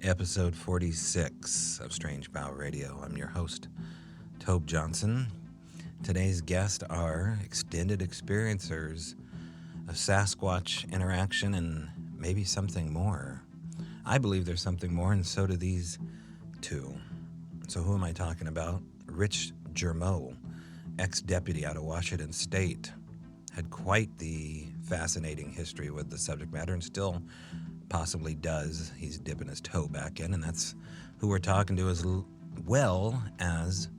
episode 46 of Strange Bow Radio. I'm your host, Tobe Johnson. Today's guests are extended experiencers of Sasquatch interaction and maybe something more. I believe there's something more, and so do these two. So who am I talking about? Rich Germeau, ex-deputy out of Washington State, had quite the fascinating history with the subject matter and still possibly does. He's dipping his toe back in, and that's who we're talking to, as well as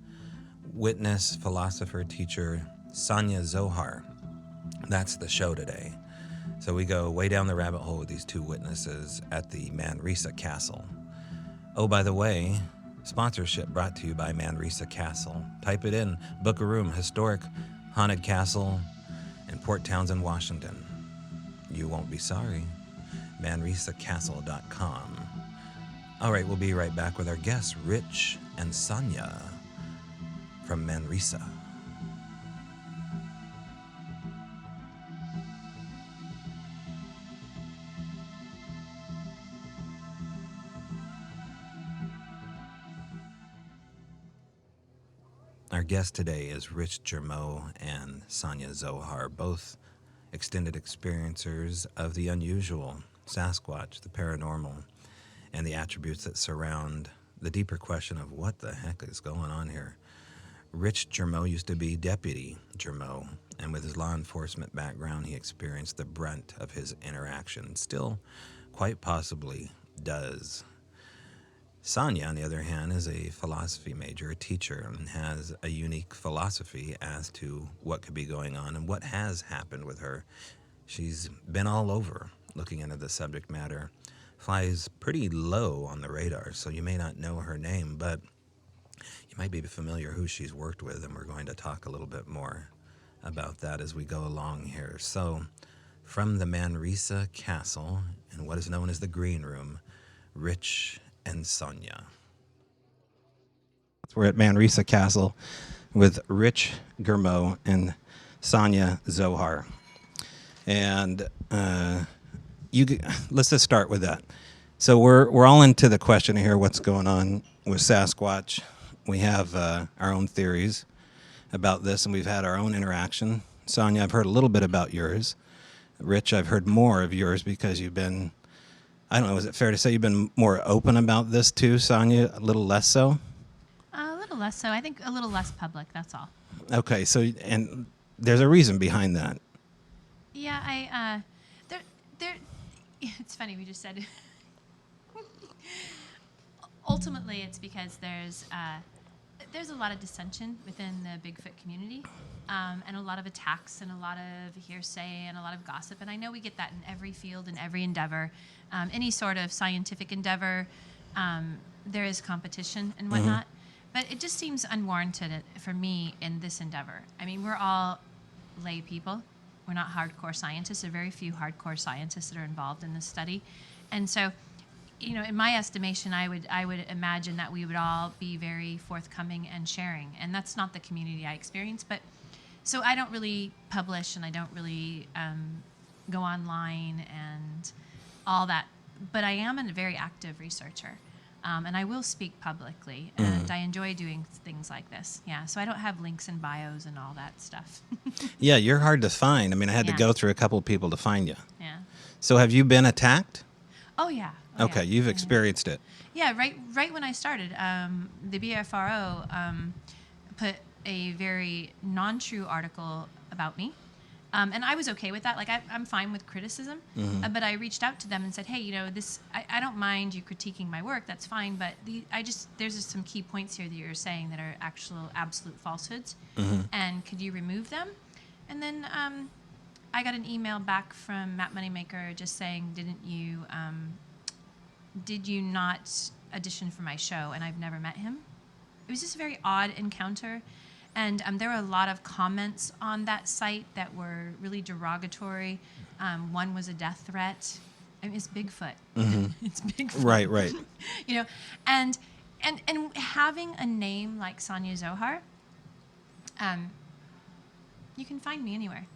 witness, philosopher, teacher Sonya Zohar. That's the show today. So we go way down the rabbit hole with these two witnesses at the Manresa Castle. Oh, by the way, sponsorship brought to you by Manresa Castle. Type it in, book a room, historic haunted castle in Port Townsend, Washington. You won't be sorry. ManresaCastle.com. All right, we'll be right back with our guests, Rich and Sonya from Manresa. Our guest today is Rich Germeau and Sonya Zohar, both extended experiencers of the unusual, Sasquatch, the paranormal, and the attributes that surround the deeper question of what the heck is going on here. Rich Germeau used to be Deputy Germeau, and with his law enforcement background, he experienced the brunt of his interaction, still quite possibly does. Sonya, on the other hand, is a philosophy major, a teacher, and has a unique philosophy as to what could be going on and what has happened with her. She's been all over looking into the subject matter, flies pretty low on the radar, so you may not know her name, but you might be familiar who she's worked with, and we're going to talk a little bit more about that as we go along here. So, from the Manresa Castle and what is known as the Green Room, Rich and Sonya. We're at Manresa Castle with Rich Germeau and Sonya Zohar. And let's just start with that. So we're all into the question here, what's going on with Sasquatch. We have our own theories about this, and we've had our own interaction. Sonya, I've heard a little bit about yours. Rich, I've heard more of yours because you've been, I don't know, is it fair to say you've been more open about this too, Sonya? A little less so? A little less so. I think a little less public, that's all. Okay, so, and there's a reason behind that. Yeah, it's funny, we just said, ultimately it's because there's a lot of dissension within the Bigfoot community, and a lot of attacks and a lot of hearsay and a lot of gossip. And I know we get that in every field, in every endeavor. Any sort of scientific endeavor, there is competition and whatnot. But it just seems unwarranted for me in this endeavor. I mean, we're all lay people. We're not hardcore scientists. There are very few hardcore scientists that are involved in this study. And so, you know, in my estimation, I would imagine that we would all be very forthcoming and sharing. And that's not the community I experience. But so I don't really publish, and I don't really go online and all that. But I am a very active researcher. And I will speak publicly, and I enjoy doing things like this. Yeah, so I don't have links and bios and all that stuff. Yeah, you're hard to find. I mean, I had to go through a couple of people to find you. Yeah. So have you been attacked? Oh, yeah. Okay, you've experienced it. Yeah, right when I started, the BFRO put a very non-true article about me. And I was okay with that. Like, I'm fine with criticism. But I reached out to them and said, hey, you know, I don't mind you critiquing my work. That's fine. But there's just some key points here that you're saying that are absolute falsehoods. And could you remove them? And then I got an email back from Matt Moneymaker just saying, did you not audition for my show? And I've never met him. It was just a very odd encounter. And there were a lot of comments on that site that were really derogatory. One was a death threat. I mean, it's Bigfoot. It's Bigfoot. Right. You know, and having a name like Sonya Zohar, you can find me anywhere.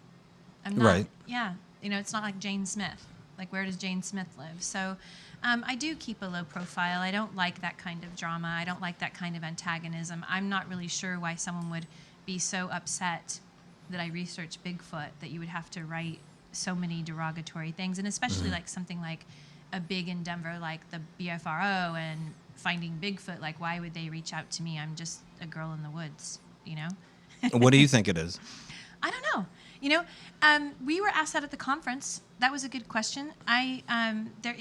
I'm not, right. Yeah. You know, it's not like Jane Smith. Like, where does Jane Smith live? So I do keep a low profile. I don't like that kind of drama. I don't like that kind of antagonism. I'm not really sure why someone would be so upset that I research Bigfoot that you would have to write so many derogatory things, and especially like something like a big endeavor like the BFRO and finding Bigfoot. Like, why would they reach out to me? I'm just a girl in the woods, you know? What do you think it is? I don't know. You know, we were asked that at the conference. That was a good question. There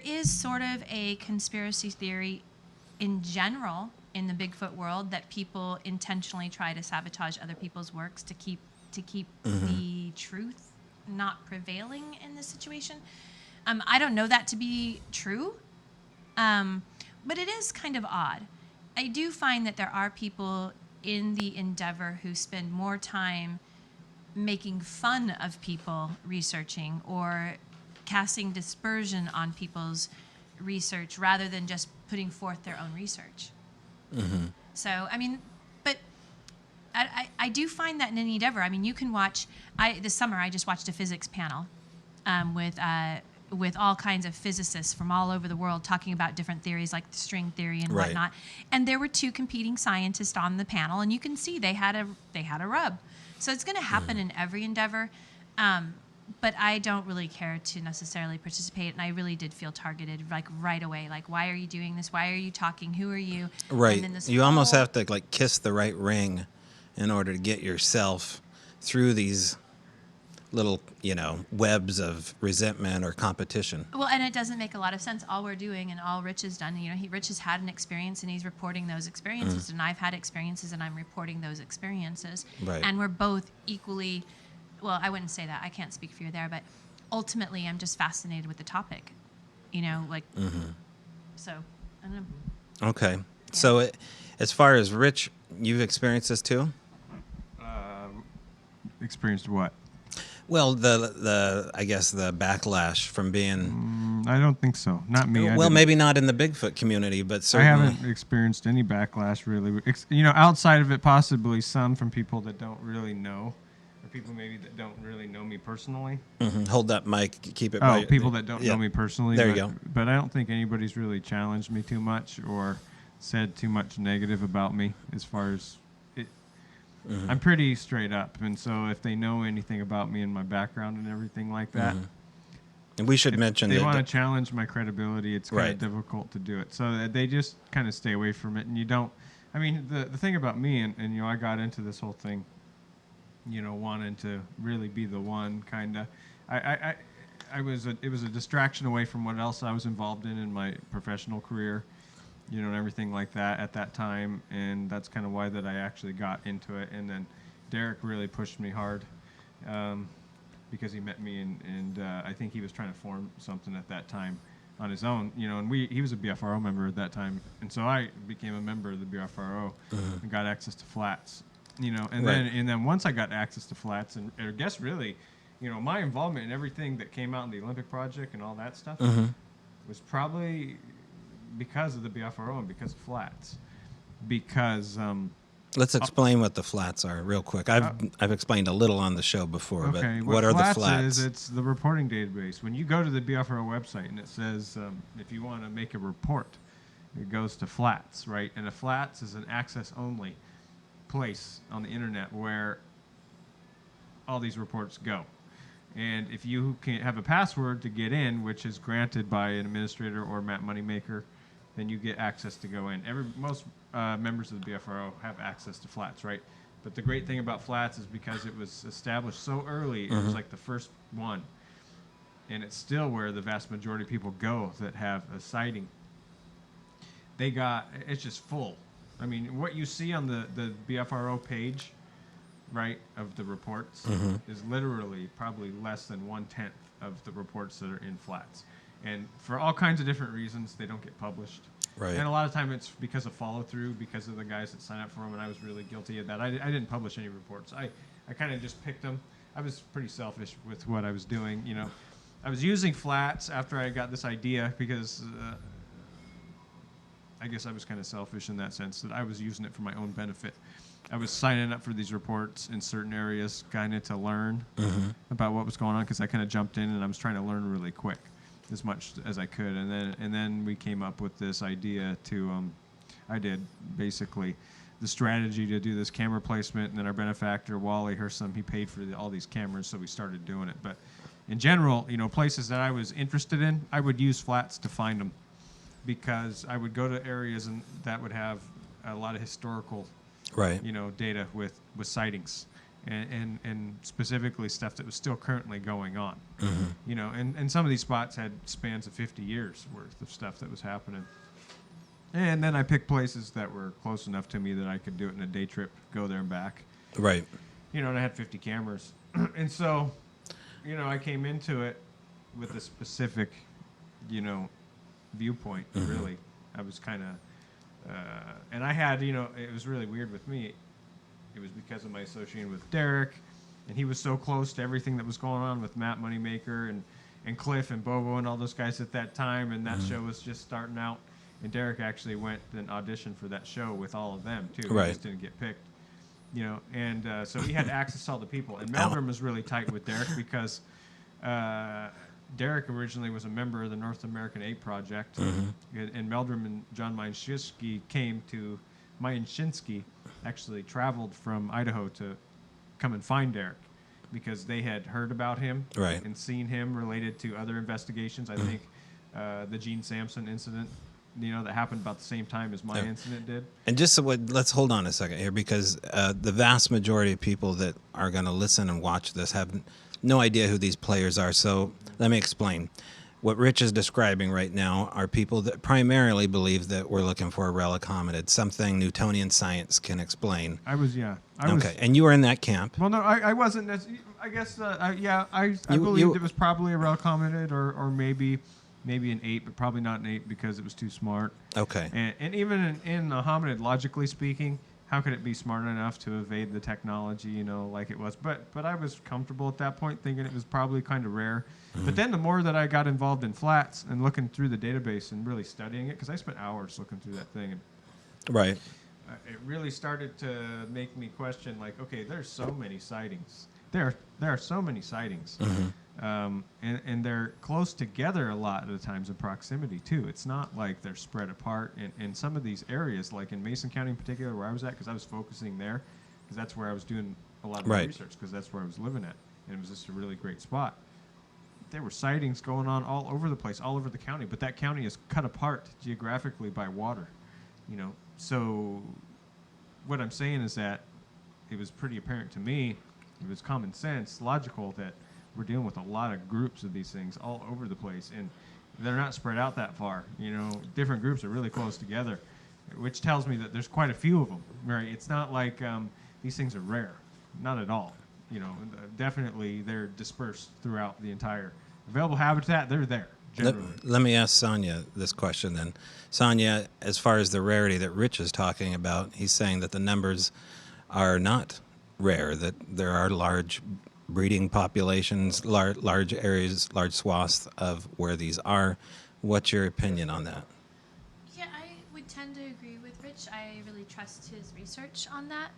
is sort of a conspiracy theory in general in the Bigfoot world that people intentionally try to sabotage other people's works to keep the truth not prevailing in this situation. I don't know that to be true, but it is kind of odd. I do find that there are people in the endeavor who spend more time making fun of people researching or casting dispersion on people's research rather than just putting forth their own research. Mm-hmm. So, I mean, but I do find that in any endeavor. I mean, you can watch. This summer I just watched a physics panel with all kinds of physicists from all over the world talking about different theories like the string theory and whatnot. And there were two competing scientists on the panel, and you can see they had a rub. So it's going to happen in every endeavor. But I don't really care to necessarily participate, and I really did feel targeted, like right away. Like, why are you doing this? Why are you talking? Who are you? Right. And then You almost have to like kiss the right ring in order to get yourself through these little, webs of resentment or competition. Well, and it doesn't make a lot of sense. All we're doing and all Rich has done, Rich has had an experience and he's reporting those experiences, and I've had experiences and I'm reporting those experiences. Right. And we're both equally, well, I wouldn't say that. I can't speak for you there, but ultimately I'm just fascinated with the topic, so, I don't know. Okay. Yeah. So as far as Rich, you've experienced this too? Experienced what? Well, I guess the backlash from being... I don't think so. Not me. Well, maybe not in the Bigfoot community, but certainly... I haven't experienced any backlash, really. Outside of it, possibly some from people that don't really know, or people maybe that don't really know me personally. Mm-hmm. Hold that mic. Keep it... Oh, people that don't know me personally. There you go. But I don't think anybody's really challenged me too much or said too much negative about me as far as... Mm-hmm. I'm pretty straight up, and so if they know anything about me and my background and everything like that, and we should mention they want to challenge my credibility. It's kind of difficult to do it, so they just kind of stay away from it. And you don't. I mean, the thing about me, and I got into this whole thing, wanting to really be the one, kind of. It was a distraction away from what else I was involved in my professional career. And everything like that at that time, and that's kind of why that I actually got into it. And then Derek really pushed me hard because he met me, and I think he was trying to form something at that time on his own, and he was a BFRO member at that time, and so I became a member of the BFRO and got access to flats, and then once I got access to flats, and I guess really, my involvement in everything that came out in the Olympic project and all that stuff was probably because of the BFRO and because of flats. Because let's explain what the flats are real quick. I've explained a little on the show before, okay, but what are the flats? Is it's the reporting database. When you go to the BFRO website and it says if you want to make a report, it goes to flats, right? And a flats is an access-only place on the internet where all these reports go. And if you can have a password to get in, which is granted by an administrator or Map Moneymaker, then you get access to go in. Most members of the BFRO have access to flats, right? But the great thing about flats is because it was established so early, it was like the first one. And it's still where the vast majority of people go that have a sighting. It's just full. I mean, what you see on the BFRO page, right, of the reports is literally probably less than 1/10 of the reports that are in flats. And for all kinds of different reasons, they don't get published. Right. And a lot of time it's because of follow-through, because of the guys that sign up for them, and I was really guilty of that. I didn't publish any reports. I kind of just picked them. I was pretty selfish with what I was doing. I was using flats after I got this idea because I guess I was kind of selfish in that sense that I was using it for my own benefit. I was signing up for these reports in certain areas, kind of to learn about what was going on, because I kind of jumped in and I was trying to learn really quick, as much as I could. And then we came up with this idea to, I did basically the strategy to do this camera placement, and then our benefactor Wally Hersom, he paid for all these cameras, so we started doing it. But in general, places that I was interested in, I would use flats to find them, because I would go to areas and that would have a lot of historical data with sightings, and specifically stuff that was still currently going on. And some of these spots had spans of 50 years worth of stuff that was happening. And then I picked places that were close enough to me that I could do it in a day trip, go there and back. Right. And I had 50 cameras. And so, I came into it with a specific, viewpoint, really. I was kind of, and I had, it was really weird with me. It was because of my association with Derek, and he was so close to everything that was going on with Matt Moneymaker and Cliff and Bobo and all those guys at that time, and that show was just starting out. And Derek actually went and auditioned for that show with all of them, too. Right. He just didn't get picked. And so he had access to all the people. And Meldrum was really tight with Derek because Derek originally was a member of the North American Ape Project. And Meldrum and John Mayanshinsky actually traveled from Idaho to come and find Derek, because they had heard about him and seen him related to other investigations. I think the Gene Sampson incident, that happened about the same time as my incident did. And just let's hold on a second here, because the vast majority of people that are going to listen and watch this have no idea who these players are. So let me explain. What Rich is describing right now are people that primarily believe that we're looking for a relic hominid, something Newtonian science can explain. Okay, and you were in that camp. Well, no, I wasn't. I guess, I believed it was probably a relic hominid, or maybe an ape, but probably not an ape because it was too smart. Okay. And even in a hominid, logically speaking, how could it be smart enough to evade the technology, like it was? But I was comfortable at that point, thinking it was probably kind of rare. But then the more that I got involved in flats and looking through the database and really studying it, because I spent hours looking through that thing, and it really started to make me question, like, okay, there's so many sightings. There are so many sightings. And they're close together a lot of the times in proximity, too. It's not like they're spread apart. In some of these areas, like in Mason County in particular, where I was at, because I was focusing there, because that's where I was doing a lot of my research, because that's where I was living at. And it was just a really great spot. There were sightings going on all over the place, all over the county. But that county is cut apart geographically by water, So what I'm saying is that it was pretty apparent to me, it was common sense, logical, that we're dealing with a lot of groups of these things all over the place, and they're not spread out that far. Different groups are really close together, which tells me that there's quite a few of them. Right? It's not like these things are rare, not at all. Definitely they're dispersed throughout the entire available habitat. They're there. Let me ask Sonya this question then. Sonya, as far as the rarity that Rich is talking about, he's saying that the numbers are not rare, that there are large breeding populations, large areas, large swaths of where these are. What's your opinion on that? Yeah, I would tend to agree with Rich. I really trust his research on that.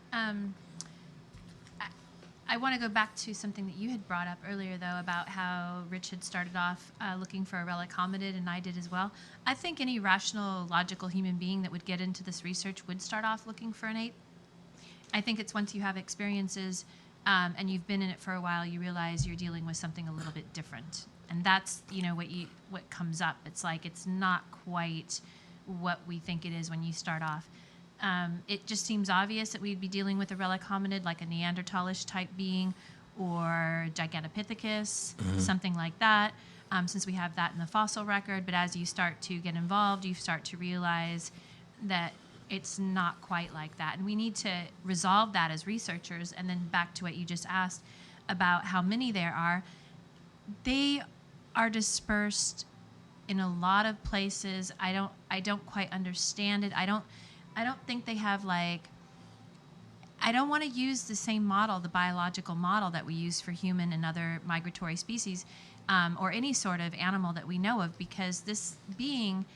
I want to go back to something that you had brought up earlier, though, about how Rich had started off looking for a relic hominid, and I did as well. I think any rational, logical human being that would get into this research would start off looking for an ape. I think it's once you have experiences and you've been in it for a while, you realize you're dealing with something a little bit different. And that's, what comes up. It's like it's not quite what we think it is when you start off. It just seems obvious that we'd be dealing with a relic hominid, like a Neanderthalish type being, or Gigantopithecus, something like that, since we have that in the fossil record. But as you start to get involved, you start to realize that it's not quite like that. And we need to resolve that as researchers. And then back to what you just asked about how many there are. They are dispersed in a lot of places. I don't quite understand it. I don't think they have, I don't want to use the same model, the biological model that we use for human and other migratory species, or any sort of animal that we know of, because this being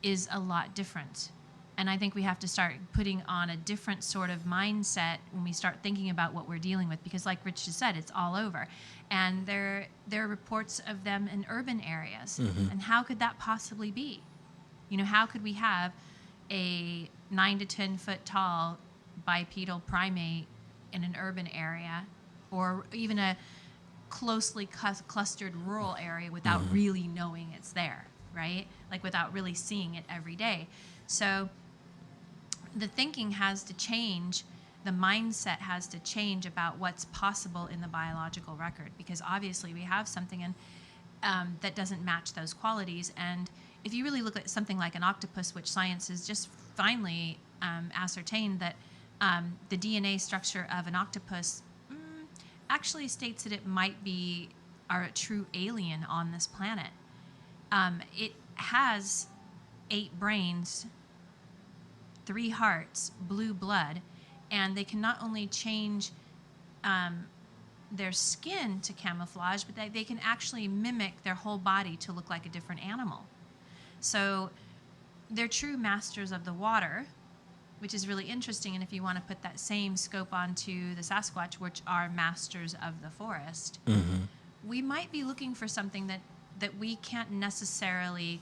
is a lot different. And I think we have to start putting on a different sort of mindset when we start thinking about what we're dealing with, because like Rich just said, it's all over. And there are reports of them in urban areas. And how could that possibly be? You know, how could we have a 9 to 10 foot tall bipedal primate in an urban area, or even a closely clustered rural area without really knowing it's there, right? Like without really seeing it every day. So the thinking has to change, the mindset has to change about what's possible in the biological record, because obviously we have something in, that doesn't match those qualities. And if you really look at something like an octopus, which science has just finally ascertained that the DNA structure of an octopus actually states that it might be a true alien on this planet. It has 8 brains, 3 hearts, blue blood, and they can not only change their skin to camouflage, but they can actually mimic their whole body to look like a different animal. So they're true masters of the water, which is really interesting. And if you want to put that same scope onto the Sasquatch, which are masters of the forest, we might be looking for something that we can't necessarily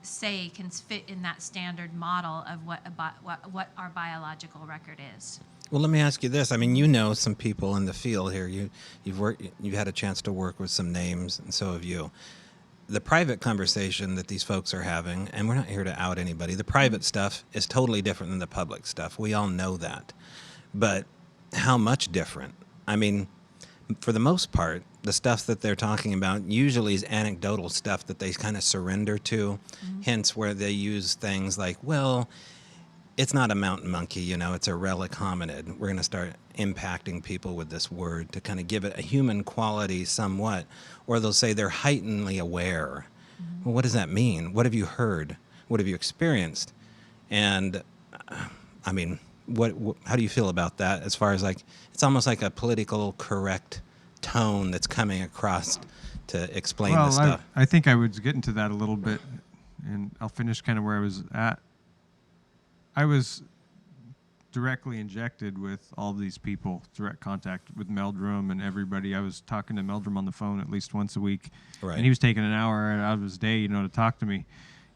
say can fit in that standard model of what our biological record is. Well, let me ask you this. I mean, you know some people in the field here. You've had a chance to work with some names, and so have you. The private conversation that these folks are having, and we're not here to out anybody, the private stuff is totally different than the public stuff. We all know that. But how much different? I mean, for the most part, the stuff that they're talking about usually is anecdotal stuff that they kind of surrender to, hence where they use things like, well, it's not a mountain monkey, you know, it's a relic hominid. We're going to start impacting people with this word to kind of give it a human quality somewhat. Or they'll say they're heightenedly aware. Well, what does that mean? What have you heard? What have you experienced? And, I mean, how do you feel about that as far as like, it's almost like a political correct tone that's coming across to explain this stuff. I think I was getting to that a little bit, and I'll finish kind of where I was at. I was directly injected with all these people, direct contact with Meldrum and everybody. I was talking to Meldrum on the phone at least once a week, right. And he was taking an hour out of his day, you know, to talk to me,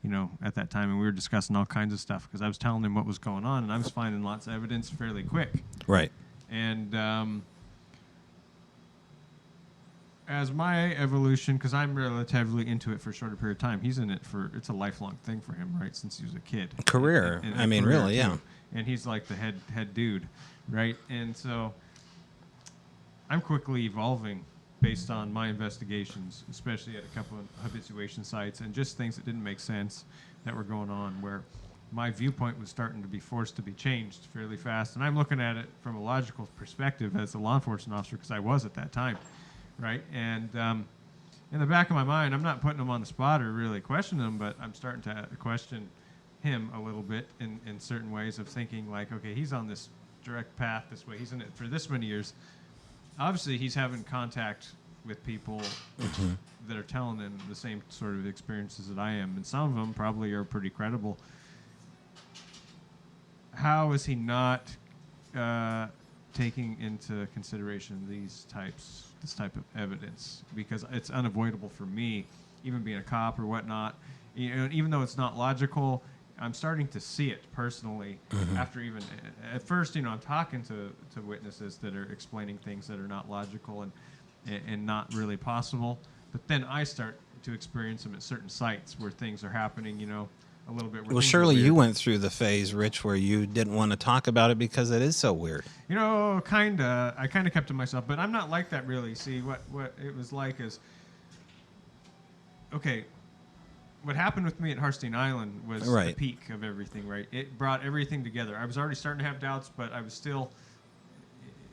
you know, at that time, and we were discussing all kinds of stuff because I was telling him what was going on, and I was finding lots of evidence fairly quick. Right. And as my evolution, because I'm relatively into it for a shorter period of time, he's in it it's a lifelong thing for him, right, since he was a kid. Career. And I mean, career really, too. yeah. And he's like the head dude, right? And so I'm quickly evolving based on my investigations, especially at a couple of habituation sites and just things that didn't make sense that were going on, where my viewpoint was starting to be forced to be changed fairly fast. And I'm looking at it from a logical perspective as a law enforcement officer, because I was at that time. Right, and in the back of my mind, I'm not putting him on the spot or really questioning him, but I'm starting to question him a little bit in certain ways of thinking like, okay, he's on this direct path this way. He's in it for this many years. Obviously, he's having contact with people that are telling him the same sort of experiences that I am, and some of them probably are pretty credible. How is he not taking into consideration this type of evidence? Because it's unavoidable for me, even being a cop or whatnot. You know, even though it's not logical, I'm starting to see it personally. After even at first, you know, I'm talking to witnesses that are explaining things that are not logical and not really possible. But then I start to experience them at certain sites where things are happening, you know, a little bit. Well, surely you went through the phase, Rich, where you didn't want to talk about it because it is so weird. You know, I kind of kept to myself, but I'm not like that really. See, what it was like is, okay, what happened with me at Harstein Island was the peak of everything, right? It brought everything together. I was already starting to have doubts, but I was still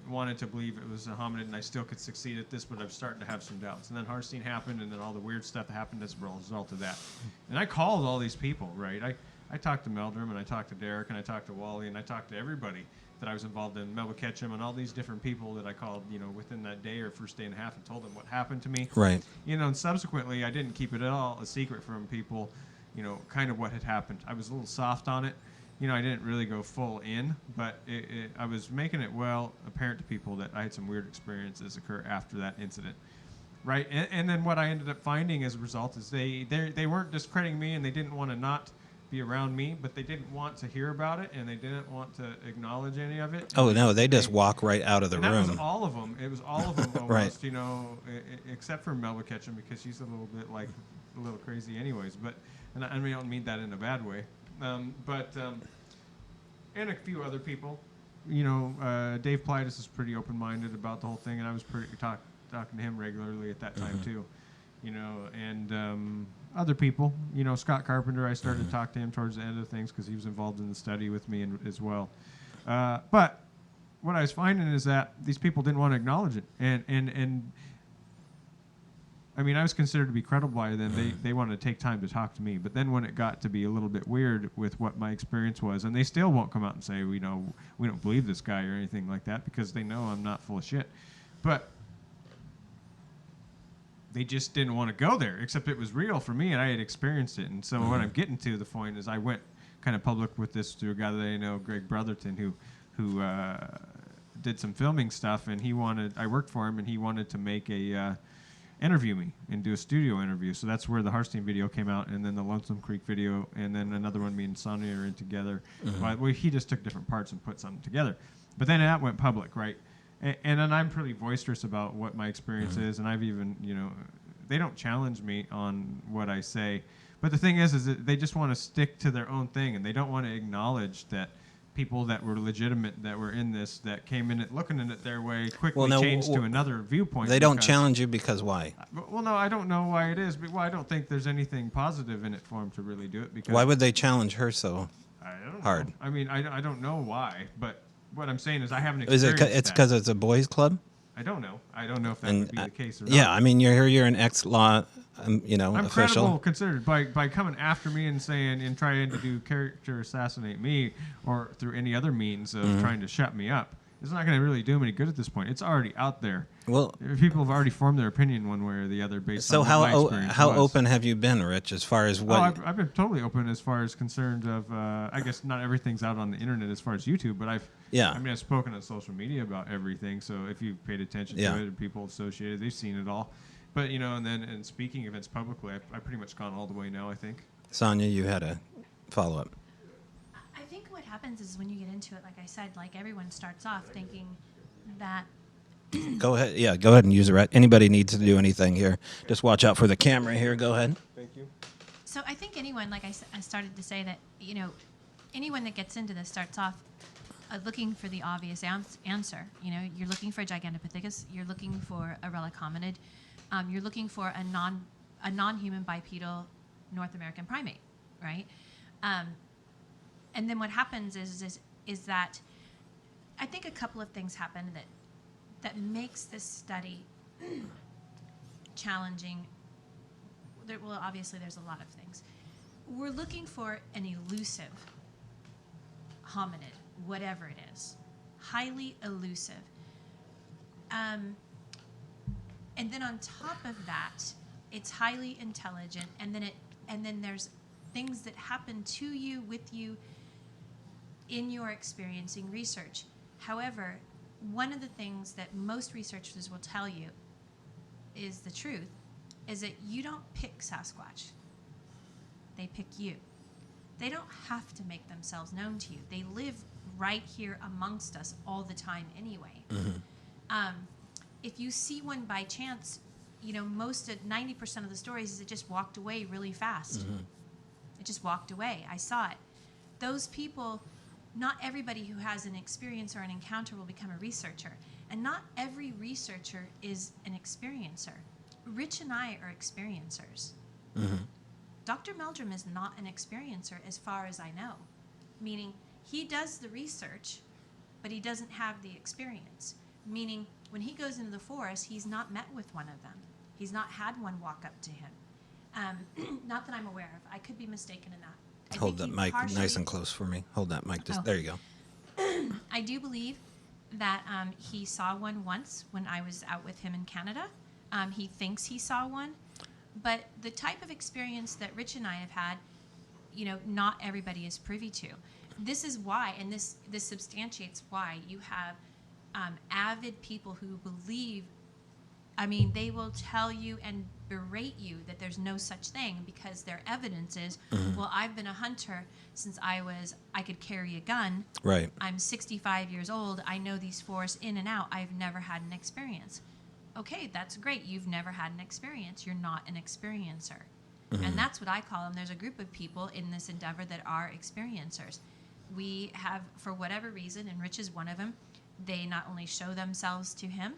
wanted to believe it was a hominid, and I still could succeed at this, but I was starting to have some doubts. And then Harstein happened, and then all the weird stuff that happened as a result of that. And I called all these people, right? I talked to Meldrum, and I talked to Derek, and I talked to Wally, and I talked to everybody that I was involved in, Melba Ketchum, and all these different people that I called, you know, within that day or first day and a half, and told them what happened to me. Right. You know, and subsequently, I didn't keep it at all a secret from people, you know, kind of what had happened. I was a little soft on it, I didn't really go full in, but I was making it well apparent to people that I had some weird experiences occur after that incident. Right, and then what I ended up finding as a result is they weren't discrediting me, and they didn't want to not be around me, but they didn't want to hear about it, and they didn't want to acknowledge any of it. Oh no, they just walk right out of the and room. That was all of them. It was all of them almost, Right. Except for Melba Ketchum, because she's a little bit like a little crazy, anyways. But and I don't mean that in a bad way. And a few other people, Dave Plitus is pretty open-minded about the whole thing, and I was pretty talking to him regularly at that time too, and other people, Scott Carpenter, I started to talk to him towards the end of things because he was involved in the study with me as well. But what I was finding is that these people didn't want to acknowledge it, and I mean, I was considered to be credible by them. They wanted to take time to talk to me, but then when it got to be a little bit weird with what my experience was, and they still won't come out and say, we don't believe this guy or anything like that, because they know I'm not full of shit. But they just didn't want to go there, except it was real for me, and I had experienced it. And so what I'm getting to, the point is I went kind of public with this to a guy that I know, Greg Brotherton, who did some filming stuff, and I worked for him, and he wanted to make a interview me and do a studio interview. So that's where the Harstein video came out, and then the Lonesome Creek video, and then another one me and Sonya are in together. But he just took different parts and put something together. But then that went public, right? And then I'm pretty boisterous about what my experience is, and I've even, they don't challenge me on what I say. But the thing is that they just want to stick to their own thing, and they don't want to acknowledge that people that were legitimate, that were in this, that came in it looking at it their way, quickly changed to another viewpoint. They don't challenge you because why? Well, no, I don't know why it is, but I don't think there's anything positive in it for them to really do it. Because why would they challenge her so hard? I mean, I don't know why, but what I'm saying is I haven't experienced that. Is it because it's a boys' club? I don't know. I don't know if that would be the case or not. Yeah, I mean, you're an ex-law, I'm official. credible considered by coming after me and saying and trying to do character assassinate me or through any other means of trying to shut me up. It's not going to really do them any good at this point. It's already out there. Well, people have already formed their opinion one way or the other based on what my experience how was. open have you been, Rich, as far as what? I've been totally open as far as concerned of. I guess not everything's out on the internet as far as YouTube, but I've spoken on social media about everything. So if you've paid attention to it, and people associated, they've seen it all. But and speaking events publicly, I've pretty much gone all the way now, I think. Sonya, you had a follow-up. I think what happens is when you get into it, like I said, like everyone starts off thinking that. Go ahead. Yeah, go ahead and use it. Anybody needs to do anything here, just watch out for the camera here. Go ahead. Thank you. So I think anyone, like I started to say that, anyone that gets into this starts off looking for the obvious answer. You're looking for a Gigantopithecus. You're looking for a relic hominid. You're looking for a non-human bipedal North American primate, right? And then what happens is that I think a couple of things happen that makes this study challenging. Well, obviously there's a lot of things. We're looking for an elusive hominid, whatever it is, highly elusive. And then on top of that, it's highly intelligent, and then there's things that happen to you, with you, in your experiencing research. However, one of the things that most researchers will tell you is the truth, is that you don't pick Sasquatch. They pick you. They don't have to make themselves known to you. They live right here amongst us all the time anyway. If you see one by chance, 90% of the stories is it just walked away really fast. It just walked away. I saw it. Those people, not everybody who has an experience or an encounter will become a researcher. And not every researcher is an experiencer. Rich and I are experiencers. Dr. Meldrum is not an experiencer as far as I know. Meaning, he does the research, but he doesn't have the experience. Meaning, when he goes into the forest, he's not met with one of them. He's not had one walk up to him. Not that I'm aware of. I could be mistaken in that. Hold that mic nice and close for me. Hold that mic. There you go. I do believe that he saw one once when I was out with him in Canada. He thinks he saw one. But the type of experience that Rich and I have had, not everybody is privy to. this is why, and this substantiates why you have avid people who believe. I mean, they will tell you and berate you that there's no such thing because their evidence is, well, I've been a hunter since I could carry a gun. Right. I'm 65 years old. I know these forests in and out. I've never had an experience. Okay, that's great. You've never had an experience. You're not an experiencer. And that's what I call them. There's a group of people in this endeavor that are experiencers. We have, for whatever reason, and Rich is one of them, they not only show themselves to him,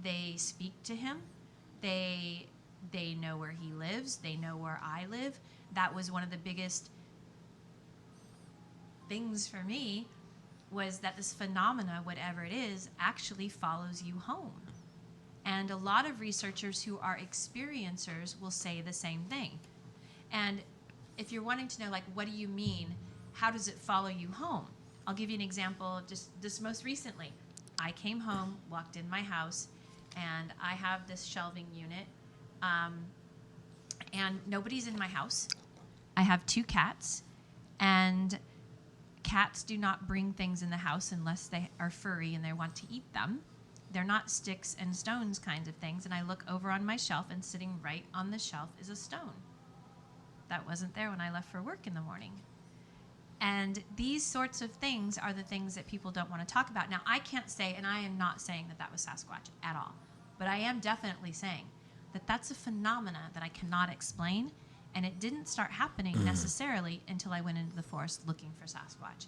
they speak to him. They know where he lives. They know where I live. That was one of the biggest things for me, was that this phenomena, whatever it is, actually follows you home. And a lot of researchers who are experiencers will say the same thing. And if you're wanting to know, like, what do you mean? How does it follow you home? I'll give you an example of just this most recently. I came home, walked in my house, and I have this shelving unit, and nobody's in my house. I have 2 cats, and cats do not bring things in the house unless they are furry and they want to eat them. They're not sticks and stones kinds of things. And I look over on my shelf, and sitting right on the shelf is a stone. That wasn't there when I left for work in the morning. And these sorts of things are the things that people don't want to talk about. Now, I can't say, and I am not saying that that was Sasquatch at all, but I am definitely saying that that's a phenomena that I cannot explain, and it didn't start happening necessarily until I went into the forest looking for Sasquatch.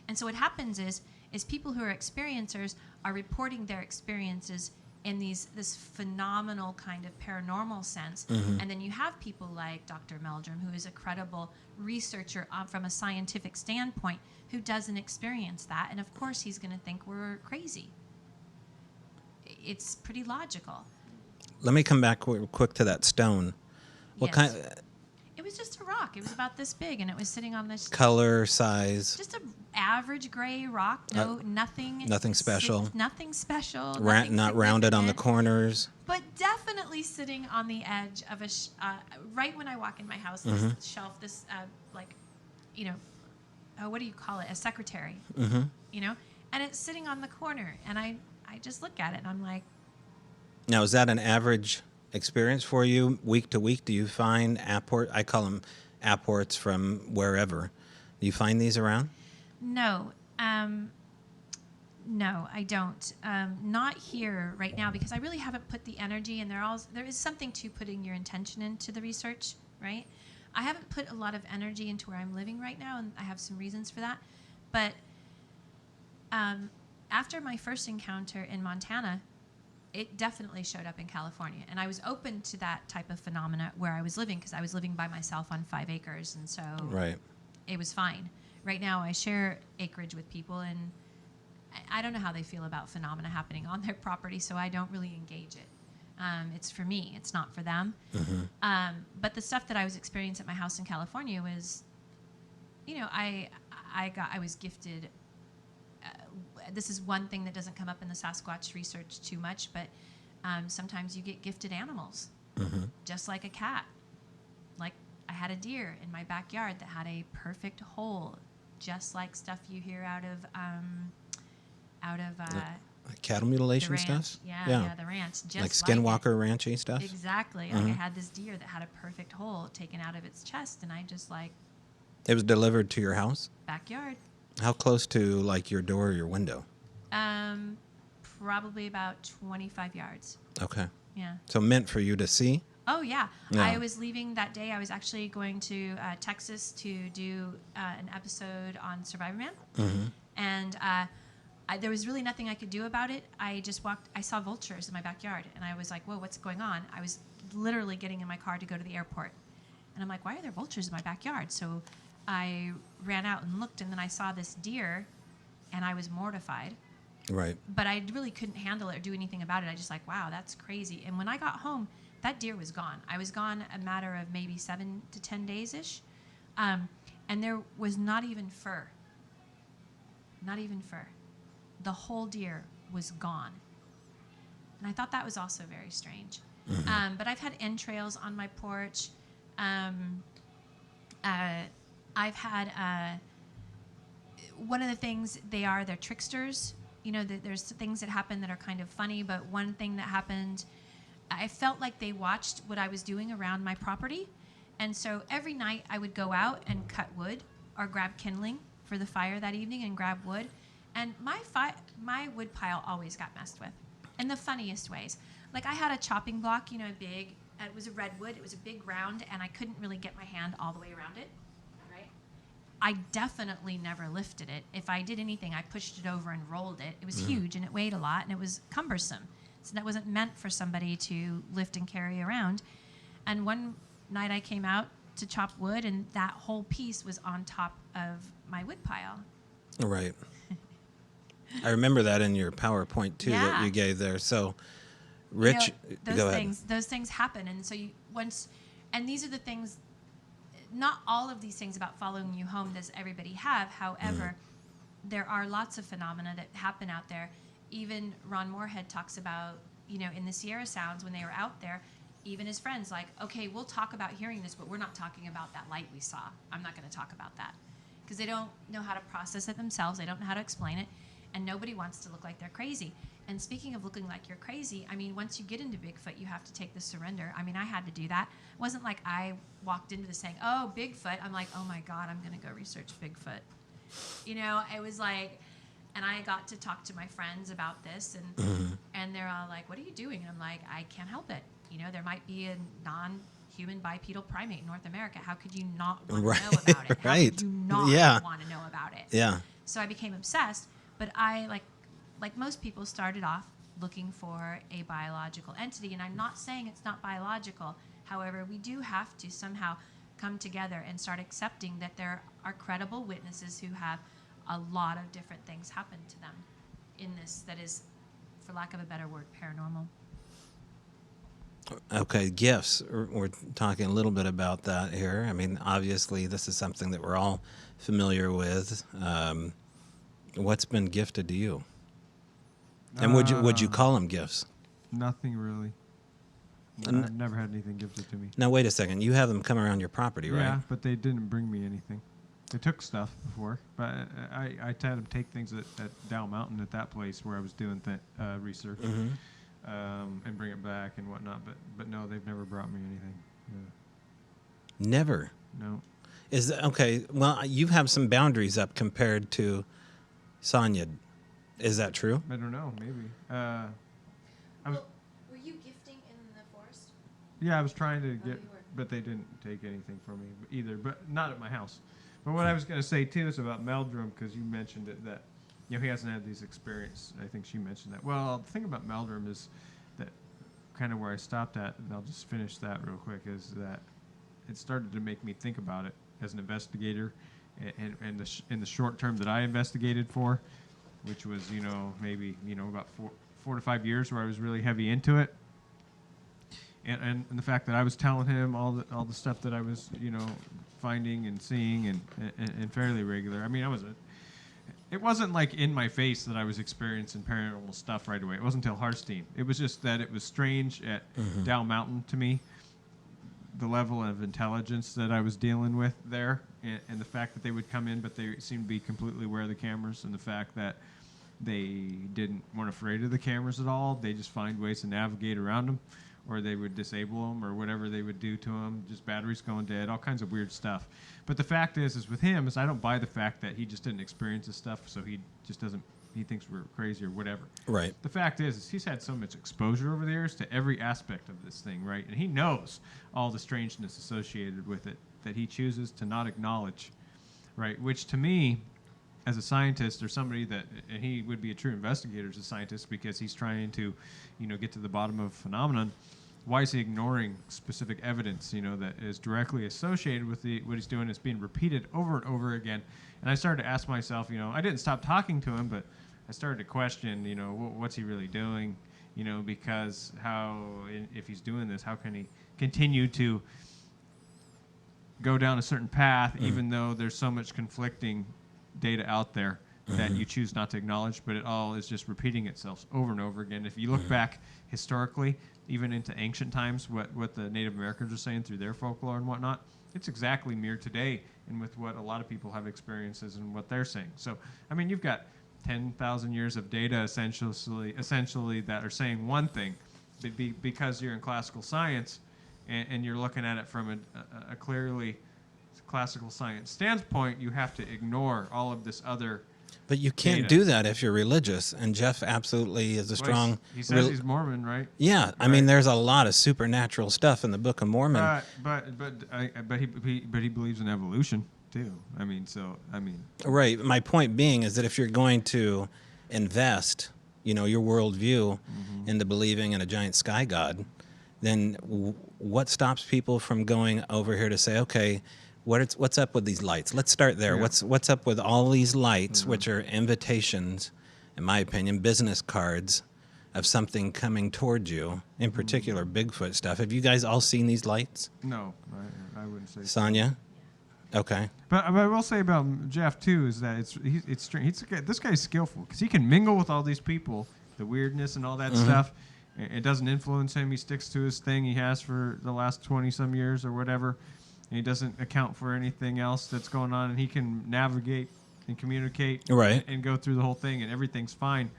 And so what happens is people who are experiencers are reporting their experiences in this phenomenal kind of paranormal sense. And then you have people like Dr. Meldrum, who is a credible researcher from a scientific standpoint, who doesn't experience that. And of course, he's going to think we're crazy. It's pretty logical. Let me come back quick to that stone. What Yes. kind? It was just a rock. It was about this big, and it was sitting on this Color, size? just a average gray rock. No, nothing. Nothing special? Nothing special. Not rounded on the significant, corners? but definitely sitting on the edge of right when I walk in my house, this shelf, this what do you call it? A secretary. And it's sitting on the corner, and I just look at it, and I'm like, Now, is that an average experience for you week to week? Do you find I call them apports from wherever. Do you find these around? no, I don't. Not here right now, because I really haven't put the energy, and there is something to putting your intention into the research, right? I haven't put a lot of energy into where I'm living right now, and I have some reasons for that. But after my first encounter in Montana, it definitely showed up in California. And I was open to that type of phenomena where I was living, because I was living by myself on 5 acres, and so it was fine. Right now, I share acreage with people, and I don't know how they feel about phenomena happening on their property, so I don't really engage it. It's for me. It's not for them. But the stuff that I was experiencing at my house in California was, I was gifted. This is one thing that doesn't come up in the Sasquatch research too much, but sometimes you get gifted animals, just like a cat. Like, I had a deer in my backyard that had a perfect hole, just like stuff you hear out of cattle mutilation the ranch. stuff? Yeah, the ranch. Just like Skinwalker Ranchy stuff? Exactly. Like, I had this deer that had a perfect hole taken out of its chest, and I just It was delivered to your house? backyard. How close to like your door or your window? Probably about 25 yards. Okay. Yeah. So meant for you to see? Oh, yeah. Yeah. I was leaving that day. I was actually going to Texas to do an episode on Survivor Man. And there was really nothing I could do about it. I just walked. I saw vultures in my backyard, and I was like, whoa, what's going on? I was literally getting in my car to go to the airport. And I'm like, why are there vultures in my backyard? So I ran out and looked, and then I saw this deer, and I was mortified. Right. But I really couldn't handle it or do anything about it. I just wow, that's crazy. And when I got home, that deer was gone. I was gone a matter of maybe 7 to 10 days-ish. And there was not even fur. Not even fur. The whole deer was gone. And I thought that was also very strange. But I've had entrails on my porch. I've had one of the things they're tricksters. There's things that happen that are kind of funny, but one thing that happened, I felt like they watched what I was doing around my property. And so every night I would go out and cut wood or grab kindling for the fire that evening and grab wood. And my wood pile always got messed with in the funniest ways. Like I had a chopping block, big, it was a redwood, it was a big round, and I couldn't really get my hand all the way around it, right? I definitely never lifted it. If I did anything, I pushed it over and rolled it. It was huge and it weighed a lot and it was cumbersome. So that wasn't meant for somebody to lift and carry around. And one night I came out to chop wood and that whole piece was on top of my wood pile. Right. I remember that in your PowerPoint too that you gave there. So, Rich, go ahead. Those things happen, and so and these are the things. Not all of these things about following you home does everybody have. However, there are lots of phenomena that happen out there. Even Ron Moorhead talks about, in the Sierra Sounds when they were out there, even his friends like, okay, we'll talk about hearing this, but we're not talking about that light we saw. I'm not going to talk about that because they don't know how to process it themselves. They don't know how to explain it. And nobody wants to look like they're crazy. And speaking of looking like you're crazy, I mean, once you get into Bigfoot, you have to take the surrender. I mean, I had to do that. It wasn't like I walked into this saying, oh, Bigfoot. I'm like, oh, my God, I'm going to go research Bigfoot. It was like, and I got to talk to my friends about this, and they're all like, what are you doing? And I'm like, I can't help it. There might be a non-human bipedal primate in North America. How could you not want to know about it? How could you not want to know about it? Yeah. So I became obsessed. But I, like most people, started off looking for a biological entity. And I'm not saying it's not biological. However, we do have to somehow come together and start accepting that there are credible witnesses who have a lot of different things happen to them in this that is, for lack of a better word, paranormal. Okay, gifts. We're talking a little bit about that here. I mean, obviously, this is something that we're all familiar with. What's been gifted to you? And would you call them gifts? Nothing really. I've never had anything gifted to me. Now, wait a second. You have them come around your property, right? Yeah, but they didn't bring me anything. They took stuff before, but I had them take things at Dow Mountain at that place where I was doing research and bring it back and whatnot. But no, they've never brought me anything. Yeah. Never? No. Okay, well, you have some boundaries up compared to Sonya. Is that true? I don't know. Maybe. Were you gifting in the forest? Yeah, I was trying to get, but they didn't take anything from me either. But not at my house. But what I was going to say too is about Meldrum, because you mentioned it that he hasn't had these experiences. I think she mentioned that. Well, the thing about Meldrum is that kind of where I stopped at, and I'll just finish that real quick, is that it started to make me think about it as an investigator. And in the short term that I investigated for, which was maybe about 4 to 5 years where I was really heavy into it, and the fact that I was telling him all the stuff that I was finding and seeing and fairly regular. I mean, it wasn't like in my face that I was experiencing paranormal stuff right away. It wasn't until Harstein. It was just that it was strange at Dow Mountain to me. The level of intelligence that I was dealing with there, and the fact that they would come in, but they seemed to be completely aware of the cameras, and the fact that they weren't afraid of the cameras at all. They just find ways to navigate around them, or they would disable them, or whatever they would do to them. Just batteries going dead, all kinds of weird stuff. But the fact is with him, I don't buy the fact that he just didn't experience this stuff, so he just doesn't. He thinks we're crazy or whatever. Right. The fact is he's had so much exposure over the years to every aspect of this thing, right? And he knows all the strangeness associated with it that he chooses to not acknowledge, right? Which to me, as a scientist or somebody that, and he would be a true investigator as a scientist because he's trying to, get to the bottom of a phenomenon. Why is he ignoring specific evidence, that is directly associated with what he's doing is being repeated over and over again? And I started to ask myself, I didn't stop talking to him, but I started to question, what's he really doing? Because if he's doing this, how can he continue to go down a certain path, even though there's so much conflicting data out there that you choose not to acknowledge, but it all is just repeating itself over and over again. If you look back historically, even into ancient times, what the Native Americans are saying through their folklore and whatnot, It's exactly mirrored today and with what a lot of people have experiences and what they're saying. So, I mean, you've got 10,000 years of data essentially that are saying one thing, because you're in classical science and you're looking at it from a clearly classical science standpoint, you have to ignore all of this other. But you can't do that if you're religious, and Jeff absolutely is a strong. He says he's Mormon, right? Yeah, right. I mean, there's a lot of supernatural stuff in the Book of Mormon. But he believes in evolution too. Right. My point being is that if you're going to invest, your worldview into believing in a giant sky god, then what stops people from going over here to say, okay, what's up with these lights? Let's start there. Yeah. What's up with all these lights, which are invitations, in my opinion, business cards of something coming towards you, in particular Bigfoot stuff. Have you guys all seen these lights? No, I wouldn't say. Sonya? Okay. But I will say about Jeff too is that it's strange. This guy's skillful because he can mingle with all these people, the weirdness and all that stuff. It doesn't influence him. He sticks to his thing he has for the last 20-some years or whatever. And he doesn't account for anything else that's going on, and he can navigate and communicate and go through the whole thing, and everything's fine,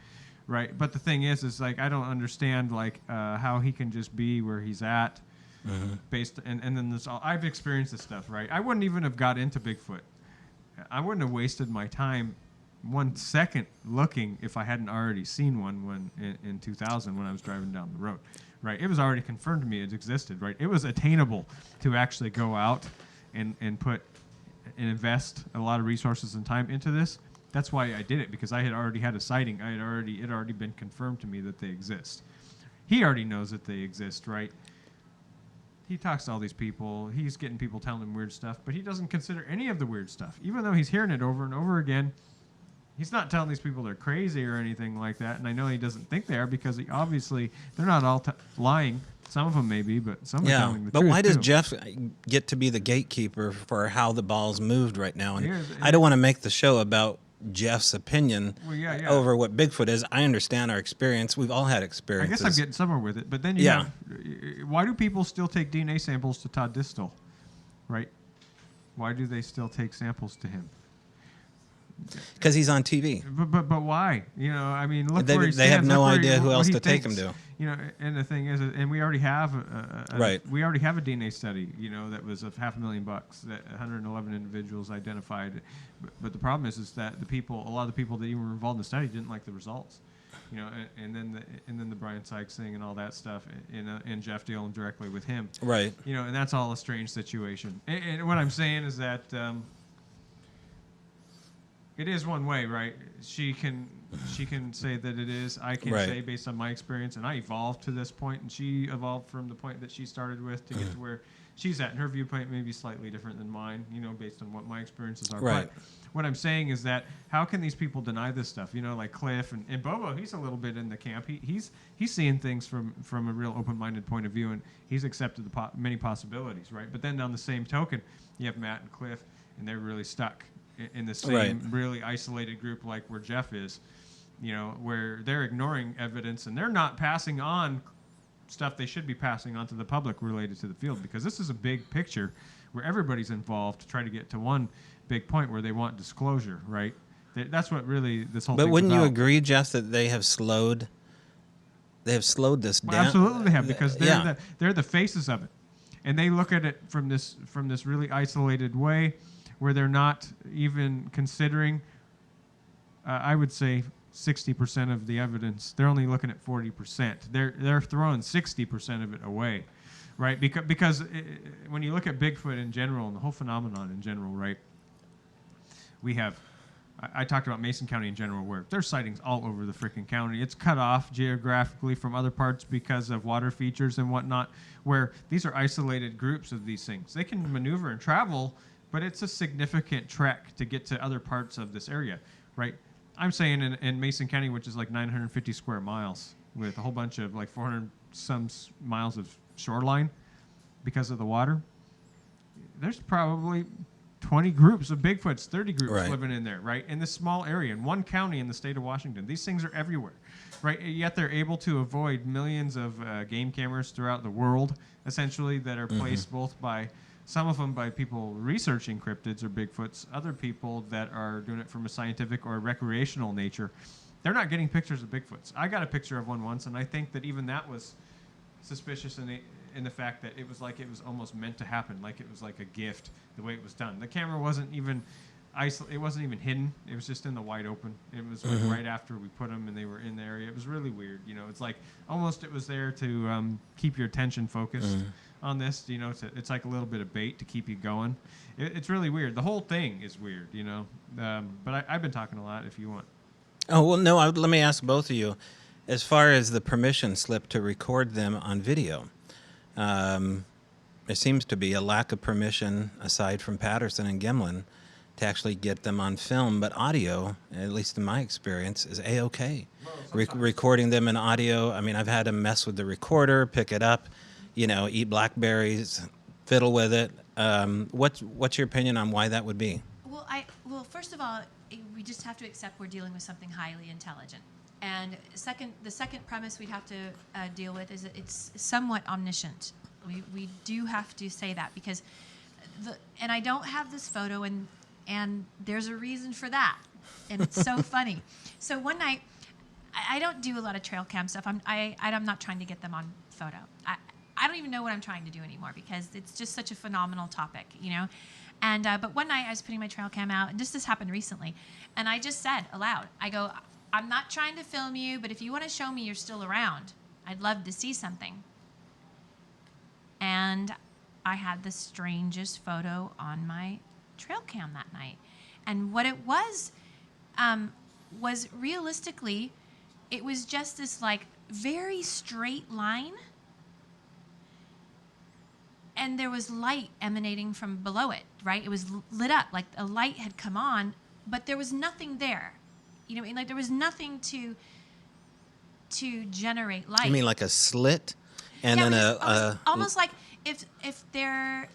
right? But the thing is like I don't understand how he can just be where he's at, based and then this all. I've experienced this stuff, right? I wouldn't even have got into Bigfoot. I wouldn't have wasted my time 1 second looking if I hadn't already seen one in 2000 when I was driving down the road. Right, it was already confirmed to me it existed. Right, it was attainable to actually go out and invest a lot of resources and time into this. That's why I did it, because I had already had a sighting. It had already been confirmed to me that they exist. He already knows that they exist, right? He talks to all these people. He's getting people telling him weird stuff, but he doesn't consider any of the weird stuff, even though he's hearing it over and over again. He's not telling these people they're crazy or anything like that, and I know he doesn't think they are, because they're not all lying. Some of them may be, but some are telling the truth. But why does too. Jeff get to be the gatekeeper for how the ball's moved right now? And I don't want to make the show about Jeff's opinion over what Bigfoot is. I understand our experience. We've all had experiences. I guess I'm getting somewhere with it. But then why do people still take DNA samples to Todd Distel, right? Why do they still take samples to him? Because he's on TV. But why? Look where he stands. They have no idea who else to take him to. And the thing is, and we already have we already have a DNA study, that was of $500,000 that 111 individuals identified. But the problem is that a lot of the people that even were involved in the study didn't like the results. And then the Brian Sykes thing and all that stuff, and Jeff dealing directly with him. Right. And that's all a strange situation. And what I'm saying is that. It is one way, right? She can say that it is. I can say based on my experience, and I evolved to this point, and she evolved from the point that she started with to get to where she's at. And her viewpoint may be slightly different than mine, based on what my experiences are. Right. But what I'm saying is that how can these people deny this stuff? Like Cliff and Bobo, he's a little bit in the camp. He's seeing things from a real open-minded point of view, and he's accepted the many possibilities, right? But then on the same token, you have Matt and Cliff, and they're really stuck in the same really isolated group like where Jeff is, where they're ignoring evidence and they're not passing on stuff they should be passing on to the public related to the field, because this is a big picture where everybody's involved to try to get to one big point where they want disclosure, right? That's what really this whole thing is about. But wouldn't you agree, Jeff, that they have slowed this down? Absolutely they have, because they're the faces of it. And they look at it from this really isolated way, where they're not even considering, I would say 60% of the evidence. They're only looking at 40%. They're throwing 60% of it away, right? Because when you look at Bigfoot in general and the whole phenomenon in general, right? We have, I talked about Mason County in general, where there's sightings all over the freaking county. It's cut off geographically from other parts because of water features and whatnot, where these are isolated groups of these things. They can maneuver and travel, but it's a significant trek to get to other parts of this area, right? I'm saying in Mason County, which is like 950 square miles, with a whole bunch of like 400 some miles of shoreline because of the water, there's probably 20 groups of Bigfoots, 30 groups living in there, right? In this small area, in one county in the state of Washington. These things are everywhere, right? Yet they're able to avoid millions of game cameras throughout the world, essentially, that are placed both by Some of them by people researching cryptids or Bigfoots. Other people that are doing it from a scientific or recreational nature, they're not getting pictures of Bigfoots. I got a picture of one once, and I think that even that was suspicious in the fact that it was like it was almost meant to happen, like it was like a gift, the way it was done. The camera wasn't even it wasn't even hidden. It was just in the wide open. It was like right after we put them and they were in the area. It was really weird. You know, it's like almost it was there to keep your attention focused on this. You know, it's like a little bit of bait to keep you going. It's really weird. The whole thing is weird, you know. But I've been talking a lot if you want. Oh, well, no, let me ask both of you. As far as the permission slip to record them on video, there seems to be a lack of permission, aside from Patterson and Gimlin, to actually get them on film. But audio, at least in my experience, is A-OK. Well, recording them in audio, I mean, I've had to mess with the recorder, pick it up, you know, eat blackberries, fiddle with it. What's your opinion on why that would be? Well, first of all, we just have to accept we're dealing with something highly intelligent. And the second premise we'd have to deal with is that it's somewhat omniscient. We do have to say that because, and I don't have this photo, and there's a reason for that, and it's so funny. So one night, I don't do a lot of trail cam stuff. I'm not trying to get them on photo. I don't even know what I'm trying to do anymore because it's just such a phenomenal topic, you know. And but one night I was putting my trail cam out, and this happened recently, and I just said aloud, I go, I'm not trying to film you, but if you want to show me you're still around, I'd love to see something. And I had the strangest photo on my trail cam that night. And what it was realistically, it was just this like very straight line, and there was light emanating from below it, right? It was lit up, like a light had come on, but there was nothing there. You know, like there was nothing to generate light. You mean like a slit? And yeah, then almost like if there,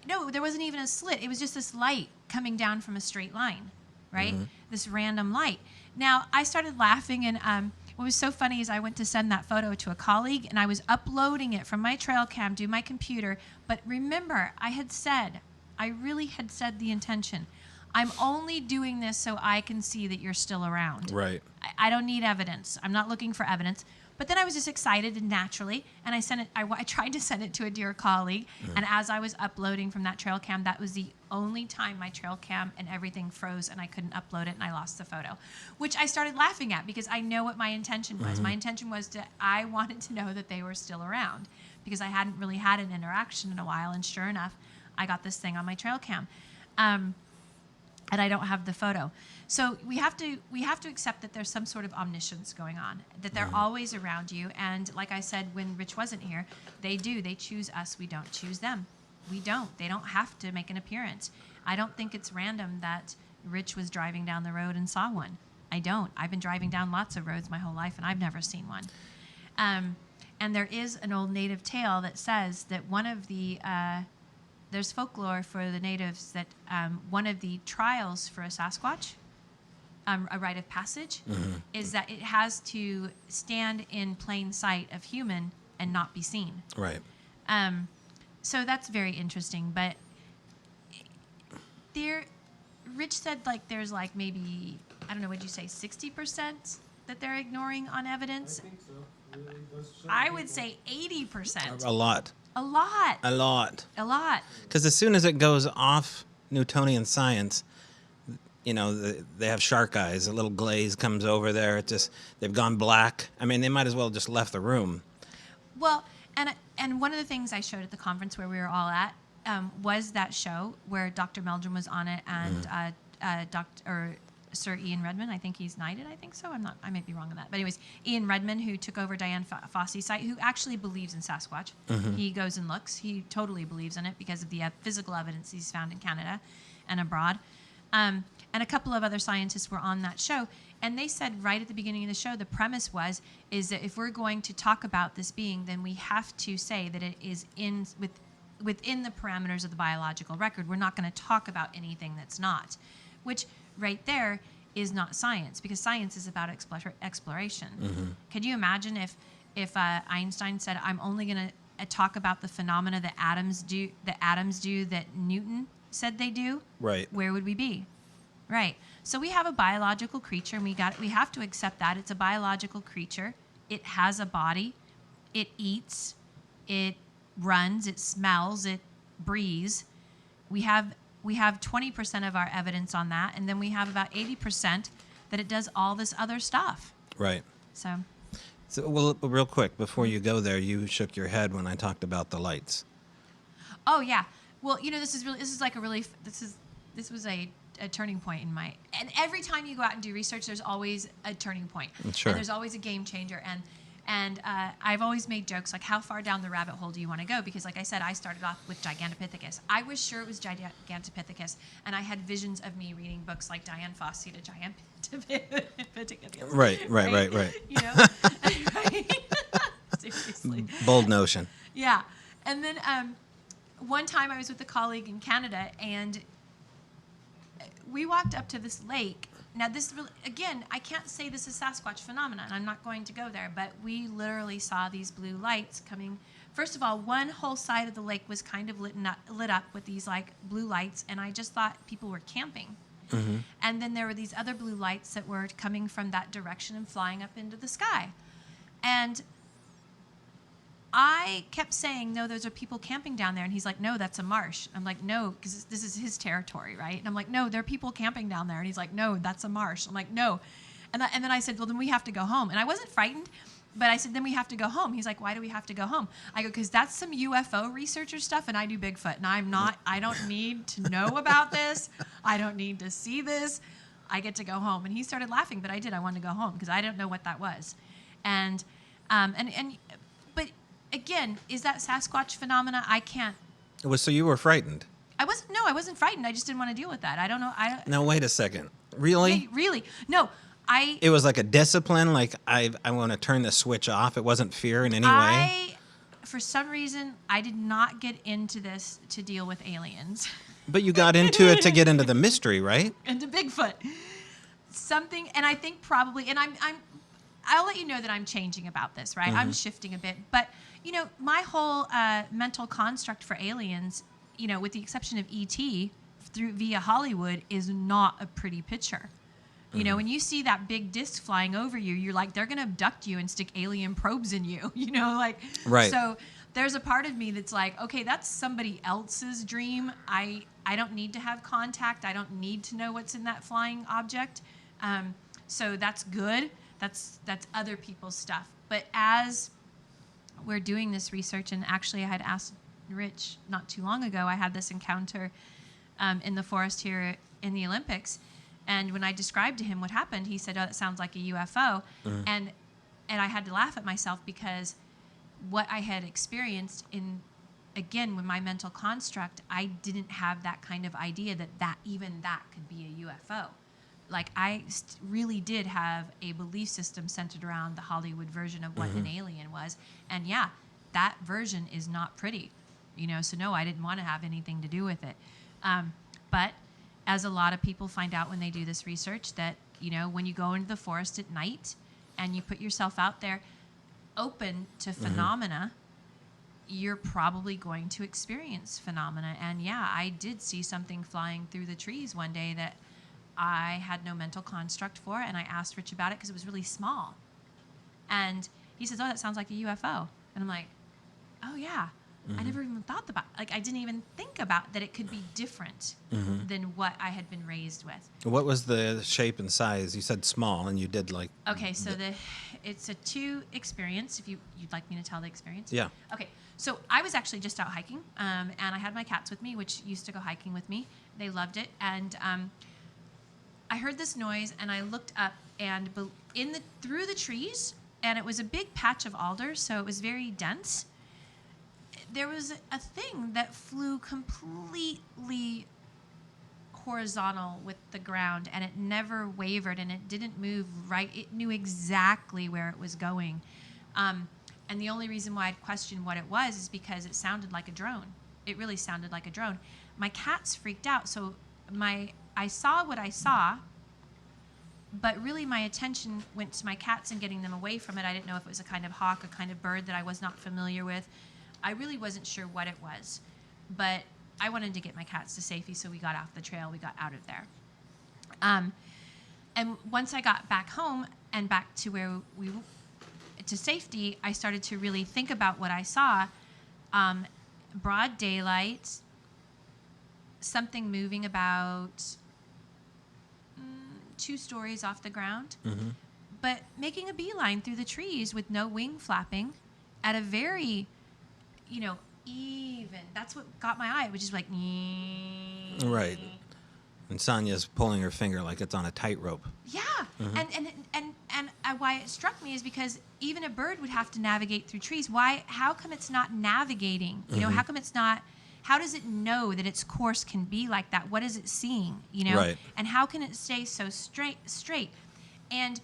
no, there wasn't even a slit. It was just this light coming down from a straight line, right? Mm-hmm. This random light. Now, I started laughing, and what was so funny is I went to send that photo to a colleague, and I was uploading it from my trail cam to my computer. But remember, I really had said the intention. I'm only doing this so I can see that you're still around. Right. I don't need evidence. I'm not looking for evidence. But then I was just excited and naturally, and I sent it. I tried to send it to a dear colleague, and as I was uploading from that trail cam, that was the only time my trail cam and everything froze, and I couldn't upload it, and I lost the photo, which I started laughing at because I know what my intention was. My intention was I wanted to know that they were still around because I hadn't really had an interaction in a while, and sure enough, I got this thing on my trail cam. And I don't have the photo. So we have to accept that there's some sort of omniscience going on, that they're always around you. And like I said, when Rich wasn't here, they choose us. We don't choose them. They don't have to make an appearance. I don't think it's random that Rich was driving down the road and saw one. I don't. I've been driving down lots of roads my whole life, and I've never seen one. And there is an old native tale that says that one of the there's folklore for the natives that one of the trials for a Sasquatch, a rite of passage, is that it has to stand in plain sight of human and not be seen. Right. So that's very interesting. But Rich said like there's like maybe, I don't know, what'd you say, 60% that they're ignoring on evidence? I think so. Really, I would say 80%. A lot. A lot. Because as soon as it goes off Newtonian science, you know, they have shark eyes. A little glaze comes over there. They've gone black. I mean, they might as well have just left the room. Well, and one of the things I showed at the conference where we were all at was that show where Dr. Meldrum was on it and Sir Ian Redmond, I think he's knighted, I think so. I might be wrong on that. But anyways, Ian Redmond, who took over Diane Fossey's site, who actually believes in Sasquatch. He goes and looks. He totally believes in it because of the physical evidence he's found in Canada and abroad. And a couple of other scientists were on that show. And they said right at the beginning of the show, the premise is that if we're going to talk about this being, then we have to say that it is within the parameters of the biological record. We're not going to talk about anything that's not, which right there is not science, because science is about exploration. Could you imagine if Einstein said, I'm only going to talk about the phenomena that atoms do that Newton said they do, Right. where would we be? Right. So we have a biological creature, and we have to accept that it's a biological creature. It has a body. It eats. It runs. It smells. It breathes. We have 20% of our evidence on that, and then we have about 80% that it does all this other stuff. Right. So Well, real quick, before you go there, you shook your head when I talked about the lights. Oh yeah. Well, this was a turning point in my, and every time you go out and do research, there's always a turning point. Sure. And there's always a game changer. And I've always made jokes like, how far down the rabbit hole do you want to go? Because like I said, I started off with Gigantopithecus. I was sure it was Gigantopithecus, and I had visions of me reading books like Dian Fossey to Gigantopithecus. Right. Right. Seriously. Bold notion. Yeah. And then one time I was with a colleague in Canada, and we walked up to this lake. Now, this really, again, I can't say this is Sasquatch phenomena, and I'm not going to go there, but we literally saw these blue lights coming. First of all, one whole side of the lake was kind of lit up with these like blue lights, and I just thought people were camping. Mm-hmm. And then there were these other blue lights that were coming from that direction and flying up into the sky. And I kept saying, no, those are people camping down there. And he's like, no, that's a marsh. I'm like, no, because this is his territory, right? And I'm like, no, there are people camping down there. And he's like, no, that's a marsh. I'm like, no. And then I said, well, then we have to go home. And I wasn't frightened, but I said, then we have to go home. He's like, why do we have to go home? I go, because that's some UFO researcher stuff, and I do Bigfoot. And I don't need to know about this. I don't need to see this. I get to go home. And he started laughing, but I did. I wanted to go home because I didn't know what that was. But again, is that Sasquatch phenomena? I can't. So you were frightened? I wasn't frightened. I just didn't want to deal with that. I don't know. Now, wait a second. Really? Really? No. It was like a discipline, like I want to turn the switch off. It wasn't fear in any way? For some reason, I did not get into this to deal with aliens. But you got into it to get into the mystery, right? Into Bigfoot. Something, and I think probably, and I'll let you know that I'm changing about this, right? Mm-hmm. I'm shifting a bit. But, my whole mental construct for aliens, with the exception of E.T. via Hollywood, is not a pretty picture. Mm-hmm. When you see that big disc flying over you, you're like, they're going to abduct you and stick alien probes in you, Right. So there's a part of me that's like, okay, that's somebody else's dream. I don't need to have contact. I don't need to know what's in that flying object. So that's good. That's other people's stuff. But as we're doing this research, and actually I had asked Rich not too long ago, I had this encounter in the forest here in the Olympics. And when I described to him what happened, he said, oh, that sounds like a UFO. Mm-hmm. And I had to laugh at myself because what I had experienced again, with my mental construct, I didn't have that kind of idea that even that could be a UFO. Like, I really did have a belief system centered around the Hollywood version of what mm-hmm. an alien was. And yeah, that version is not pretty, so no, I didn't want to have anything to do with it. But as a lot of people find out when they do this research, that, when you go into the forest at night and you put yourself out there open to phenomena, mm-hmm. you're probably going to experience phenomena. And yeah, I did see something flying through the trees one day that I had no mental construct for, and I asked Rich about it because it was really small. And he says, oh, that sounds like a UFO. And I'm like, oh, yeah. Mm-hmm. I never even thought about I didn't even think about that it could be different mm-hmm. than what I had been raised with. What was the shape and size? You said small, and you did like... Okay, so it's a 2 experience, if you'd like me to tell the experience. Yeah. Okay, so I was actually just out hiking, and I had my cats with me, which used to go hiking with me. They loved it, and I heard this noise, and I looked up, and through the trees, and it was a big patch of alders, so it was very dense. There was a thing that flew completely horizontal with the ground, and it never wavered, and it didn't move right. It knew exactly where it was going. And the only reason why I'd questioned what it was is because it sounded like a drone. It really sounded like a drone. My cats freaked out, so I saw what I saw, but really my attention went to my cats and getting them away from it. I didn't know if it was a kind of hawk, a kind of bird that I was not familiar with. I really wasn't sure what it was, but I wanted to get my cats to safety, so we got off the trail. We got out of there. And once I got back home and back to to safety, I started to really think about what I saw. Broad daylight, something moving about 2 stories off the ground, but making a beeline through the trees with no wing flapping at a very, even. That's what got my eye. It was just like, Right. And Sonya's pulling her finger like it's on a tightrope. Yeah, and why it struck me is because even a bird would have to navigate through trees. Why? How come it's not navigating? How come it's not? How does it know that its course can be like that? What is it seeing? Right. And how can it stay so straight? And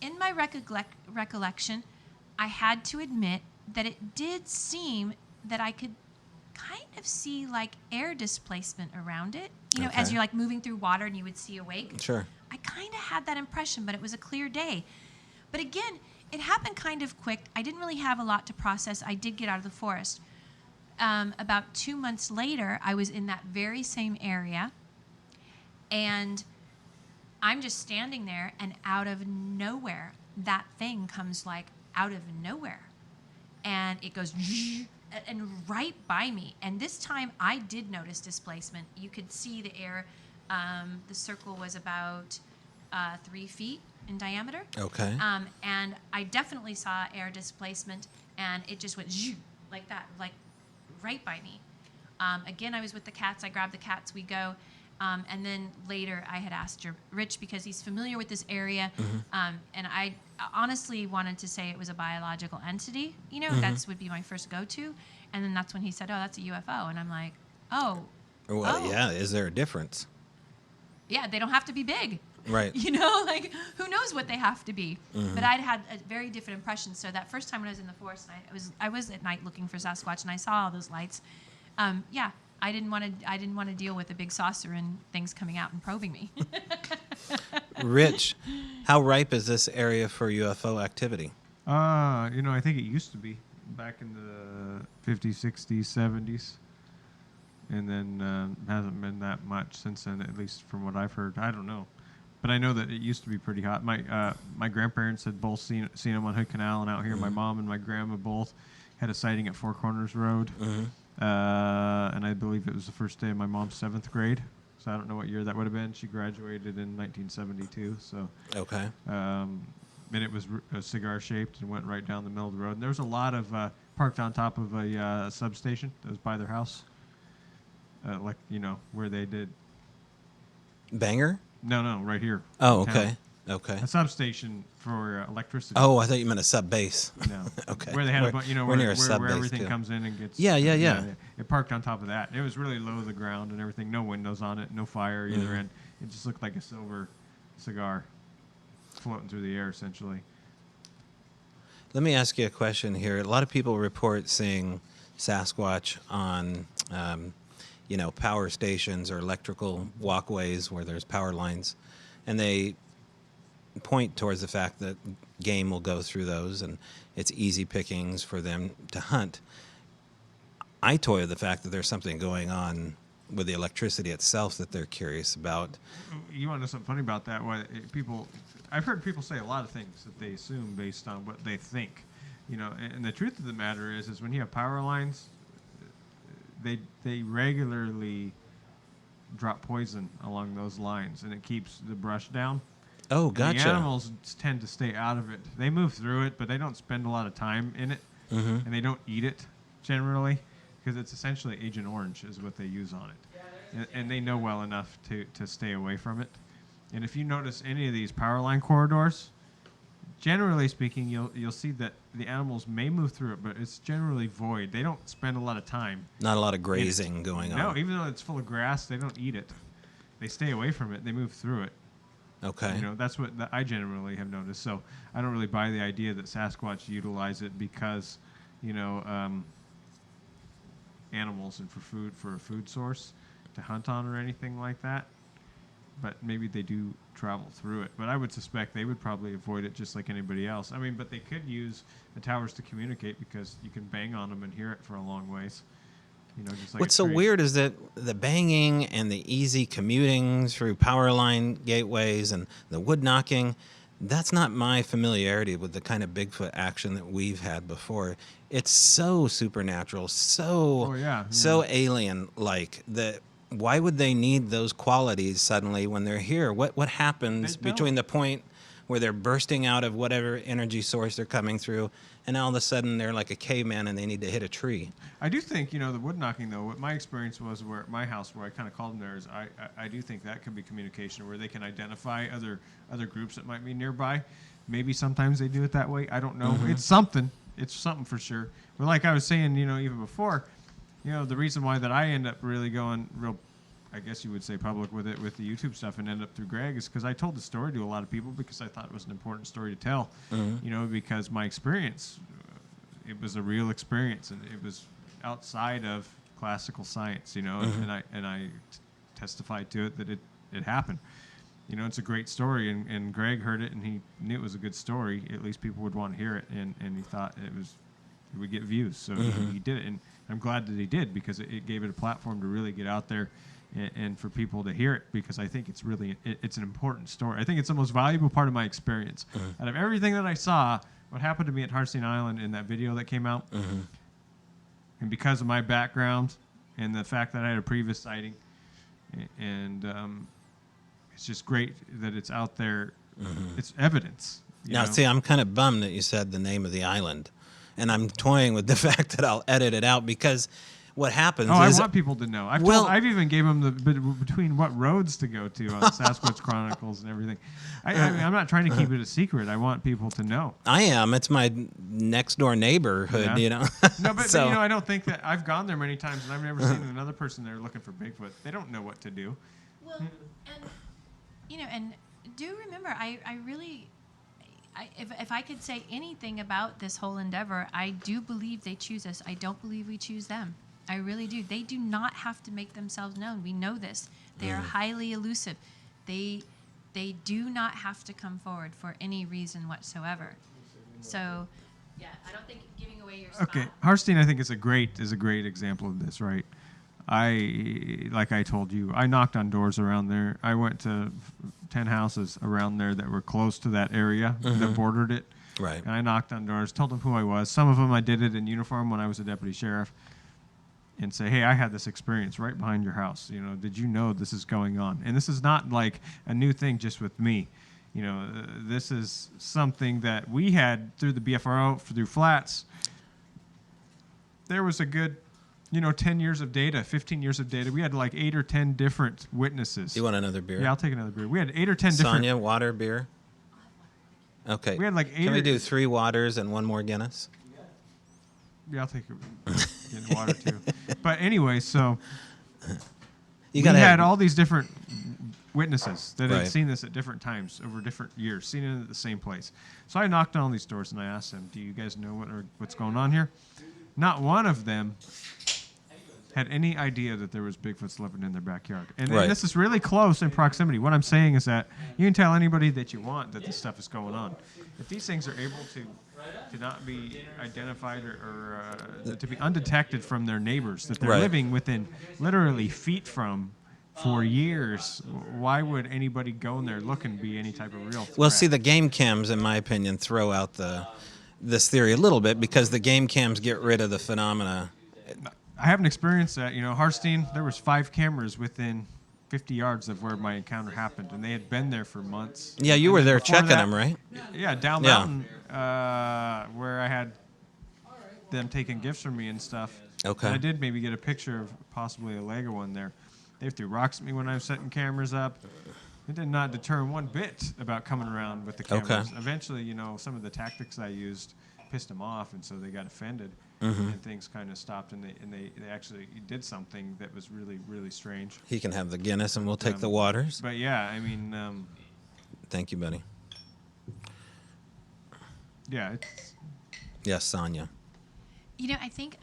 in my recollection, I had to admit that it did seem that I could kind of see like air displacement around it. As you're like moving through water and you would see a wake. Sure. I kind of had that impression, but it was a clear day. But again, it happened kind of quick. I didn't really have a lot to process. I did get out of the forest. About 2 months later, I was in that very same area, and I'm just standing there, and out of nowhere, that thing comes like out of nowhere, and it goes and right by me. And this time, I did notice displacement. You could see the air. The circle was about 3 feet in diameter. Okay. And I definitely saw air displacement, and it just went like that, like right by me. Again, I was with the cats. I grabbed the cats. We go. And then later I had asked Rich, because he's familiar with this area. And I honestly wanted to say it was a biological entity. That would be my first go-to. And then that's when he said, oh, that's a UFO. And I'm like, oh. Well, yeah. Is there a difference? Yeah, they don't have to be big. Right. Like who knows what they have to be. But I'd had a very different impression. So that first time when I was in the forest, I was at night looking for Sasquatch, and I saw all those lights. I didn't want to deal with a big saucer and things coming out and probing me. Rich, how ripe is this area for UFO activity? I think it used to be back in the 50s, 60s, 70s. And then hasn't been that much since then, at least from what I've heard. I don't know. But I know that it used to be pretty hot. My grandparents had both seen them on Hood Canal and out here. My mom and my grandma both had a sighting at Four Corners Road. And I believe it was the first day of my mom's 7th grade. So I don't know what year that would have been. She graduated in 1972. So Okay. And it was cigar shaped and went right down the middle of the road. And there was a lot of parked on top of a substation that was by their house. Where they did. Banger? No, right here. Oh, okay. Okay. A substation for electricity. Oh, I thought you meant a sub base. No. Okay. Where they had we're near a sub where base everything too. comes in and gets. Yeah. It parked on top of that. It was really low to the ground and everything. No windows on it. No fire either end. It just looked like a silver cigar floating through the air, essentially. Let me ask you a question here. A lot of people report seeing Sasquatch on, power stations or electrical walkways where there's power lines, and they point towards the fact that game will go through those and it's easy pickings for them to hunt. I toy with the fact that there's something going on with the electricity itself that they're curious about. You want to know something funny about that? I've heard people say a lot of things that they assume based on what they think. And the truth of the matter is when you have power lines, they regularly drop poison along those lines, and it keeps the brush down. Oh, And gotcha. the animals tend to stay out of it. They move through it, but they don't spend a lot of time in it, and they don't eat it generally, because it's essentially Agent Orange is what they use on it, and they know well enough to stay away from it. And if you notice any of these power line corridors, generally speaking, you'll see that the animals may move through it, but it's generally void. They don't spend a lot of time. Not a lot of grazing going on. No, even though it's full of grass, they don't eat it. They stay away from it. They move through it. Okay. That's what I generally have noticed. So I don't really buy the idea that Sasquatch utilize it because, animals and for a food source to hunt on or anything like that. but maybe they do travel through it. But I would suspect they would probably avoid it just like anybody else. I mean, but they could use the towers to communicate because you can bang on them and hear it for a long ways. You know, just like What's so weird is that the banging and the easy commuting through power line gateways and the wood knocking, that's not my familiarity with the kind of Bigfoot action that we've had before. It's so supernatural, so alien-like that why would they need those qualities suddenly when they're here? What happens between the point where they're bursting out of whatever energy source they're coming through, and all of a sudden they're like a caveman and they need to hit a tree? I do think, the wood knocking, though, what my experience was where at my house, where I kind of called them there, is I do think that could be communication, where they can identify other groups that might be nearby. Maybe sometimes they do it that way. I don't know. Mm-hmm. It's something for sure. But like I was saying, even before, the reason why that I end up really going real, I guess you would say, public with it, with the YouTube stuff, and end up through Greg, is because I told the story to a lot of people because I thought it was an important story to tell. Mm-hmm. Because my experience, it was a real experience, and it was outside of classical science, mm-hmm. and I testified to it that it happened. It's a great story, and Greg heard it, and he knew it was a good story. At least people would want to hear it, and he thought it would get views, so mm-hmm. he did it, and I'm glad that he did, because it gave it a platform to really get out there and for people to hear it, because I think it's really it's an important story. I think it's the most valuable part of my experience. Mm-hmm. Out of everything that I saw, what happened to me at Harstein Island in that video that came out, mm-hmm. and because of my background and the fact that I had a previous sighting, and it's just great that it's out there. Mm-hmm. It's evidence. Now, see, I'm kind of bummed that you said the name of the island, and I'm toying with the fact that I'll edit it out, because what happens is... I want people to know. I've even gave them between what roads to go to on Sasquatch Chronicles and everything. I'm not trying to keep it a secret. I want people to know. I am. It's my next door neighborhood, No, but I don't think that... I've gone there many times, and I've never seen another person there looking for Bigfoot. They don't know what to do. Well, and do remember, I really... if I could say anything about this whole endeavor, I do believe they choose us. I don't believe we choose them. I really do. They do not have to make themselves known. We know this. They are highly elusive. They do not have to come forward for any reason whatsoever. So, yeah, I don't think giving away your spot. Okay, Harstein, I think is a great example of this, right? Like I told you, I knocked on doors around there. I went to 10 houses around there that were close to that area that bordered it. Right. And I knocked on doors, told them who I was. Some of them I did it in uniform when I was a deputy sheriff, and say, hey, I had this experience right behind your house. Did you know this is going on? And this is not like a new thing just with me. This is something that we had through the BFRO, through Flats. There was a good 10 years of data, 15 years of data. We had like 8 or 10 different witnesses. You want another beer? Yeah, I'll take another beer. We had 8 or 10 different... Sonya, water, beer? Okay. We had like 8 Can we do 3 waters and 1 more Guinness? Yeah, I'll take water too. But anyway, so we had all these different witnesses that had seen this at different times over different years, seen it at the same place. So I knocked on all these doors and I asked them, do you guys know what's going on here? Not one of them had any idea that there was Bigfoots living in their backyard. And this is really close in proximity. What I'm saying is that you can tell anybody that you want that this stuff is going on. If these things are able to not be identified or to be undetected from their neighbors, that they're living within literally feet from for years, why would anybody go in there looking to be any type of real threat? Well, see, the game cams, in my opinion, throw out this theory a little bit, because the game cams get rid of the phenomena. I haven't experienced that. Harstein, there was 5 cameras within 50 yards of where my encounter happened, and they had been there for months. Yeah, you were there checking them, right? Yeah, down mountain, where I had them taking gifts from me and stuff. Okay. And I did maybe get a picture of possibly a Lego one there. They threw rocks at me when I was setting cameras up. It did not deter one bit about coming around with the cameras. Okay. Eventually, some of the tactics I used pissed them off, and so they got offended, and things kind of stopped, and they actually did something that was really, really strange. He can have the Guinness, and we'll take the waters. But yeah, I mean... Thank you, buddy. Yeah, it's... Yes, Sonya. I think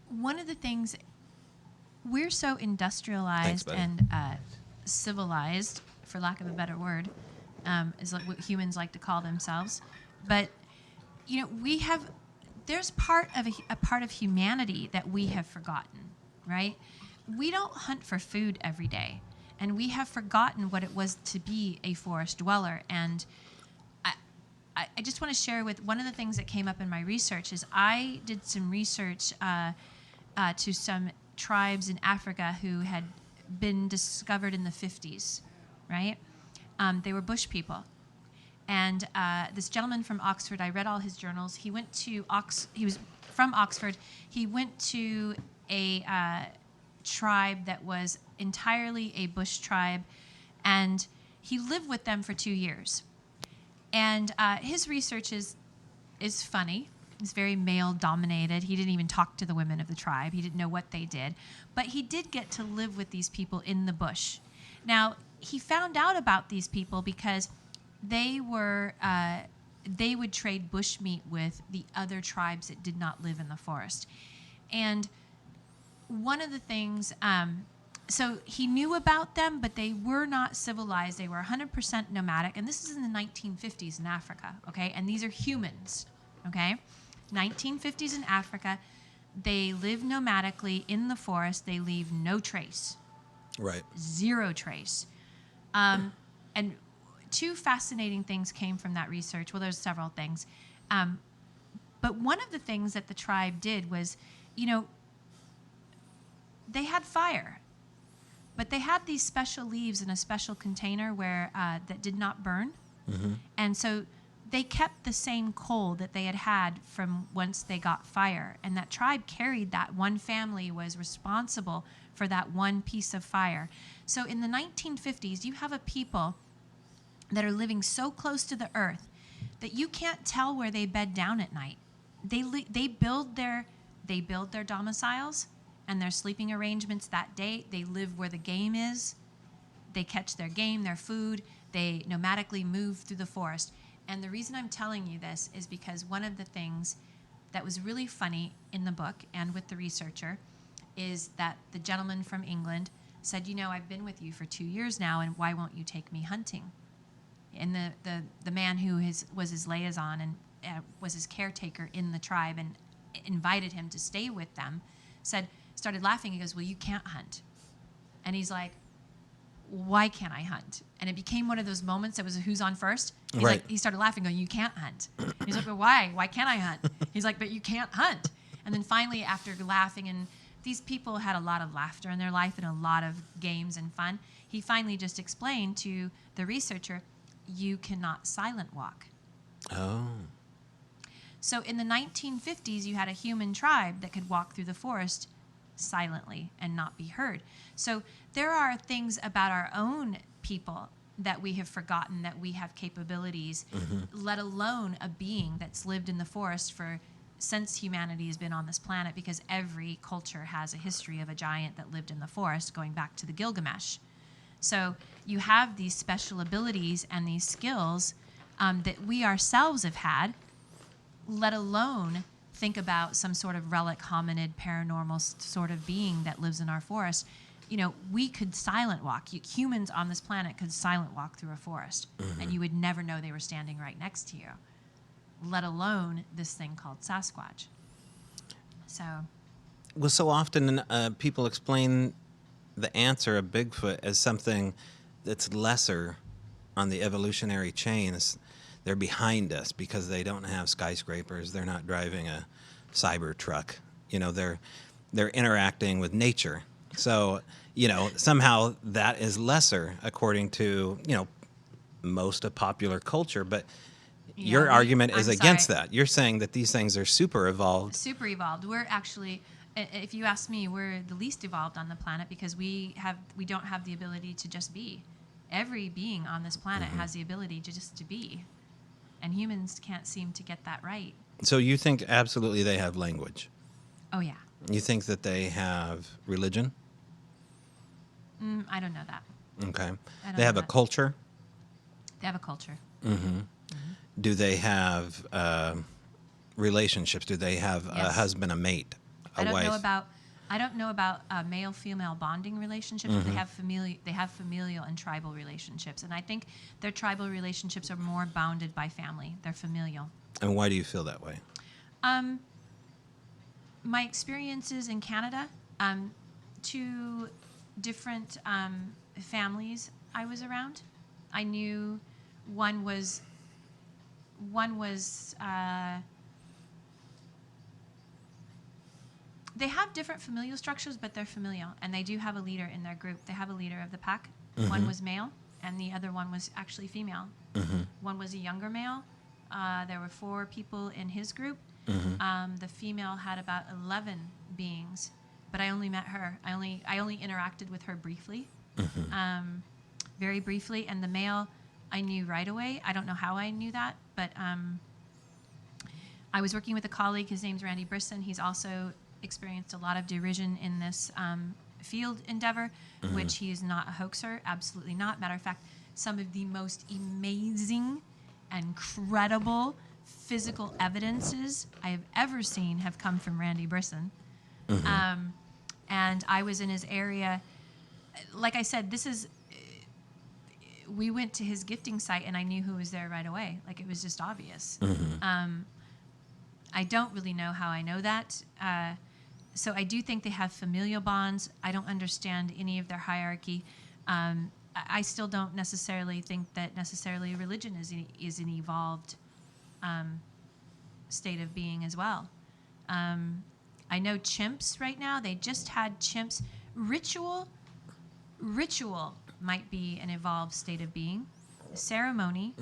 one of the things we're so industrialized and civilized, for lack of a better word, is like what humans like to call themselves. But there's a part of humanity that we have forgotten, right? We don't hunt for food every day, and we have forgotten what it was to be a forest dweller. And I just want to share with one of the things that came up in my research is I did some research to some tribes in Africa who had been discovered in the 50s, right? They were bush people. And this gentleman from Oxford, I read all his journals. He went to he was from Oxford. He went to a tribe that was entirely a bush tribe, and he lived with them for 2 years. And his research is funny. It's very male-dominated. He didn't even talk to the women of the tribe. He didn't know what they did. But he did get to live with these people in the bush. Now, he found out about these people because they would trade bush meat with the other tribes that did not live in the forest. And one of the things, so he knew about them, but they were not civilized. They were 100% nomadic. And this is in the 1950s in Africa, okay? And these are humans, okay? 1950s in Africa. They live nomadically in the forest. They leave no trace. Right. Zero trace. And two fascinating things came from that research. Well, there's several things. But one of the things that the tribe did was, they had fire. But they had these special leaves in a special container where that did not burn. Mm-hmm. And so they kept the same coal that they had from once they got fire. And that tribe carried that. One family was responsible for that one piece of fire. So in the 1950s, you have a people that are living so close to the earth that you can't tell where they bed down at night. They build their domiciles and their sleeping arrangements that day. They live where the game is. They catch their game, their food. They nomadically move through the forest. And the reason I'm telling you this is because one of the things that was really funny in the book and with the researcher is that the gentleman from England said, I've been with you for 2 years now, and why won't you take me hunting? And the man who was his liaison and was his caretaker in the tribe and invited him to stay with them, started laughing. He goes, well, you can't hunt. And he's like, why can't I hunt? And it became one of those moments that was who's on first. He's right. like, he started laughing, going, you can't hunt. He's like, well, why? Why can't I hunt? He's like, but you can't hunt. And then finally, after laughing, and these people had a lot of laughter in their life and a lot of games and fun, he finally just explained to the researcher, you cannot silent walk. Oh. So in the 1950s, you had a human tribe that could walk through the forest silently and not be heard. So there are things about our own people that we have forgotten that we have capabilities, let alone a being that's lived in the forest since humanity has been on this planet, because every culture has a history of a giant that lived in the forest going back to the Gilgamesh. So you have these special abilities and these skills that we ourselves have had, let alone think about some sort of relic hominid paranormal sort of being that lives in our forest. We could silent walk. Humans on this planet could silent walk through a forest, and you would never know they were standing right next to you, let alone this thing called Sasquatch. So often people explain the answer of Bigfoot as something that's lesser on the evolutionary chain. They're behind us because they don't have skyscrapers. They're not driving a cyber truck. They're interacting with nature. So, somehow that is lesser according to, most of popular culture. But your argument is against that. You're saying that these things are super evolved. Super evolved. We're actually, if you ask me, we're the least evolved on the planet because we don't have the ability to just be. Every being on this planet has the ability to be. And humans can't seem to get that right. So you think absolutely they have language? Oh, yeah. You think that they have religion? I don't know that. Okay. They have a culture? They have a culture. Do they have relationships? Do they have a husband, a mate, a wife? I don't know about I don't know about male-female bonding relationships, but they have familial and tribal relationships, and I think their tribal relationships are more bounded by family. They're familial. And why do you feel that way? My experiences in Canada, 2 different families I was around. I knew one was they have different familial structures, but they're familial, and they do have a leader in their group. They have a leader of the pack. One was male, and the other one was actually female. One was a younger male. There were 4 people in his group. The female had about 11 beings, but I only met her. I only interacted with her briefly, very briefly. And the male, I knew right away. I don't know how I knew that, but I was working with a colleague. His name's Randy Brisson. He's also experienced a lot of derision in this field endeavor, which he is not a hoaxer. Absolutely not. Matter of fact, some of the most amazing and credible physical evidences I have ever seen have come from Randy Brisson. And I was in his area. Like I said, we went to his gifting site, and I knew who was there right away. Like, it was just obvious. I don't really know how I know that. So I do think they have familial bonds. I don't understand any of their hierarchy. I still don't necessarily think that necessarily religion is an evolved state of being as well. I know chimps right now. They just had chimps. Ritual might be an evolved state of being. Ceremony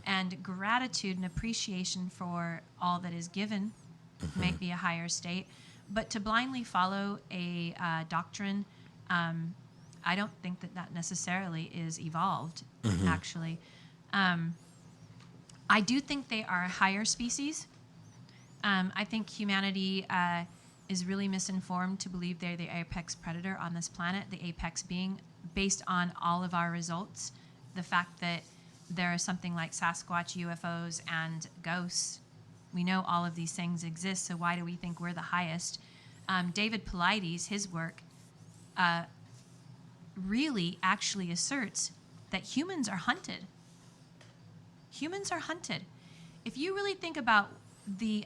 and gratitude and appreciation for all that is given might be a higher state. But to blindly follow a doctrine, I don't think that necessarily is evolved, actually. I do think they are a higher species. I think humanity is really misinformed to believe they're the apex predator on this planet, the apex being, based on all of our results. The fact that there are something like Sasquatch, UFOs, and ghosts. We know all of these things exist, so why do we think we're the highest? David Paulides, his work, really actually asserts that humans are hunted. Humans are hunted. If you really think about the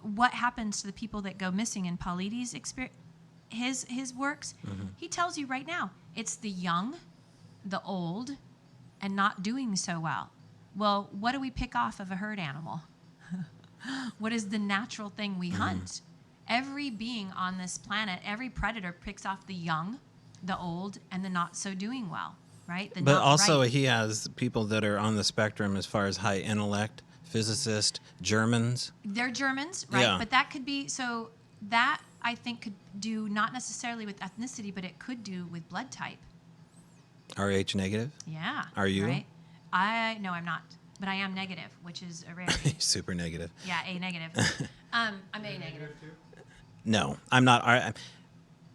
what happens to the people that go missing in Paulides' his works, he tells you right now, it's the young, the old, and not doing so well. Well, what do we pick off of a herd animal? What is the natural thing we hunt? Every being on this planet, every predator picks off the young, the old, and the not so doing well, right? But also he has people that are on the spectrum as far as high intellect, physicists, Germans. They're Germans, right? Yeah. But that could be, so that I think could do not necessarily with ethnicity, but it could do with blood type. RH negative? Yeah. Are you? Right? No, I'm not. But I am negative, which is a rarity. Super negative. Yeah, A negative. I'm A negative. No, I'm not.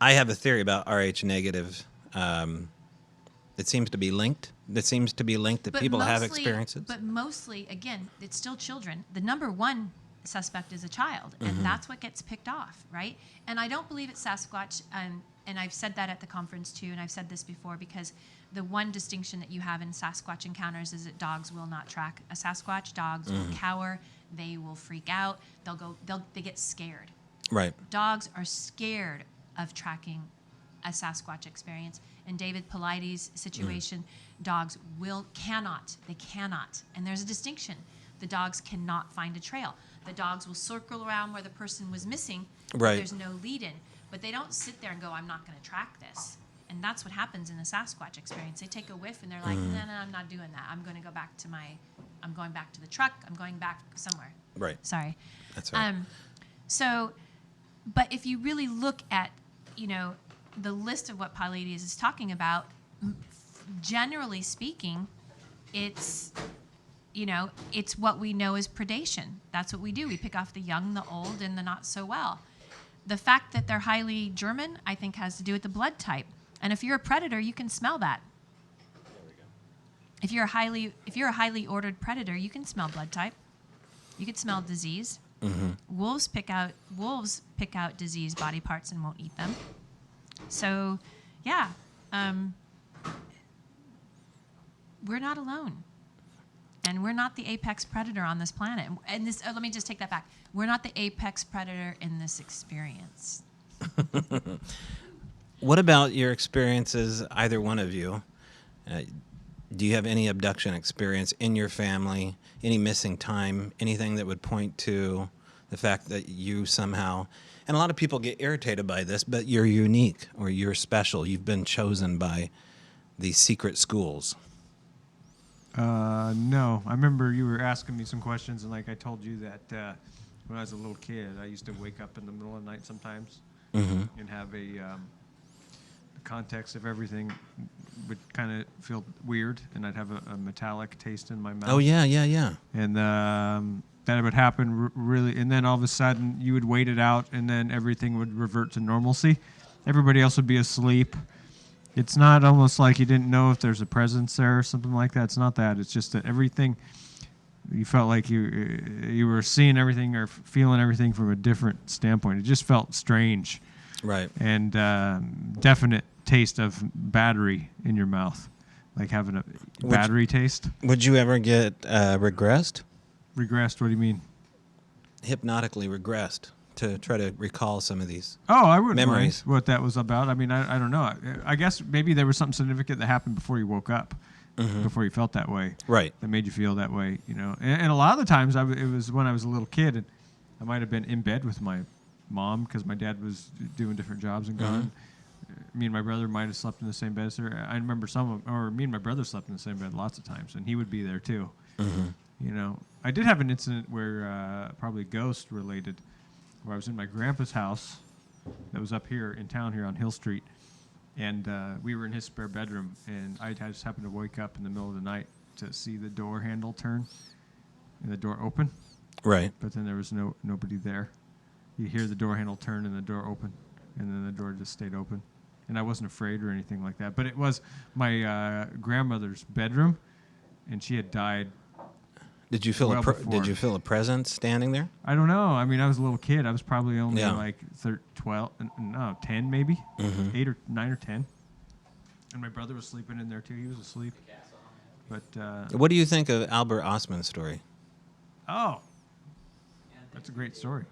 I have a theory about RH negative. It seems to be linked. It seems to be linked that But people have mostly- experiences. But mostly, again, it's still children. The number one suspect is a child, and that's what gets picked off, right? And I don't believe it's Sasquatch, and I've said that at the conference too, and I've said this before, because the one distinction that you have in Sasquatch encounters is that dogs will not track a Sasquatch. Dogs will cower. They will freak out. They get scared. Right. Dogs are scared of tracking a Sasquatch experience. In David Paulides' situation, dogs cannot, and there's a distinction. The dogs cannot find a trail. The dogs will circle around where the person was missing, but Right. there's no lead-in. But they don't sit there and go, I'm not going to track this. And that's what happens in the Sasquatch experience. They take a whiff and they're like, no, I'm not doing that. I'm going to go back to I'm going back to the truck. I'm going back somewhere. Right. Sorry. That's right. So, but if you really look at, the list of what Paulides is talking about, generally speaking, it's what we know as predation. That's what we do. We pick off the young, the old, and the not so well. The fact that they're highly German, I think, has to do with the blood type. And if you're a predator, you can smell that. There we go. If you're a highly ordered predator, you can smell blood type. You can smell disease. Wolves pick out diseased body parts and won't eat them. So, yeah, we're not alone, and we're not the apex predator on this planet. And this, let me just take that back. We're not the apex predator in this experience. What about your experiences, either one of you? Do you have any abduction experience in your family, any missing time, anything that would point to the fact that you somehow, and a lot of people get irritated by this, but you're unique or you're special. You've been chosen by these secret schools. No. I remember you were asking me some questions, and like I told you that when I was a little kid, I used to wake up in the middle of the night sometimes and have the context of everything would kind of feel weird, and I'd have a metallic taste in my mouth. Oh, yeah. And that would happen really, and then all of a sudden you would wait it out, and then everything would revert to normalcy. Everybody else would be asleep. It's not almost like you didn't know if there's a presence there or something like that. It's not that. It's just that everything, you felt like you were seeing everything or feeling everything from a different standpoint. It just felt strange. Right. And definite taste of battery in your mouth, like having a battery taste. Would you ever get regressed? Regressed? What do you mean? Hypnotically regressed to try to recall some of these I wouldn't memories. mind what that was about. I mean, I don't know. I guess maybe there was something significant that happened before you woke up, before you felt that way. Right. That made you feel that way, you know. And a lot of the times, it was when I was a little kid, and I might have been in bed with my mom because my dad was doing different jobs and gone. Me and my brother might have slept in the same bed as her. I remember me and my brother slept in the same bed lots of times, and he would be there too. You know, I did have an incident where probably ghost related, where I was in my grandpa's house that was up here in town here on Hill Street, and we were in his spare bedroom, and I just happened to wake up in the middle of the night to see the door handle turn and the door open. Right. But then there was nobody there. You hear the door handle turn and the door open, and then the door just stayed open. And I wasn't afraid or anything like that. But it was my grandmother's bedroom, and she had died. Did you feel Did you feel a presence standing there? I don't know. I mean, I was a little kid. I was probably only like 10 maybe, 8 or 9 or 10. And my brother was sleeping in there too. He was asleep. But what do you think of Albert Ostman's story? Oh, that's a great story.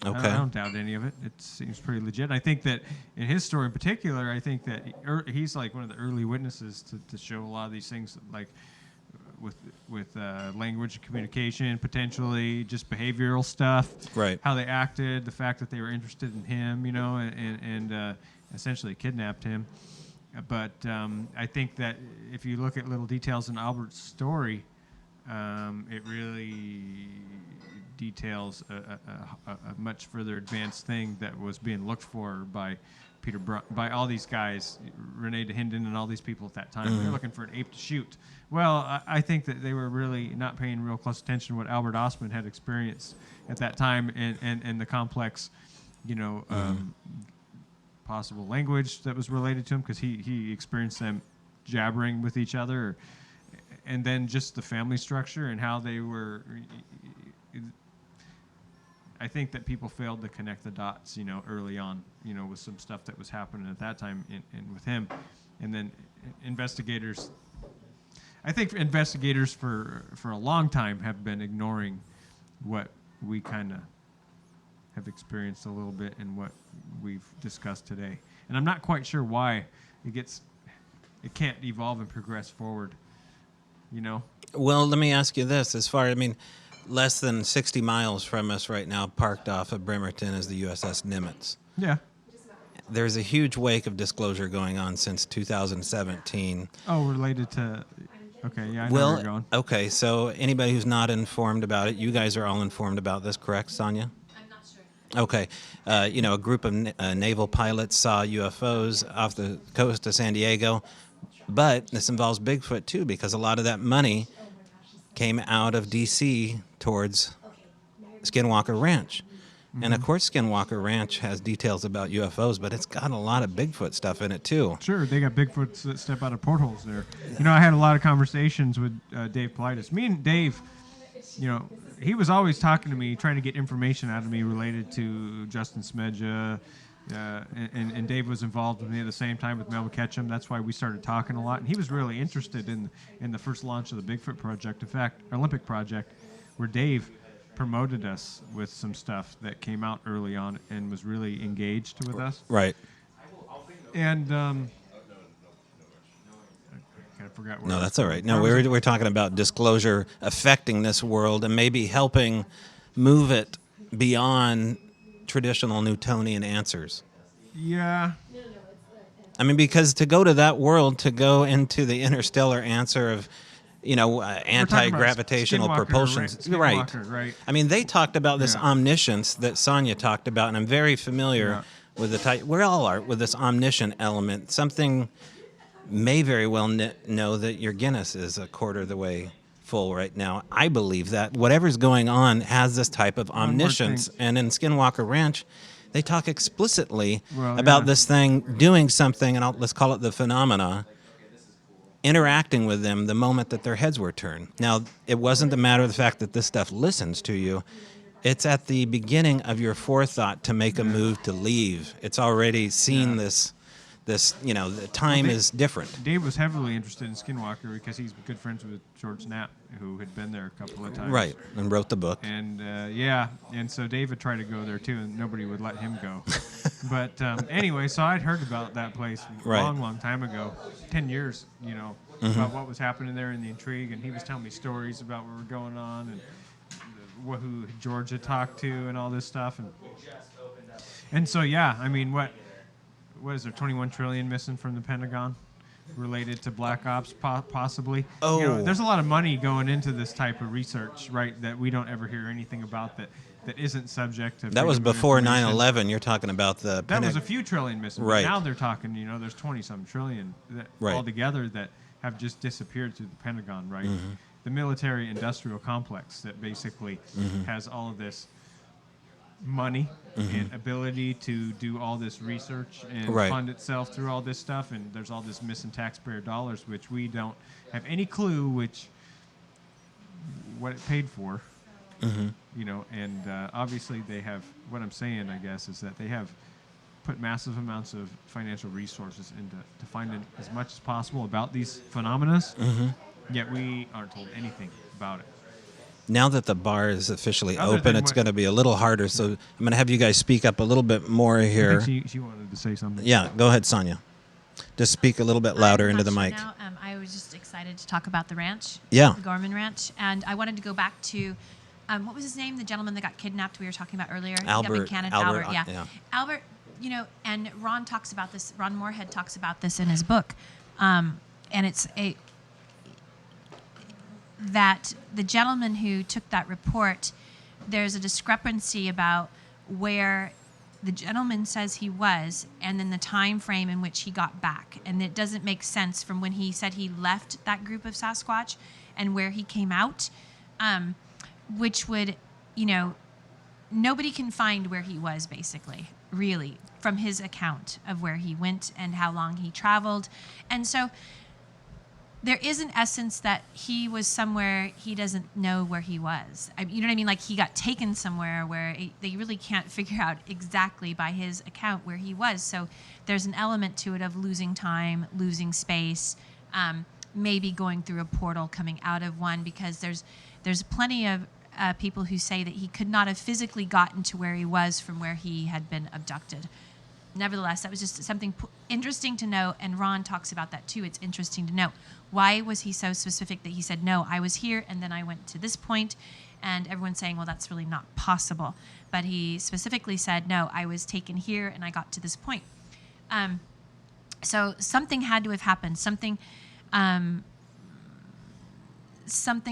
Okay. I don't doubt any of it. It seems pretty legit. I think that in his story in particular, I think that he's like one of the early witnesses to show a lot of these things, like with language and communication, potentially just behavioral stuff. Right. How they acted, the fact that they were interested in him, you know, and essentially kidnapped him. But I think that if you look at little details in Albert's story, it really details a much further advanced thing that was being looked for by by all these guys, Rene Dahinden and all these people at that time. They're looking for an ape to shoot. Well, I think that they were really not paying real close attention to what Albert Ostman had experienced at that time and the complex, you know, possible language that was related to him, because he experienced them jabbering with each other, and then just the family structure and how they were. I think that people failed to connect the dots, you know, early on, you know, with some stuff that was happening at that time and with him. And then investigators, I think investigators for a long time have been ignoring what we kind of have experienced a little bit and what we've discussed today. And I'm not quite sure why it can't evolve and progress forward, you know? Well, let me ask you this. Less than 60 miles from us right now, parked off of Bremerton, is the USS Nimitz. Yeah. There's a huge wake of disclosure going on since 2017. Oh, related to... Okay, yeah, I know where you're going. Okay, so anybody who's not informed about it, you guys are all informed about this, correct, Sonya? I'm not sure. Okay. A group of naval pilots saw UFOs off the coast of San Diego, but this involves Bigfoot, too, because a lot of that money came out of D.C. towards Skinwalker Ranch. And, of course, Skinwalker Ranch has details about UFOs, but it's got a lot of Bigfoot stuff in it, too. Sure, they got Bigfoots that step out of portholes there. You know, I had a lot of conversations with Dave Politis. Me and Dave he was always talking to me, trying to get information out of me related to Justin Smedja, and Dave was involved with me at the same time with Melvin Ketchum. That's why we started talking a lot. And he was really interested in the first launch of the Bigfoot project, in fact, Olympic project, where Dave promoted us with some stuff that came out early on and was really engaged with us. Right. And I forgot. No, that's all right. No, we're talking about disclosure affecting this world and maybe helping move it beyond traditional Newtonian answers. Yeah. I mean, because to go to that world, to go into the interstellar answer of, anti-gravitational propulsion. Right. I mean, they talked about this omniscience that Sonya talked about, and I'm very familiar with the type. We all are with this omniscient element. Something may very well know that your Guinness is a quarter of the way full right now. I believe that whatever's going on has this type of omniscience. And in Skinwalker Ranch, they talk explicitly about this thing doing something, and let's call it the phenomena, interacting with them the moment that their heads were turned. Now, it wasn't a matter of the fact that this stuff listens to you. It's at the beginning of your forethought to make a move to leave. It's already seen this, the time is different. Dave was heavily interested in Skinwalker because he's good friends with George Knapp, who had been there a couple of times. Right, and wrote the book. And and so David tried to go there too, and nobody would let him go. But anyway, so I'd heard about that place long time ago, 10 years, about what was happening there and the intrigue, and he was telling me stories about what were going on and who George had talked to and all this stuff. And so, I mean, what is there, 21 trillion missing from the Pentagon related to black ops, possibly? Oh. There's a lot of money going into this type of research, right, that we don't ever hear anything about that isn't subject to... That was before 9/11. You're talking about the... That was a few trillion missing. Right. But now they're talking, there's 20-some trillion altogether that have just disappeared through the Pentagon, right? Mm-hmm. The military-industrial complex that basically has all of this money and ability to do all this research and fund itself through all this stuff, and there's all this missing taxpayer dollars, which we don't have any clue what it paid for. And obviously they have, what I'm saying, I guess, is that they have put massive amounts of financial resources into to find as much as possible about these phenomena, yet we aren't told anything about it. Now that the bar is officially open, it's going to be a little harder. So I'm going to have you guys speak up a little bit more here. I think she wanted to say something. Yeah, go ahead, Sonya. Just speak a little bit louder into the mic. Now, I was just excited to talk about the ranch, the Gorman Ranch, and I wanted to go back to, what was his name? The gentleman that got kidnapped we were talking about earlier. Albert. Albert, Albert, and Ron talks about this. Ron Moorhead talks about this in his book, and it's that the gentleman who took that report, there's a discrepancy about where the gentleman says he was and then the time frame in which he got back. And it doesn't make sense from when he said he left that group of Sasquatch and where he came out, which would, nobody can find where he was, basically, really, from his account of where he went and how long he traveled. And so there is an essence that he was somewhere he doesn't know where he was. You know what I mean? Like he got taken somewhere where they really can't figure out exactly by his account where he was. So there's an element to it of losing time, losing space, maybe going through a portal, coming out of one, because there's plenty of people who say that he could not have physically gotten to where he was from where he had been abducted. Nevertheless, that was just something interesting to know, and Ron talks about that too. It's interesting to know. Why was he so specific that he said, no, I was here, and then I went to this point, and everyone's saying, well, that's really not possible. But he specifically said, no, I was taken here, and I got to this point. So something had to have happened. Something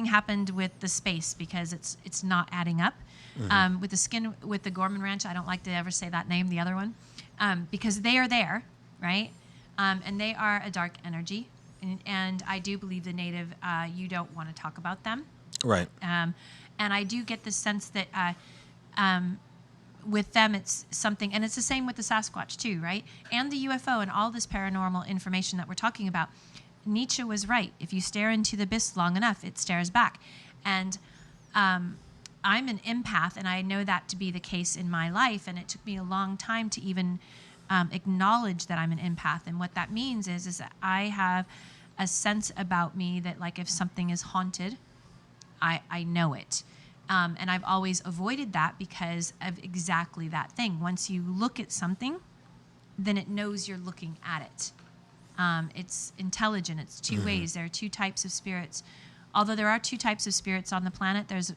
happened with the space, because it's not adding up. With the Gorman Ranch, I don't like to ever say that name, the other one. Because they are there, right? And they are a dark energy. And I do believe the native, you don't want to talk about them. Right. And I do get the sense that with them it's something, and it's the same with the Sasquatch too, right? And the UFO and all this paranormal information that we're talking about. Nietzsche was right. If you stare into the abyss long enough, it stares back. And I'm an empath, and I know that to be the case in my life, and it took me a long time to even acknowledge that I'm an empath. And what that means is that I have a sense about me that, like, if something is haunted, I know it. And I've always avoided that because of exactly that thing. Once you look at something, then it knows you're looking at it. It's intelligent. It's two ways. There are two types of spirits. Although there are two types of spirits on the planet, there's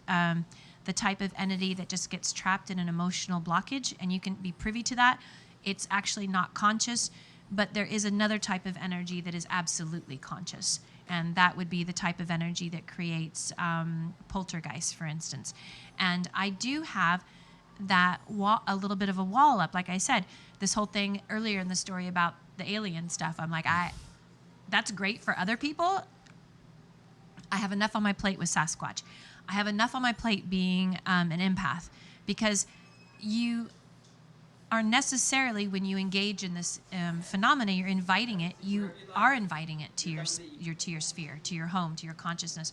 the type of entity that just gets trapped in an emotional blockage, and you can be privy to that. It's actually not conscious, but there is another type of energy that is absolutely conscious, and that would be the type of energy that creates poltergeist, for instance. And I do have that a little bit of a wall up. Like I said, this whole thing earlier in the story about the alien stuff, I'm like, that's great for other people. I have enough on my plate with Sasquatch. I have enough on my plate being an empath, because you are necessarily, when you engage in this phenomena, you're inviting it. You are inviting it to your sphere, to your home, to your consciousness.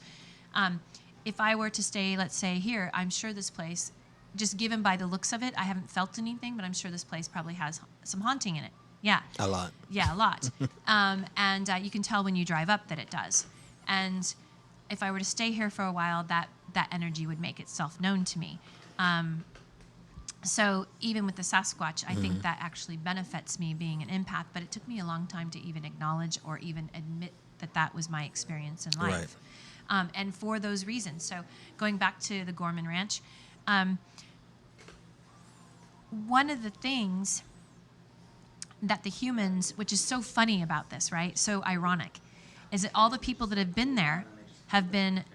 If I were to stay, let's say, here, I'm sure this place, just given by the looks of it, I haven't felt anything, but I'm sure this place probably has some haunting in it. Yeah. A lot. Yeah, a lot. And you can tell when you drive up that it does. And if I were to stay here for a while, that energy would make itself known to me. So even with the Sasquatch, I think that actually benefits me being an empath, but it took me a long time to even acknowledge or even admit that that was my experience in life. Right. And for those reasons. So going back to the Gorman Ranch, one of the things that the humans, which is so funny about this, right, so ironic, is that all the people that have been there have been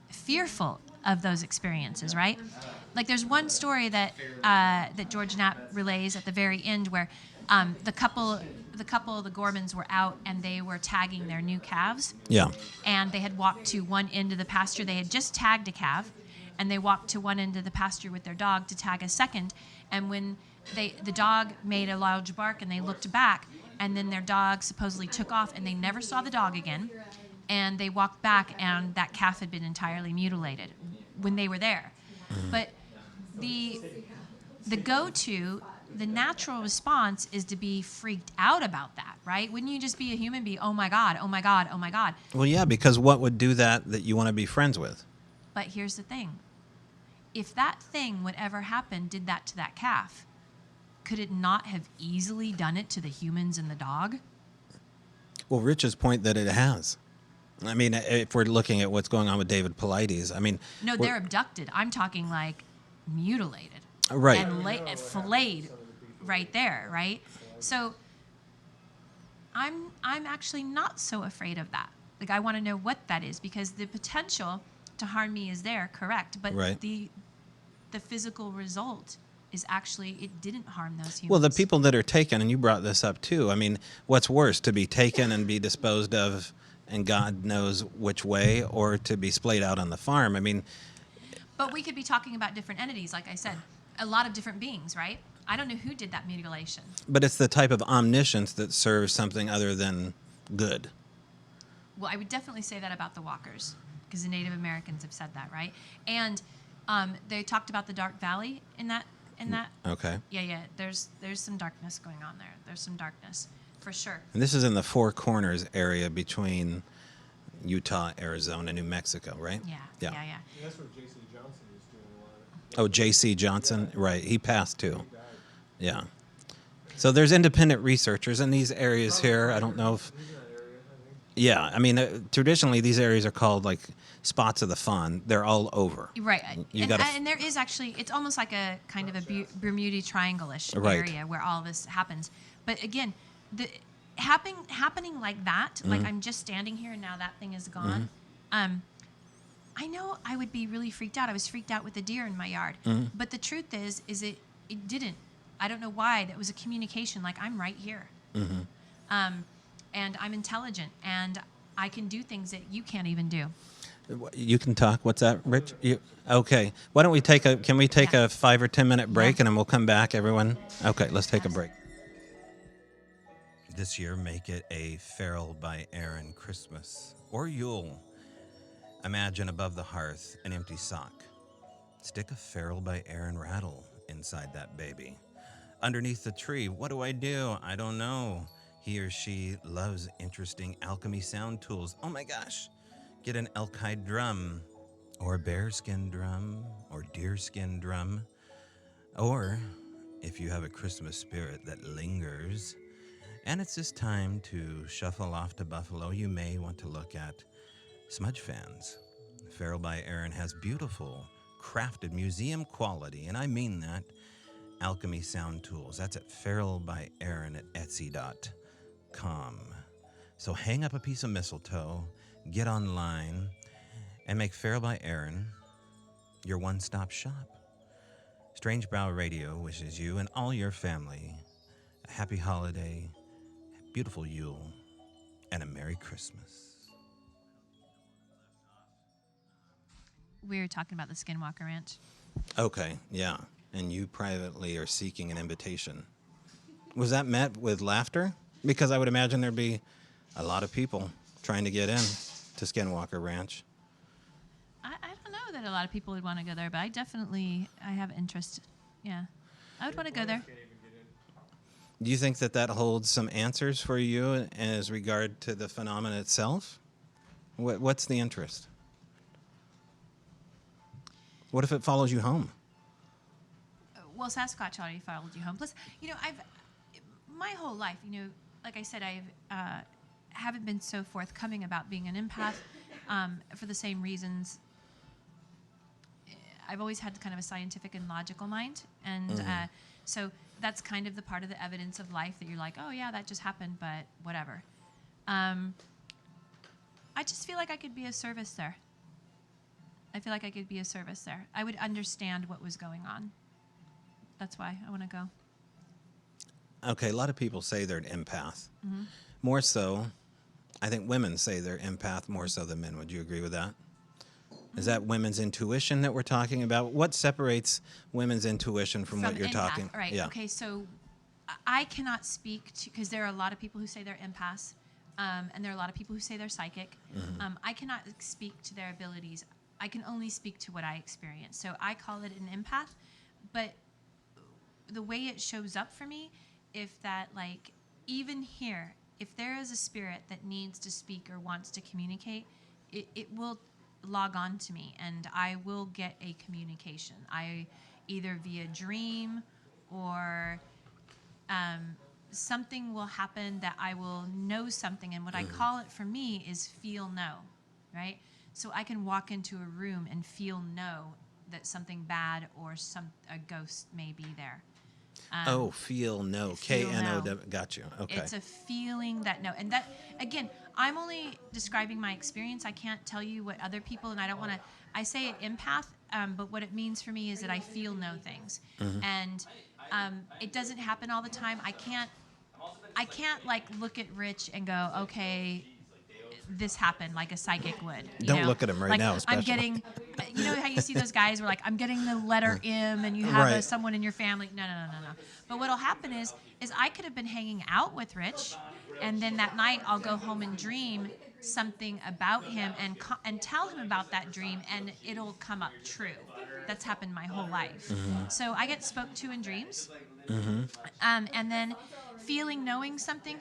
fearful of those experiences, right? Like, there's one story that that George Knapp relays at the very end where the couple of the Gormans were out and they were tagging their new calves. Yeah. And they had walked to one end of the pasture. They had just tagged a calf, and they walked to one end of the pasture with their dog to tag a second. And when the dog made a large bark and they looked back, and then their dog supposedly took off, and they never saw the dog again. And they walked back, and that calf had been entirely mutilated when they were there. But the natural response is to be freaked out about that, right? Wouldn't you just be a human, be, oh my God, oh my God, oh my God? Well, yeah, because what would do that you want to be friends with? But here's the thing. If that thing would ever happen, did that to that calf, could it not have easily done it to the humans and the dog? Well, Rich's point that it has. I mean, if we're looking at what's going on with David Paulides, I mean... No, they're abducted. I'm talking like mutilated. Right. And filleted right there, right? So I'm actually not so afraid of that. Like, I want to know what that is, because the potential to harm me is there, correct? But right. the physical result is actually it didn't harm those humans. Well, the people that are taken, and you brought this up too, I mean, what's worse, to be taken and be disposed of and God knows which way, or to be splayed out on the farm? I mean... But we could be talking about different entities, like I said. A lot of different beings, right? I don't know who did that mutilation. But it's the type of omniscience that serves something other than good. Well, I would definitely say that about the walkers, because the Native Americans have said that, right? And they talked about the Dark Valley in that. Okay. Yeah. There's some darkness going on there. There's some darkness, for sure. And this is in the Four Corners area between Utah, Arizona, New Mexico, right? Yeah. And that's where J.C. Johnson is doing a lot of... Oh, J.C. Johnson, right. He passed too. Yeah. So there's independent researchers in these areas here. I don't know if... Yeah, I mean, traditionally these areas are called like spots of the fawn. They're all over. Right. And there is actually, it's almost like a kind of a Bermuda Triangle-ish area where all this happens. But again, happening like that, like I'm just standing here and now that thing is gone. I know I would be really freaked out. I was freaked out with a deer in my yard. But the truth is it didn't. I don't know why. That was a communication, like I'm right here. And I'm intelligent, and I can do things that you can't even do. You can talk. What's that, Rich? Okay. Why don't we take a 5 or 10 minute break, and then we'll come back, everyone? Okay, let's take a break. This year, make it a Feral by Aaron Christmas or Yule. Imagine above the hearth an empty sock, Stick a Feral by Aaron rattle inside that baby. Underneath the tree, what do? I don't know. He or she loves interesting alchemy sound tools. Oh my gosh. Get an elk hide drum, or a bearskin drum, or deerskin drum. Or, if you have a Christmas spirit that lingers, and it's this time to shuffle off to Buffalo, you may want to look at Smudge Fans. Feral by Aaron has beautiful, crafted museum quality, and I mean that, alchemy sound tools. That's at feralbyaaron at etsy.com. So hang up a piece of mistletoe, get online, and make Feral by Aaron your one-stop shop. Strange Bow Radio wishes you and all your family a happy holiday, a beautiful Yule, and a Merry Christmas. We were talking about the Skinwalker Ranch. Okay, yeah. And you privately are seeking an invitation. Was that met with laughter? Because I would imagine there'd be a lot of people trying to get in to Skinwalker Ranch. I don't know that a lot of people would want to go there, but I have interest. Yeah. I would want to go there. Do you think that holds some answers for you as regard to the phenomenon itself? What's the interest? What if it follows you home? Well, Sasquatch already followed you home. Plus, my whole life, like I said, I haven't been so forthcoming about being an empath for the same reasons. I've always had kind of a scientific and logical mind, and so that's kind of the part of the evidence of life that you're like, oh yeah, that just happened, but whatever. I just feel like I could be a service there. I would understand what was going on. That's why I want to go. Okay, a lot of people say they're an empath. Mm-hmm. More so, I think women say they're empath more so than men. Would you agree with that? Is that women's intuition that we're talking about? What separates women's intuition from what you're empath, talking? Right. Yeah. Okay, so I cannot speak to, because there are a lot of people who say they're empaths, and there are a lot of people who say they're psychic. Mm-hmm. I cannot speak to their abilities. I can only speak to what I experience. So I call it an empath, but the way it shows up for me, if that, like, even here, if there is a spirit that needs to speak or wants to communicate, it will log on to me and I will get a communication. Either via dream or something will happen that I will know something. And what I call it for me is feel know, right? So I can walk into a room and feel know that something bad or a ghost may be there. Feel know. Feel K-N-O. know. Got you. Okay. It's a feeling that no. And that, again, I'm only describing my experience. I can't tell you what other people, and I don't want to, I say it empath, but what it means for me is that I feel know things. Mm-hmm. And it doesn't happen all the time. I can't like look at Rich and go, okay, this happened like a psychic would. Don't look at him right now, especially. I'm getting, you know how you see those guys where like, I'm getting the letter M and you have someone in your family. No. But what'll happen is I could have been hanging out with Rich, and then that night I'll go home and dream something about him and tell him about that dream, and it'll come up true. That's happened my whole life. Mm-hmm. So I get spoke to in dreams, Mm-hmm. And then knowing something.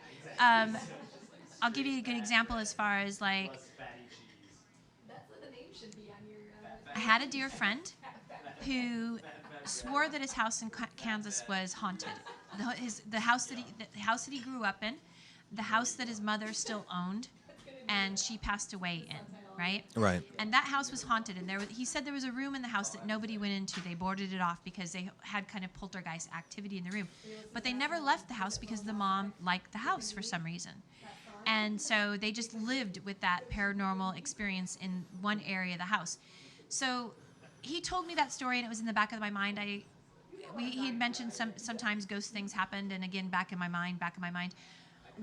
I'll give you a good example as far as like, I had a dear friend who swore that his house in Kansas was haunted. The house that he grew up in, the house that his mother still owned, and she passed away in, right? Right. And that house was haunted, and he said there was a room in the house that nobody went into. They boarded it off because they had kind of poltergeist activity in the room. But they never left the house because the mom liked the house for some reason. And so they just lived with that paranormal experience in one area of the house. So he told me that story, and it was in the back of my mind. He had mentioned sometimes ghost things happened, and again, back in my mind.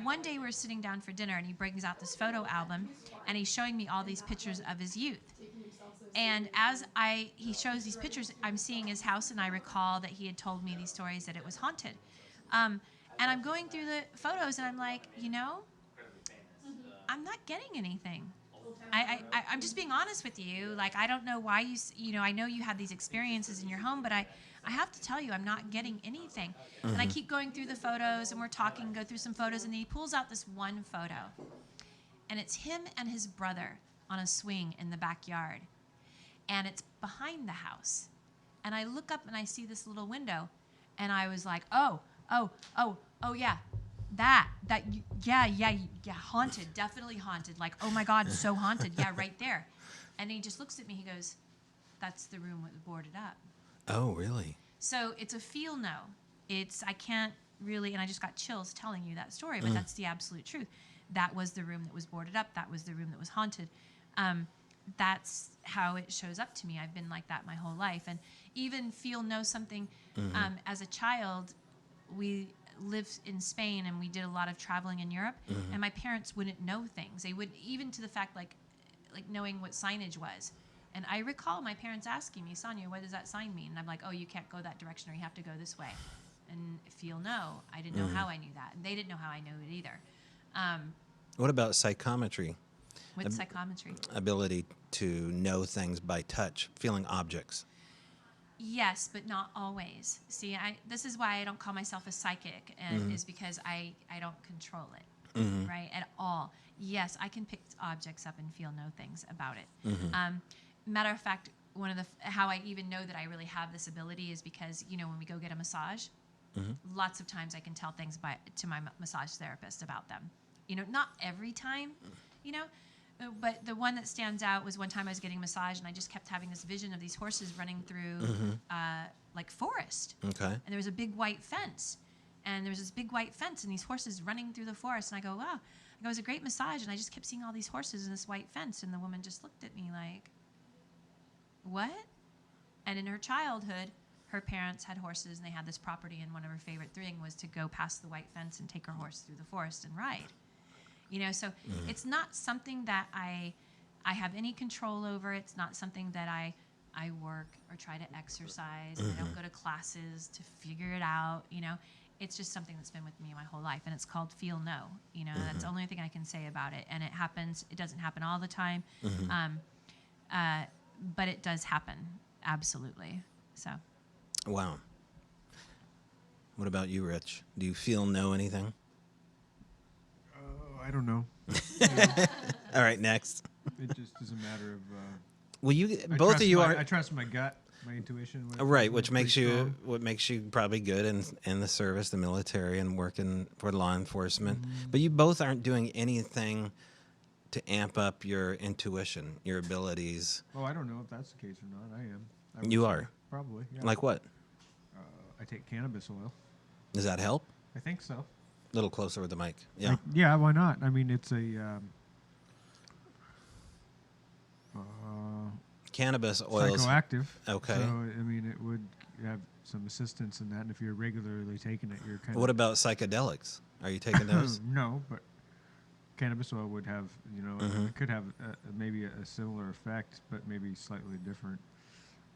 One day we were sitting down for dinner, and he brings out this photo album, and he's showing me all these pictures of his youth. And as he shows these pictures, I'm seeing his house, and I recall that he had told me these stories that it was haunted. And I'm going through the photos, and I'm like, I'm not getting anything. I'm just being honest with you. Like, I don't know why I know you have these experiences in your home, but I have to tell you, I'm not getting anything. And I keep going through the photos, and we're talking, go through some photos, and he pulls out this one photo. And it's him and his brother on a swing in the backyard. And it's behind the house. And I look up and I see this little window. And I was like, oh, yeah. Yeah, haunted, definitely haunted. Like, oh my God, so haunted. Yeah, right there. And he just looks at me. He goes, that's the room that was boarded up. Oh, really? So it's a feel no. I can't really, and I just got chills telling you that story, but that's the absolute truth. That was the room that was boarded up. That was the room that was haunted. That's how it shows up to me. I've been like that my whole life. And even feel no something, as a child, we lived in Spain and we did a lot of traveling in Europe, and my parents wouldn't know things. They would, even to the fact like knowing what signage was. And I recall my parents asking me, Sonya, what does that sign mean? And I'm like, oh, you can't go that direction, or you have to go this way. And feel no, I didn't know how I knew that. And they didn't know how I knew it either. What about psychometry? What's psychometry? Ability to know things by touch, feeling objects. Yes, but not always. See, this is why I don't call myself a psychic, and is because I don't control it, right, at all. Yes, I can pick objects up and feel no things about it. Matter of fact, one of how I even know that I really have this ability is because, when we go get a massage, lots of times I can tell things to my massage therapist about them. Not every time, but the one that stands out was one time I was getting a massage and I just kept having this vision of these horses running through like forest. Okay. And there was a big white fence. And there was this big white fence and these horses running through the forest. And I go, wow. It was a great massage. And I just kept seeing all these horses in this white fence. And the woman just looked at me like, what? And in her childhood, her parents had horses and they had this property. And one of her favorite things was to go past the white fence and take her horse through the forest and ride. So it's not something that I have any control over. It's not something that I work or try to exercise. I don't go to classes to figure it out. It's just something that's been with me my whole life, and it's called feel no. That's the only thing I can say about it. And it happens. It doesn't happen all the time, but it does happen, absolutely. So. Wow. What about you, Rich? Do you feel no anything? I don't know. All right, next. It just is a matter of. Well, both of you are. I trust my gut, my intuition. Right, which makes you probably good in the service, the military, and working for law enforcement. But you both aren't doing anything to amp up your intuition, your abilities. Oh, I don't know if that's the case or not. I am. You are? Probably. Yeah. Like what? I take cannabis oil. Does that help? I think so. A little closer with the mic. Yeah. Yeah, why not? I mean, it's a cannabis oil. Psychoactive. Okay. So, I mean, it would have some assistance in that. And if you're regularly taking it, you're kind of... What about psychedelics? Are you taking those? No, but cannabis oil would have, it could have maybe a similar effect, but maybe slightly different.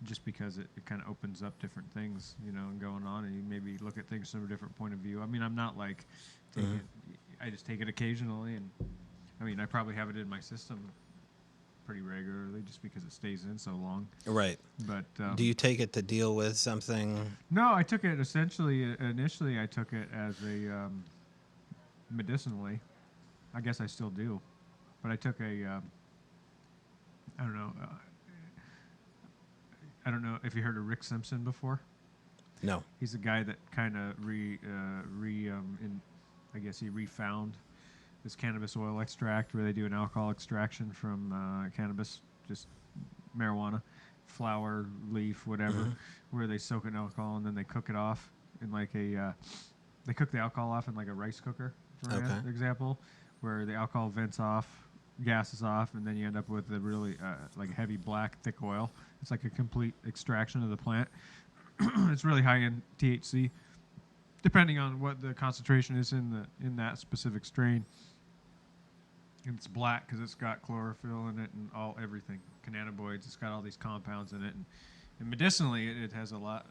Just because it kind of opens up different things, and going on, and you maybe look at things from a different point of view. I mean, I'm not like, I just take it occasionally, and I mean, I probably have it in my system pretty regularly just because it stays in so long. Right. But do you take it to deal with something? No, I took it initially I took it as a medicinally. I guess I still do, but I took I don't know if you heard of Rick Simpson before. No. He's a guy that kind of I guess he refound this cannabis oil extract where they do an alcohol extraction from cannabis, just marijuana, flower, leaf, whatever, where they soak it in alcohol and then they cook it off in like they cook the alcohol off in like a rice cooker, for example, where the alcohol vents off, gases off, and then you end up with a really like heavy black thick oil. It's like a complete extraction of the plant. It's really high in THC, depending on what the concentration is in that specific strain. And it's black because it's got chlorophyll in it and everything, cannabinoids. It's got all these compounds in it, and medicinally it has a lot.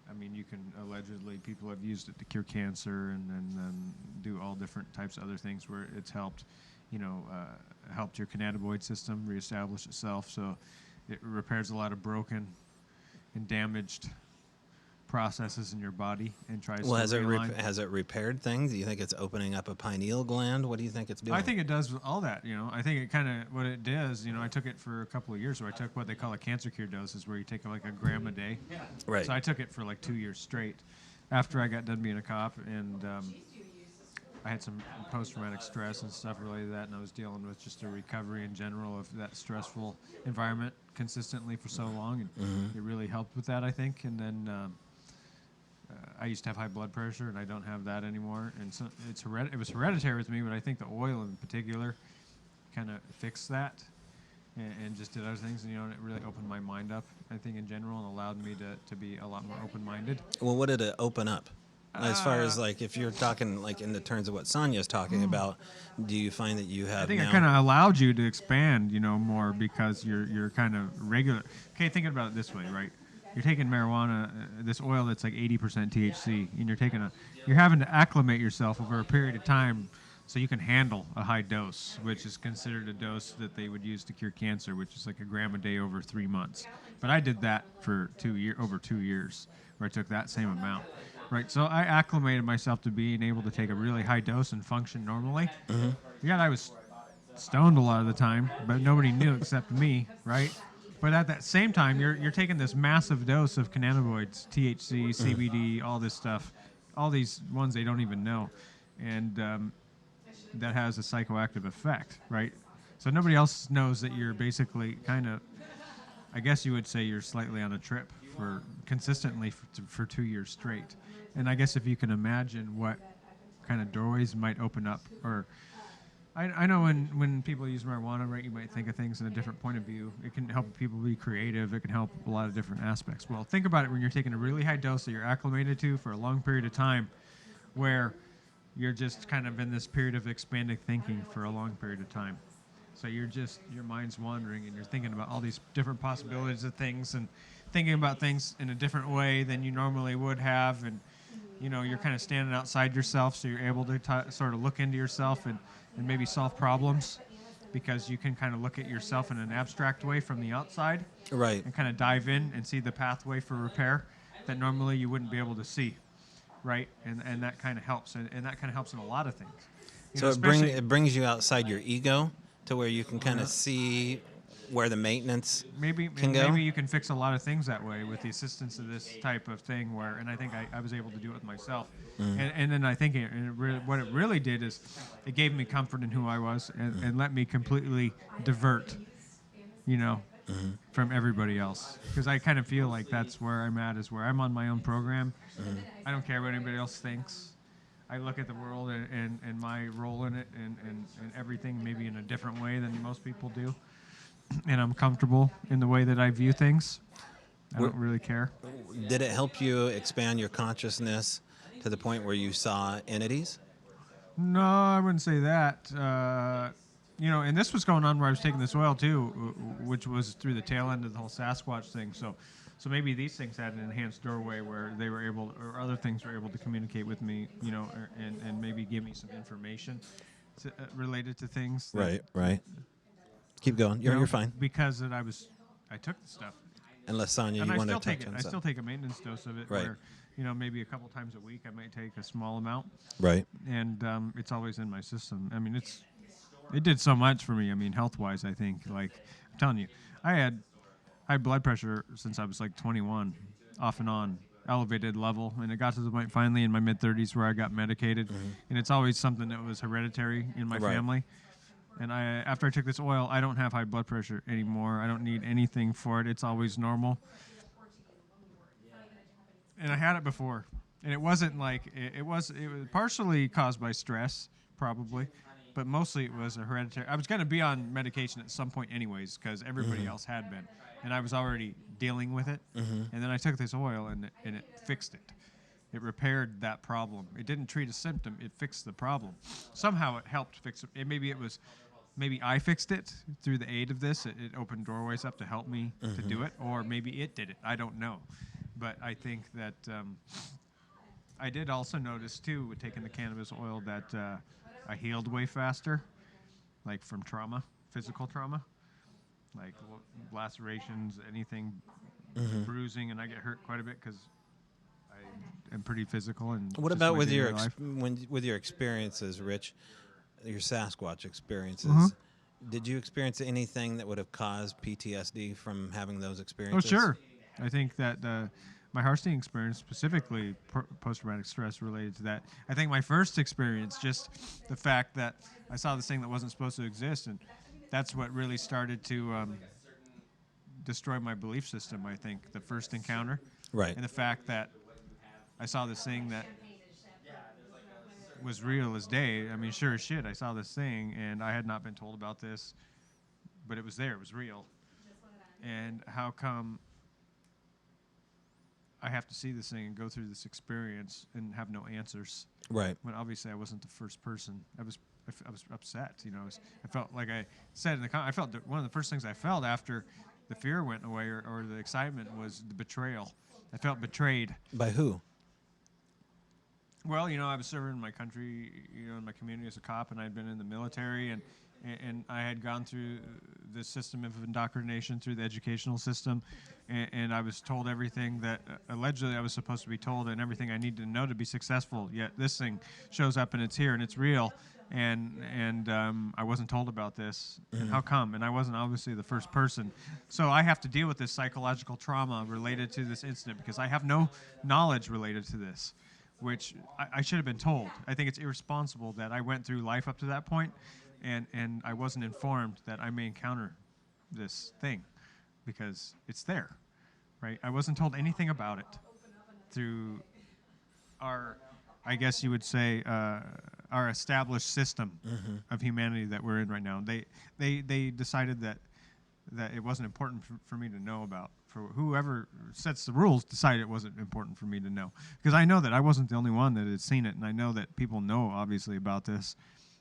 I mean, you can allegedly people have used it to cure cancer and do all different types of other things where it's helped. helped your cannabinoid system reestablish itself. So it repairs a lot of broken and damaged processes in your body and tries Well, to realign. has it repaired things? Do you think it's opening up a pineal gland? What do you think it's doing? I think it does all that. I think it kind of what it does. I took it for a couple of years. So I took what they call a cancer cure doses, where you take like a gram a day. Right. So I took it for like 2 years straight. After I got done being a cop, and I had some post-traumatic stress and stuff related to that, and I was dealing with just a recovery in general of that stressful environment consistently for so long, and it really helped with that, I think. And then I used to have high blood pressure, and I don't have that anymore. And so it was hereditary with me, but I think the oil in particular kind of fixed that and just did other things. And, and it really opened my mind up, I think, in general, and allowed me to be a lot more open-minded. Well, what did it open up? As far as, like, if you're talking, like, in the terms of what Sonya's talking about, do you find that you have I think now... it kind of allowed you to expand, more because you're kind of regular. Okay, think about it this way, right? You're taking marijuana, this oil that's like 80% THC, and you're having to acclimate yourself over a period of time so you can handle a high dose, which is considered a dose that they would use to cure cancer, which is like a gram a day over 3 months. But I did that for over 2 years, where I took that same amount. Right, so I acclimated myself to being able to take a really high dose and function normally. Mm-hmm. Yeah, I was stoned a lot of the time, but nobody knew except me, right? But at that same time, you're taking this massive dose of cannabinoids, THC, CBD, all this stuff, all these ones they don't even know, and that has a psychoactive effect, right? So nobody else knows that you're basically kind of, I guess you would say you're slightly on a trip for consistently for 2 years straight. And I guess if you can imagine what kind of doorways might open up, or I know when people use marijuana, right, you might think of things in a different point of view. It can help people be creative. It can help a lot of different aspects. Well, think about it when you're taking a really high dose that you're acclimated to for a long period of time, where you're just kind of in this period of expanded thinking for a long period of time. So your mind's wandering, and you're thinking about all these different possibilities of things, and thinking about things in a different way than you normally would have, and you're kind of standing outside yourself, so you're able to sort of look into yourself and maybe solve problems, because you can kind of look at yourself in an abstract way from the outside, right, and kind of dive in and see the pathway for repair that normally you wouldn't be able to see, right? And that kind of helps, and that kind of helps in a lot of things. So it brings you outside your ego to where you can kind of see where the maintenance can go? Maybe you can fix a lot of things that way with the assistance of this type of thing, and I think I was able to do it with myself. And then I think what it really did is it gave me comfort in who I was, and let me completely divert, from everybody else. Because I kind of feel like that's where I'm at, is where I'm on my own program. I don't care what anybody else thinks. I look at the world and my role in it and everything maybe in a different way than most people do. And I'm comfortable in the way that I view things. I don't really care. Did it help you expand your consciousness to the point where you saw entities? No, I wouldn't say that. And this was going on where I was taking this oil too, which was through the tail end of the whole Sasquatch thing. So maybe these things had an enhanced doorway where they were able, or other things were able to communicate with me, and maybe give me some information related to things. Right. Keep going. You're fine. Because I took the stuff. Unless, Sonya, you want to touch on something. I still take a maintenance dose of it, right, where, maybe a couple times a week I might take a small amount. Right. And it's always in my system. I mean, it did so much for me. I mean, health-wise, I think. Like, I'm telling you, I had high blood pressure since I was like 21, off and on, elevated level. And it got to the point finally in my mid-30s where I got medicated. And it's always something that was hereditary in my family. And after I took this oil, I don't have high blood pressure anymore. I don't need anything for it. It's always normal. And I had it before. And it wasn't like, it was partially caused by stress, probably. But mostly it was a hereditary. I was going to be on medication at some point anyways, because everybody else had been. And I was already dealing with it. And then I took this oil, and it fixed it. It repaired that problem. It didn't treat a symptom. It fixed the problem. Somehow it helped fix it. Maybe I fixed it through the aid of this. It opened doorways up to help me to do it, or maybe it did it. I don't know. But I think that I did also notice, too, with taking the cannabis oil, that I healed way faster. like from trauma, physical trauma, like lacerations, anything, bruising, and I get hurt quite a bit because I am pretty physical. And What just about my with your daily life. with your experiences, Rich? Your Sasquatch experiences. Did you experience anything that would have caused PTSD from having those Oh, experiences? sure. I think that my Harstein experience, specifically post-traumatic stress related to that, I think my first experience, just the fact that I saw this thing that wasn't supposed to exist, and that's what really started to destroy my belief system, I think, the first encounter. Right. And the fact that I saw this thing that was real as day. I mean, sure as shit, I saw this thing, and I had not been told about this, but it was there. It was real. And how come I have to see this thing and go through this experience and have no answers? Right. When obviously I wasn't the first person. I was upset. You know, I felt like I said in the I felt that one of the first things I felt after the fear went away or the excitement was the betrayal. I felt betrayed. By who? Well, you know, I was serving my country, you know, in my community as a cop, and I'd been in the military, and I had gone through the system of indoctrination through the educational system, and I was told everything that allegedly I was supposed to be told and everything I needed to know to be successful. Yet this thing shows up and it's here and it's real, and I wasn't told about this. And how come? And I wasn't obviously the first person. So I have to deal with this psychological trauma related to this incident because I have no knowledge related to this, which I should have been told. I think it's irresponsible that I went through life up to that point and I wasn't informed that I may encounter this thing because it's there, right? I wasn't told anything about it through our, I guess you would say, our established system of humanity that we're in right now. They decided that it wasn't important for me to know about. For whoever sets the rules decided it wasn't important for me to know. Because I know that I wasn't the only one that had seen it, and I know that people know, obviously, about this.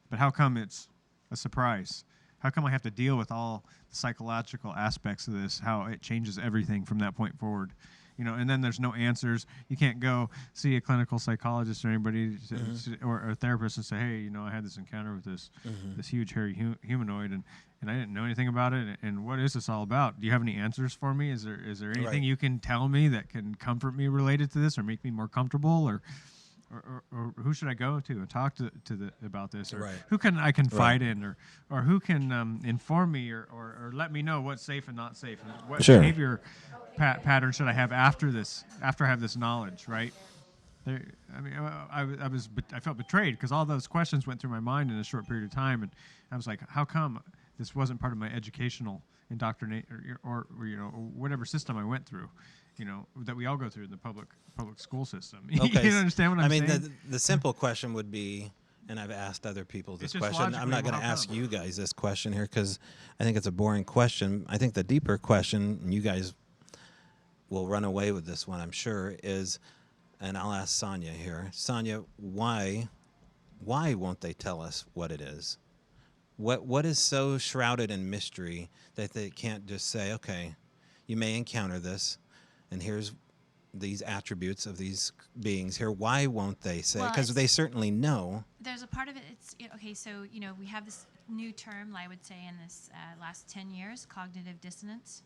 But how come it's a surprise? How come I have to deal with all the psychological aspects of this, how it changes everything from that point forward? You know, and then there's no answers. You can't go see a clinical psychologist or anybody or a therapist and say, hey, you know, I had this encounter with this huge hairy humanoid, and I didn't know anything about it. And what is this all about? Do you have any answers for me? Is there anything you can tell me that can comfort me related to this or make me more comfortable? Or who should I go to and talk to about this? Or who can I confide in? Or who can inform me or let me know what's safe and not safe? And what behavior pattern should I have after I have this knowledge, right? I felt betrayed because all those questions went through my mind in a short period of time, and I was like, how come this wasn't part of my educational indoctrination or you know, whatever system I went through, you know, that we all go through in the public school system. Okay. You understand what I'm saying? I mean, the simple question would be, and I've asked other people this question. I'm not going to ask you guys this question here because I think it's a boring question. I think the deeper question, and you guys will run away with this one, I'm sure, is, and I'll ask Sonya here. Sonya, why won't they tell us what it is? What is so shrouded in mystery that they can't just say, okay, you may encounter this, and here's these attributes of these beings here. Why won't they say? Because they certainly know. There's a part of it. It's okay. So you know, we have this new term, I would say, in this last 10 years, cognitive dissonance.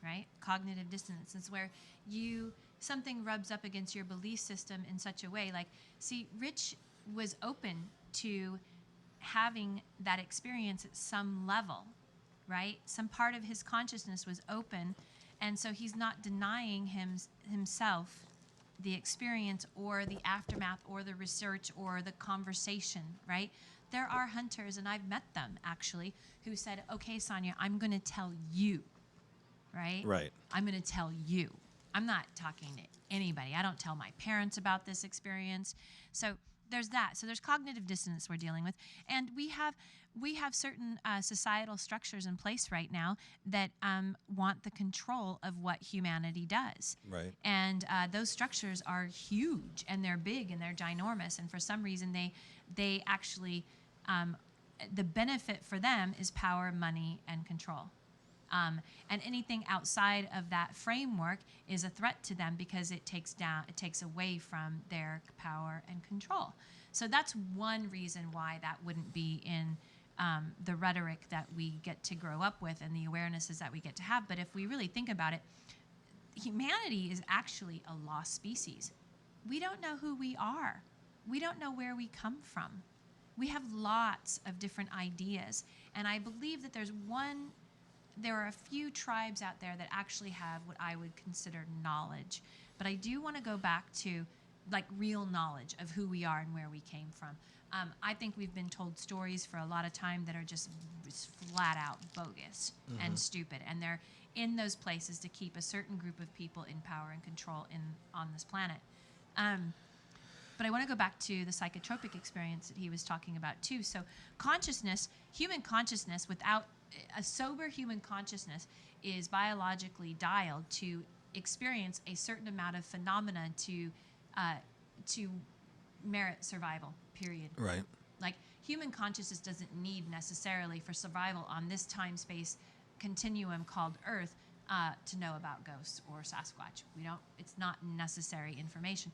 Right? Cognitive dissonance is where something rubs up against your belief system in such a way. Like, see, Rich was open to having that experience at some level, right? Some part of his consciousness was open, and so he's not denying himself the experience or the aftermath or the research or the conversation, right? There are hunters, and I've met them actually, who said, okay, Sonya, I'm going to tell you. Right? I'm going to tell you. I'm not talking to anybody. I don't tell my parents about this experience. So there's that. So there's cognitive dissonance we're dealing with. And we have certain societal structures in place right now that want the control of what humanity does. Right. And those structures are huge, and they're big, and they're ginormous. And for some reason, they actually, the benefit for them is power, money, and control. And anything outside of that framework is a threat to them because it takes away from their power and control. So that's one reason why that wouldn't be in the rhetoric that we get to grow up with and the awarenesses that we get to have. But if we really think about it, humanity is actually a lost species. We don't know who we are. We don't know where we come from. We have lots of different ideas. And I believe that there are a few tribes out there that actually have what I would consider knowledge. But I do want to go back to like real knowledge of who we are and where we came from. I think we've been told stories for a lot of time that are just flat out bogus and stupid. And they're in those places to keep a certain group of people in power and control on this planet. But I want to go back to the psychotropic experience that he was talking about too. So consciousness, human consciousness, without a sober human consciousness is biologically dialed to experience a certain amount of phenomena to merit survival, period. Right. Like human consciousness doesn't need necessarily for survival on this time-space continuum called Earth to know about ghosts or Sasquatch. It's not necessary information.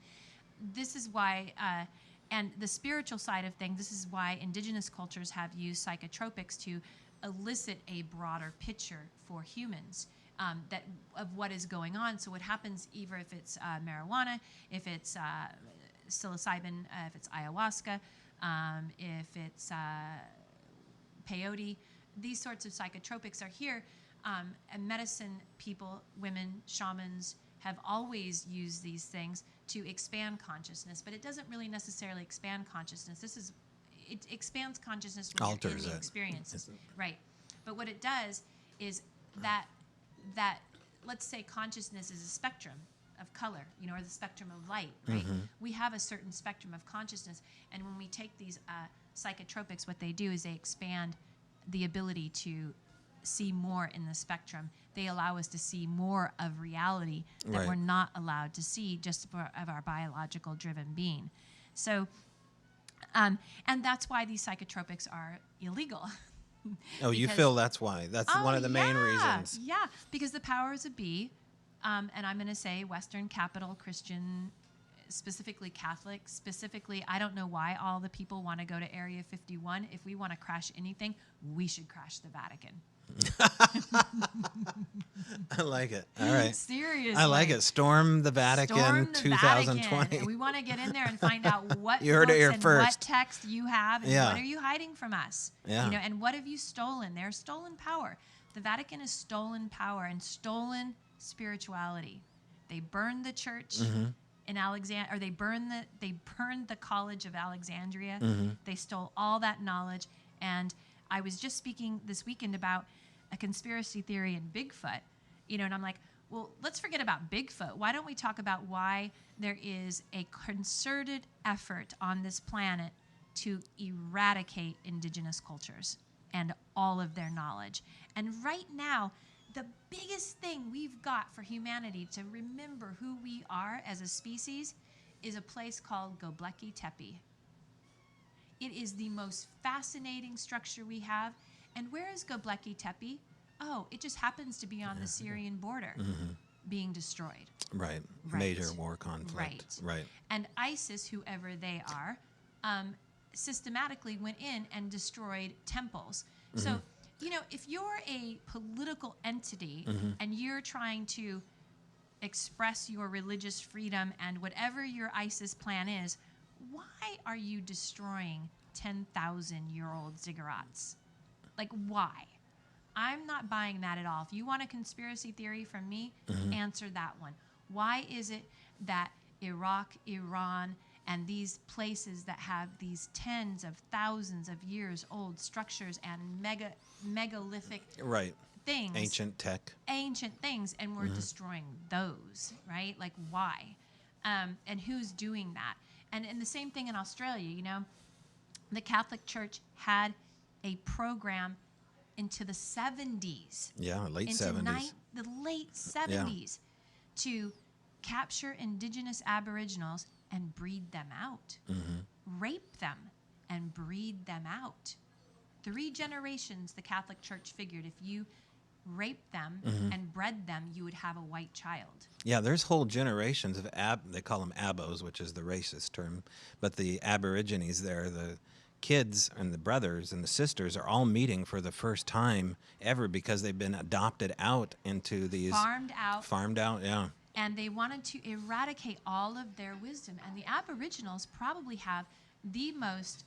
This is why, and the spiritual side of things, this is why indigenous cultures have used psychotropics to elicit a broader picture for humans of what is going on. So what happens, either if it's marijuana, if it's psilocybin, if it's ayahuasca, if it's peyote, these sorts of psychotropics are here. And medicine people, women, shamans, have always used these things to expand consciousness, but it doesn't really necessarily expand consciousness. It expands consciousness when you're in the experiences. Right. But what it does is that let's say consciousness is a spectrum of color, or the spectrum of light, right? We have a certain spectrum of consciousness, and when we take these psychotropics, what they do is they expand the ability to see more in the spectrum. They allow us to see more of reality that we're not allowed to see just of our biological driven being. So, and that's why these psychotropics are illegal. Oh, you feel that's why? That's one of the main reasons. Yeah, because the powers that be, and I'm going to say Western capital Christian, specifically Catholic, specifically, I don't know why all the people want to go to Area 51. If we want to crash anything, we should crash the Vatican. I like it. All right. Seriously. I like it. Storm the Vatican 2020. Vatican. We want to get in there and find out what you heard it here and first. What text you have and what are you hiding from us? Yeah. And what have you stolen? There's stolen power. The Vatican has stolen power and stolen spirituality. They burned the church in Alexandria, or they burned the College of Alexandria. They stole all that knowledge. And I was just speaking this weekend about a conspiracy theory in Bigfoot, and I'm like, well, let's forget about Bigfoot. Why don't we talk about why there is a concerted effort on this planet to eradicate indigenous cultures and all of their knowledge? And right now, the biggest thing we've got for humanity to remember who we are as a species is a place called Göbekli Tepe. It is the most fascinating structure we have. And where is Göbekli Tepe? Oh, it just happens to be on the Syrian border, being destroyed. Right. Major war conflict. Right. And ISIS, whoever they are, systematically went in and destroyed temples. So, if you're a political entity and you're trying to express your religious freedom and whatever your ISIS plan is, why are you destroying 10,000-year-old ziggurats? Like, why? I'm not buying that at all. If you want a conspiracy theory from me, answer that one. Why is it that Iraq, Iran, and these places that have these tens of thousands of years old structures and megalithic things, ancient things, and we're destroying those, right? Like, why? And who's doing that? And the same thing in Australia, the Catholic Church had a program into the 70s. Yeah, late 70s. The late 70s to capture indigenous aboriginals and breed them out. Rape them and breed them out. 3 generations, the Catholic Church figured if you raped them and bred them, you would have a white child. Yeah, there's whole generations of they call them abos, which is the racist term, but the aborigines there, the kids and the brothers and the sisters are all meeting for the first time ever because they've been adopted out into these farmed out, yeah. And they wanted to eradicate all of their wisdom. And the Aboriginals probably have the most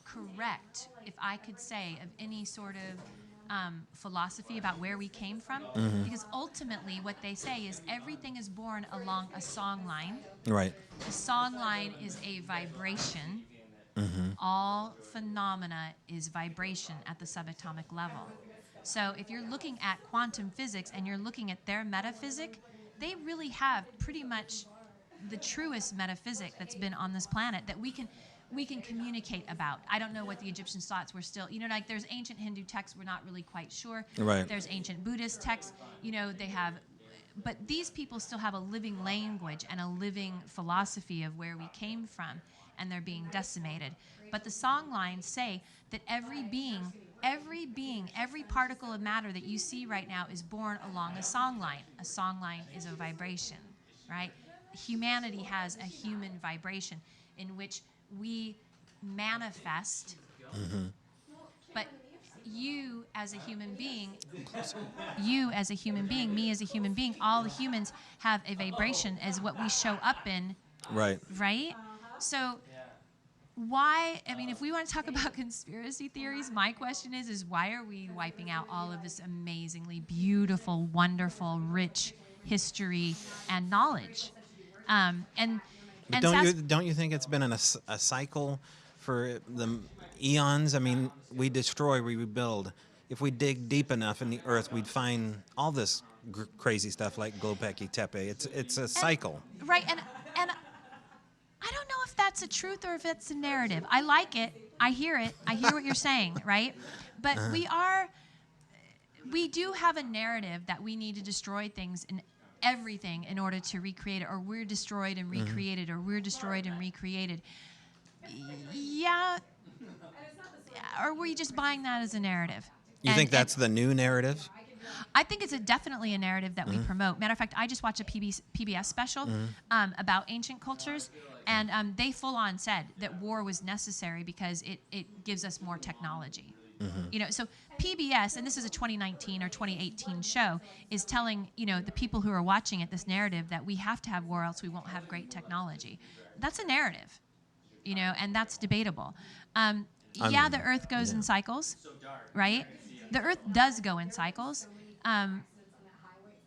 correct, if I could say, of any sort of philosophy about where we came from. Because ultimately what they say is everything is born along a song line. Right. The song line is a vibration. All phenomena is vibration at the subatomic level. So if you're looking at quantum physics and you're looking at their metaphysic, they really have pretty much the truest metaphysic that's been on this planet that we can communicate about. I don't know what the Egyptians thoughts were still, like there's ancient Hindu texts, we're not really quite sure. Right. There's ancient Buddhist texts, they have, but these people still have a living language and a living philosophy of where we came from, and they're being decimated. But the song lines say that every being, every particle of matter that you see right now is born along a song line. A song line is a vibration, right? Humanity has a human vibration in which we manifest, but you as a human being, me as a human being, all the humans have a vibration as what we show up in. Right. Right? So why, if we want to talk about conspiracy theories, my question is why are we wiping out all of this amazingly beautiful, wonderful, rich history and knowledge? But don't you think it's been a cycle for the eons? We destroy, we rebuild. If we dig deep enough in the earth, we'd find all this crazy stuff like Göbekli Tepe. It's a cycle. Right, and I don't know if that's a truth or if it's a narrative. I like it. I hear it. I hear what you're saying, right? But we do have a narrative that we need to destroy things and everything in order to recreate it, or we're destroyed and recreated, or we're destroyed and recreated. Yeah. Or are we just buying that as a narrative? You think that's the new narrative? I think it's definitely a narrative that we promote. Matter of fact, I just watched a PBS special about ancient cultures, and they full on said that war was necessary because it gives us more technology. So PBS, and this is a 2019 or 2018 show, is telling, the people who are watching it this narrative that we have to have war else we won't have great technology. That's a narrative, and that's debatable. The Earth goes in cycles, right? The Earth does go in cycles.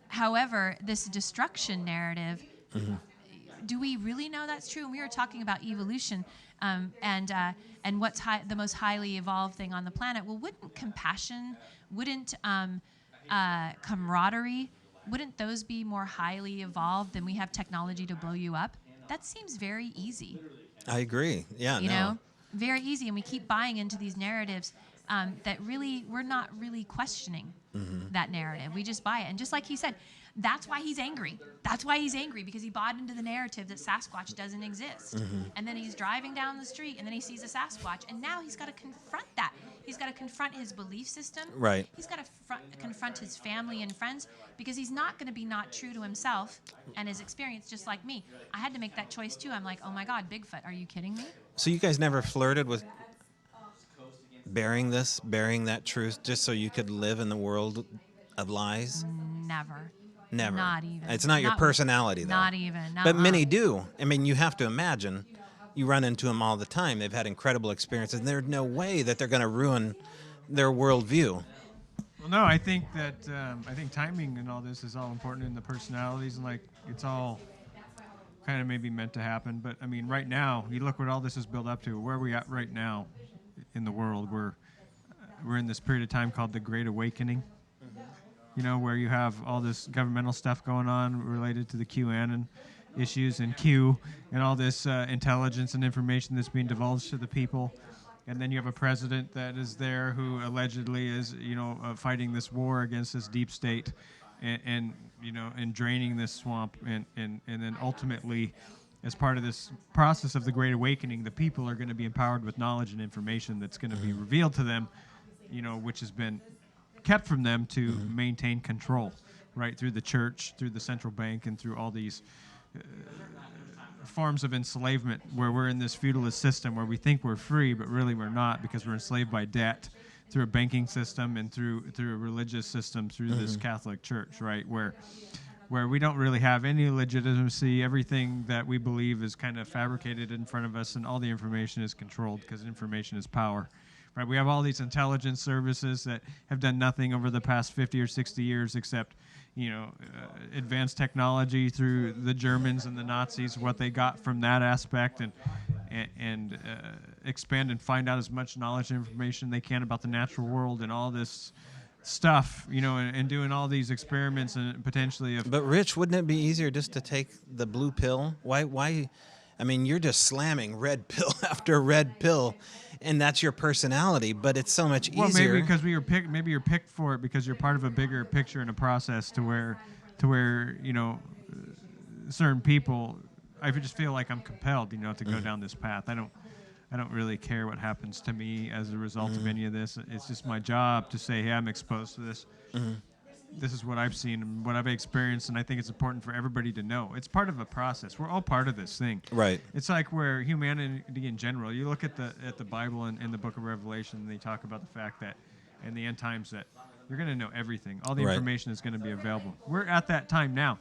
However, this destruction narrative, do we really know that's true? And we were talking about evolution and what's the most highly evolved thing on the planet. Well, wouldn't compassion, wouldn't camaraderie, wouldn't those be more highly evolved than we have technology to blow you up? That seems very easy. I agree. Yeah, you know, very easy. And we keep buying into these narratives that really, we're not really questioning that narrative. We just buy it. And just like he said, that's why he's angry. That's why he's angry, because he bought into the narrative that Sasquatch doesn't exist. And then he's driving down the street, and then he sees a Sasquatch, and now he's got to confront that. He's got to confront his belief system. Right. He's got to confront his family and friends, because he's not going to be not true to himself and his experience, just like me. I had to make that choice, too. I'm like, oh, my God, Bigfoot, are you kidding me? So you guys never flirted with bearing that truth just so you could live in the world of lies? Never. Never. Not even. It's not your personality, though. Not even. But many do. I mean, you have to imagine. You run into them all the time. They've had incredible experiences, and there's no way that they're going to ruin their worldview. Well, no, I think that timing and all this is all important in the personalities, and like it's all kind of maybe meant to happen. But I mean, right now, you look what all this is built up to. Where are we at right now in the world? We're in this period of time called the Great Awakening. You know, where you have all this governmental stuff going on related to the QAnon issues and Q and all this intelligence and information that's being divulged to the people. And then you have a president that is there who allegedly is, fighting this war against this deep state and draining this swamp. And then ultimately, as part of this process of the Great Awakening, the people are going to be empowered with knowledge and information that's going to be revealed to them, which has been kept from them to maintain control, right, through the church, through the central bank, and through all these forms of enslavement, where we're in this feudalist system where we think we're free, but really we're not, because we're enslaved by debt through a banking system and through a religious system, through this Catholic Church, right? Where we don't really have any legitimacy. Everything that we believe is kind of fabricated in front of us, and all the information is controlled, because information is power. Right? We have all these intelligence services that have done nothing over the past 50 or 60 years except, advanced technology through the Germans and the Nazis, what they got from that aspect, and expand and find out as much knowledge and information they can about the natural world and all this stuff, and doing all these experiments and potentially. But Rich, wouldn't it be easier just to take the blue pill? Why? I mean, you're just slamming red pill after red pill, and that's your personality. But it's so much easier. Well, maybe because maybe you're picked for it because you're part of a bigger picture and a process to where certain people. I just feel like I'm compelled, to go down this path. I don't really care what happens to me as a result of any of this. It's just my job to say, hey, I'm exposed to this. This is what I've seen and what I've experienced, and I think it's important for everybody to know. It's part of a process. We're all part of this thing. Right. It's like where humanity in general, you look at the Bible and in the book of Revelation, and they talk about the fact that in the end times that you're going to know everything. All the information is going to be available. We're at that time now.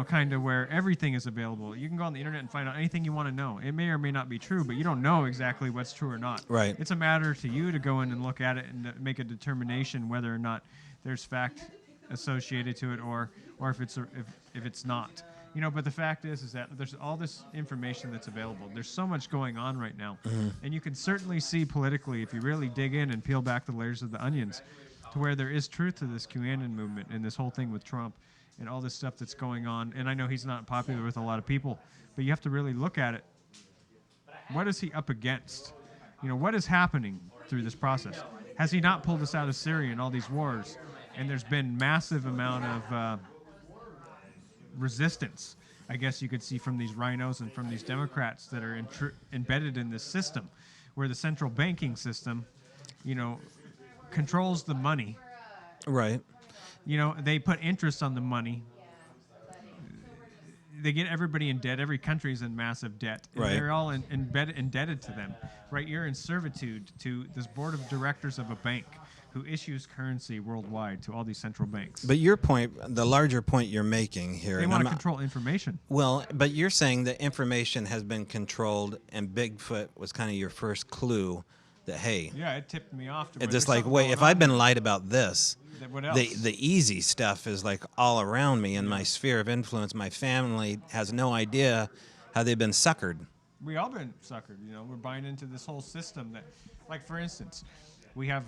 Kind of where everything is available. You can go on the internet and find out anything you want to know. It may or may not be true, but you don't know exactly what's true or not. Right. It's a matter to you to go in and look at it and make a determination whether or not there's fact associated to it, or if it's not. But the fact is that there's all this information that's available. There's so much going on right now, and you can certainly see politically, if you really dig in and peel back the layers of the onions, to where there is truth to this QAnon movement and this whole thing with Trump and all this stuff that's going on. And I know he's not popular with a lot of people, but you have to really look at it. What is he up against? What is happening through this process? Has he not pulled us out of Syria and all these wars? And there's been massive amount of resistance, I guess you could see, from these rhinos and from these Democrats that are embedded in this system, where the central banking system, controls the money. Right. They put interest on the money. They get everybody in debt. Every country's in massive debt. And right. They're all indebted to them. Right? You're in servitude to this board of directors of a bank who issues currency worldwide to all these central banks. But your point, the larger point you're making here... They want to control information. Well, but you're saying that information has been controlled, and Bigfoot was kind of your first clue that, hey... Yeah, it tipped me off. It's just like, wait, if I've been lied about this... What else? The easy stuff is like all around me in my sphere of influence. My family has no idea how they've been suckered. We all been suckered. We're buying into this whole system that, like, for instance, we have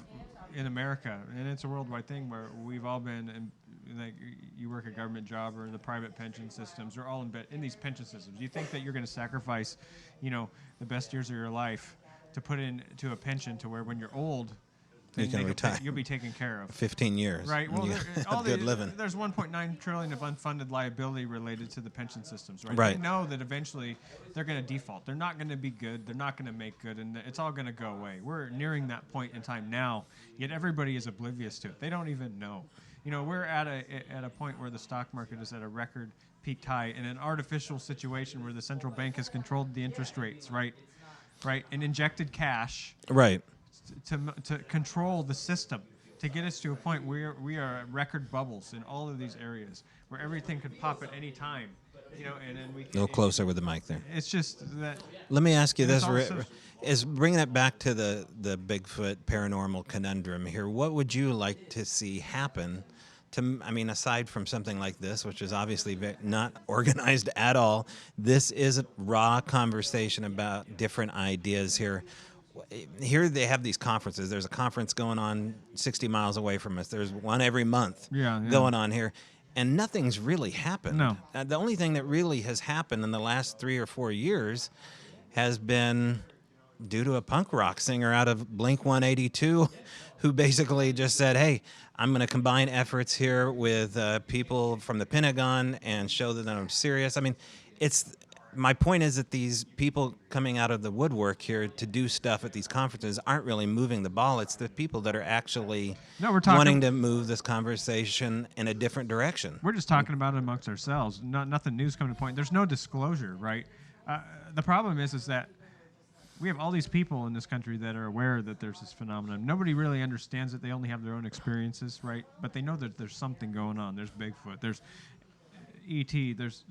in America, and it's a worldwide thing, where we've all been, like, you work a government job or the private pension systems, they're all in these pension systems. You think that you're going to sacrifice, the best years of your life to put into a pension to where when you're old, you can retire. You'll be taken care of. 15 years. Right. Well, good living. There's 1.9 trillion of unfunded liability related to the pension systems. Right. Right. They know that eventually they're going to default. They're not going to be good. They're not going to make good, and it's all going to go away. We're nearing that point in time now. Yet everybody is oblivious to it. They don't even know. We're at a point where the stock market is at a record peaked high in an artificial situation where the central bank has controlled the interest rates. Right. Right. And injected cash. Right. To control the system, to get us to a point where we are at record bubbles in all of these areas, where everything could pop at any time, and then we. A little closer with the mic there. It's just that. Let me ask you this: is bringing it back to the Bigfoot paranormal conundrum here? What would you like to see happen? Aside from something like this, which is obviously not organized at all, this is a raw conversation about different ideas here. Here they have these conferences. There's a conference going on 60 miles away from us. There's one every month going on here. And nothing's really happened. No. The only thing that really has happened in the last 3 or 4 years has been due to a punk rock singer out of Blink-182 who basically just said, hey, I'm going to combine efforts here with people from the Pentagon and show that I'm serious. my point is that these people coming out of the woodwork here to do stuff at these conferences aren't really moving the ball. It's the people that are actually No, we're talking. wanting to move this conversation in a different direction. We're just talking about it amongst ourselves. Nothing new's coming to point. There's no disclosure, right? The problem is that we have all these people in this country that are aware that there's this phenomenon. Nobody really understands it. They only have their own experiences, right? But they know that there's something going on. There's Bigfoot. There's E.T. There's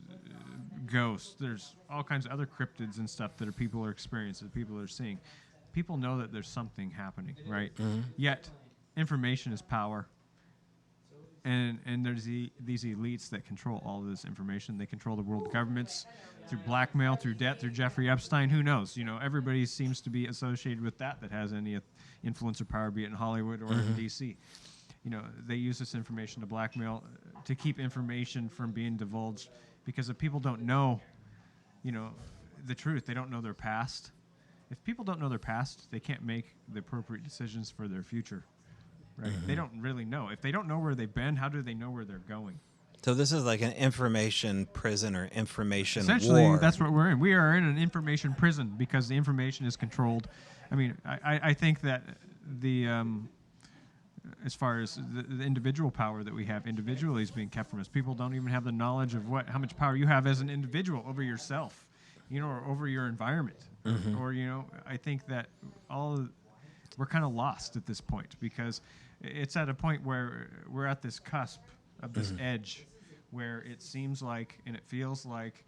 ghosts. There's all kinds of other cryptids and stuff that people are experiencing, that people are seeing. People know that there's something happening, right? Mm-hmm. Yet, information is power. And there's these elites that control all of this information. They control the world governments through blackmail, through debt, through Jeffrey Epstein. Who knows? You know, everybody seems to be associated with that has any influence or power, be it in Hollywood or in D.C. You know, they use this information to blackmail, to keep information from being divulged, because if people don't know, you know, the truth, they don't know their past. If people don't know their past, they can't make the appropriate decisions for their future. Right? Mm-hmm. They don't really know. If they don't know where they've been, how do they know where they're going? So this is like an information prison or information Essentially, war. that's what we're in. We are in an information prison because the information is controlled. I mean, I think that the as far as the individual power that we have individually is being kept from us. People don't even have the knowledge of how much power you have as an individual over yourself, you know, or over your environment. Mm-hmm. Or, you know, I think that we're kind of lost at this point because it's at a point where we're at this cusp of this edge where it seems like and it feels like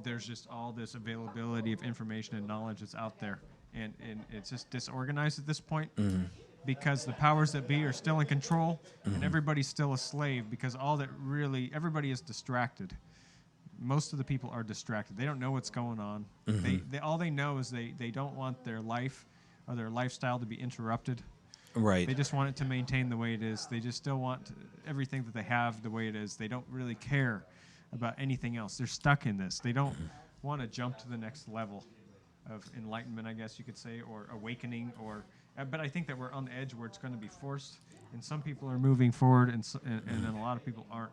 there's just all this availability of information and knowledge that's out there. And it's just disorganized at this point because the powers that be are still in control and everybody's still a slave because everybody is distracted. Most of the people are distracted. They don't know what's going on. They all they know is they don't want their life or their lifestyle to be interrupted. Right. They just want it to maintain the way it is. They just still want everything that they have the way it is. They don't really care about anything else. They're stuck in this. They don't want to jump to the next level of enlightenment, I guess you could say, or awakening. But I think that we're on the edge where it's going to be forced, and some people are moving forward, and then a lot of people aren't.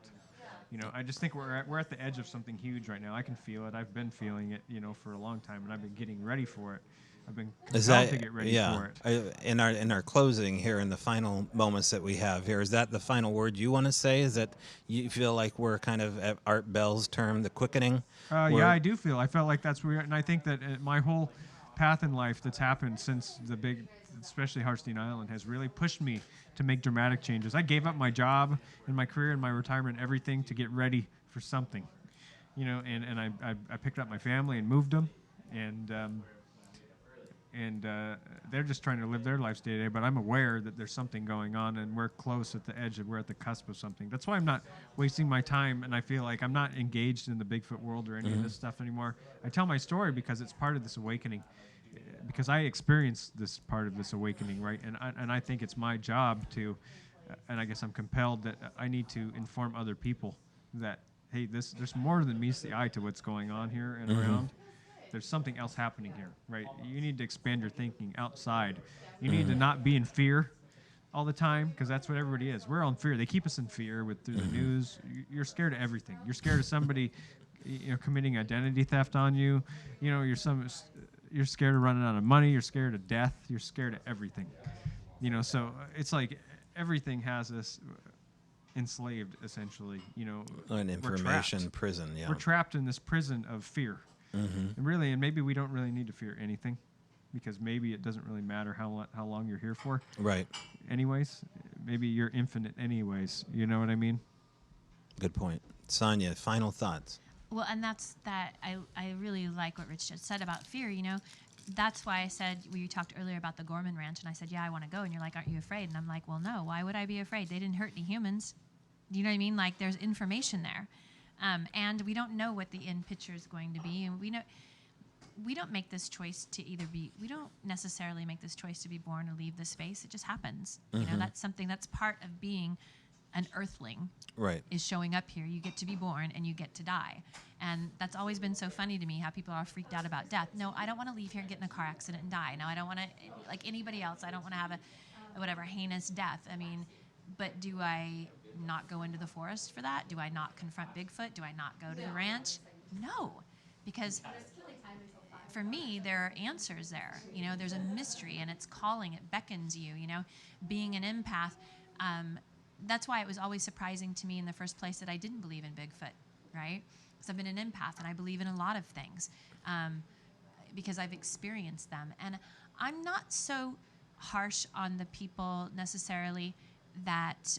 You know, I just think we're at the edge of something huge right now. I can feel it. I've been feeling it, you know, for a long time, and I've been getting ready for it. I've been compelled to get ready for it. In our closing here, in the final moments that we have here, is that the final word you want to say? Is that you feel like we're kind of at Art Bell's term, the quickening? Yeah, I do feel. I felt like that's where, and I think that my whole path in life that's happened since especially Hartstein Island, has really pushed me to make dramatic changes. I gave up my job and my career and my retirement, everything, to get ready for something, you know. And I picked up my family and moved them, and they're just trying to live their lives day to day, but I'm aware that there's something going on, and we're close at the edge we're at the cusp of something. That's why I'm not wasting my time, and I feel like I'm not engaged in the Bigfoot world or any of this stuff anymore. I tell my story because it's part of this awakening, because I experienced this part of this awakening, right? And I think it's my job to, and I guess I'm compelled that I need to inform other people that, hey, there's more than meets the eye to what's going on here and around. There's something else happening here, right? You need to expand your thinking outside. You need to not be in fear all the time, because that's what everybody is. We're on fear. They keep us in fear through the news. You're scared of everything. You're scared of somebody, you know, committing identity theft on you. You know, you're scared of running out of money. You're scared of death. You're scared of everything. You know, so it's like everything has us enslaved, essentially. You know, an information prison. Yeah, we're trapped in this prison of fear. And maybe we don't really need to fear anything, because maybe it doesn't really matter how long you're here for. Right. Anyways, maybe you're infinite anyways. You know what I mean? Good point. Sonya, final thoughts. Well, and that's that. I really like what Rich just said about fear. You know, that's why I said, we talked earlier about the Gorman Ranch, and I said, yeah, I want to go. And you're like, aren't you afraid? And I'm like, well, no. Why would I be afraid? They didn't hurt any humans. Do you know what I mean? Like, there's information there. And we don't know what the end picture is going to be, and we don't make this choice to we don't necessarily make this choice to be born or leave this space. It just happens. You know, that's something that's part of being an earthling. Right. Is showing up here. You get to be born and you get to die. And that's always been so funny to me, how people are freaked out about death. No, I don't want to leave here and get in a car accident and die. No, I don't want to, like anybody else, I don't want to have a heinous death. I mean, but do I not go into the forest for that? Do I not confront Bigfoot? Do I not go to the ranch? No. because for me, there are answers there. There's a mystery, and it's calling. It beckons you. Being an empath. That's why it was always surprising to me in the first place that I didn't believe in Bigfoot, right? Because I've been an empath, and I believe in a lot of things because I've experienced them. And I'm not so harsh on the people necessarily that,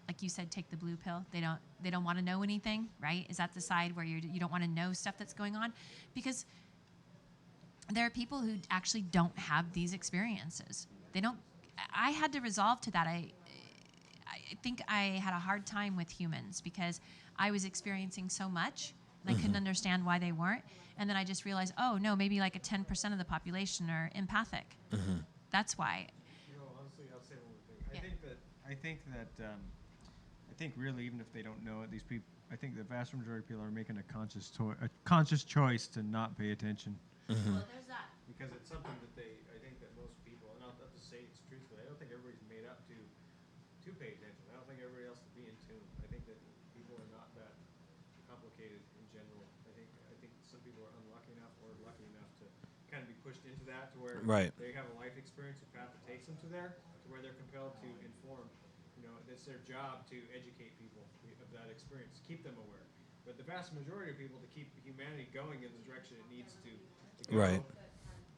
like you said, take the blue pill. They don't want to know anything, right? Is that the side where you don't want to know stuff that's going on? Because there are people who actually don't have these experiences. They don't. I had to resolve to that. I think I had a hard time with humans because I was experiencing so much and I couldn't understand why they weren't. And then I just realized, oh no, maybe like a 10% of the population are empathic. That's why. Honestly, I'll say one more thing. Yeah. I think really, even if they don't know it, these people, I think the vast majority of people are making a conscious choice to not pay attention. Well, there's that. Because it's something that I think that most people, and I'll have to say it's truthfully, I don't think everybody's made up to pay attention. I don't think everybody else to be in tune. I think that people are not that complicated in general. I think some people are unlucky enough or lucky enough to kind of be pushed into that to where they have a life experience, a path that takes them to there, to where they're compelled to inform. It's their job to educate people of that experience, keep them aware. But the vast majority of people, to keep humanity going in the direction it needs to go,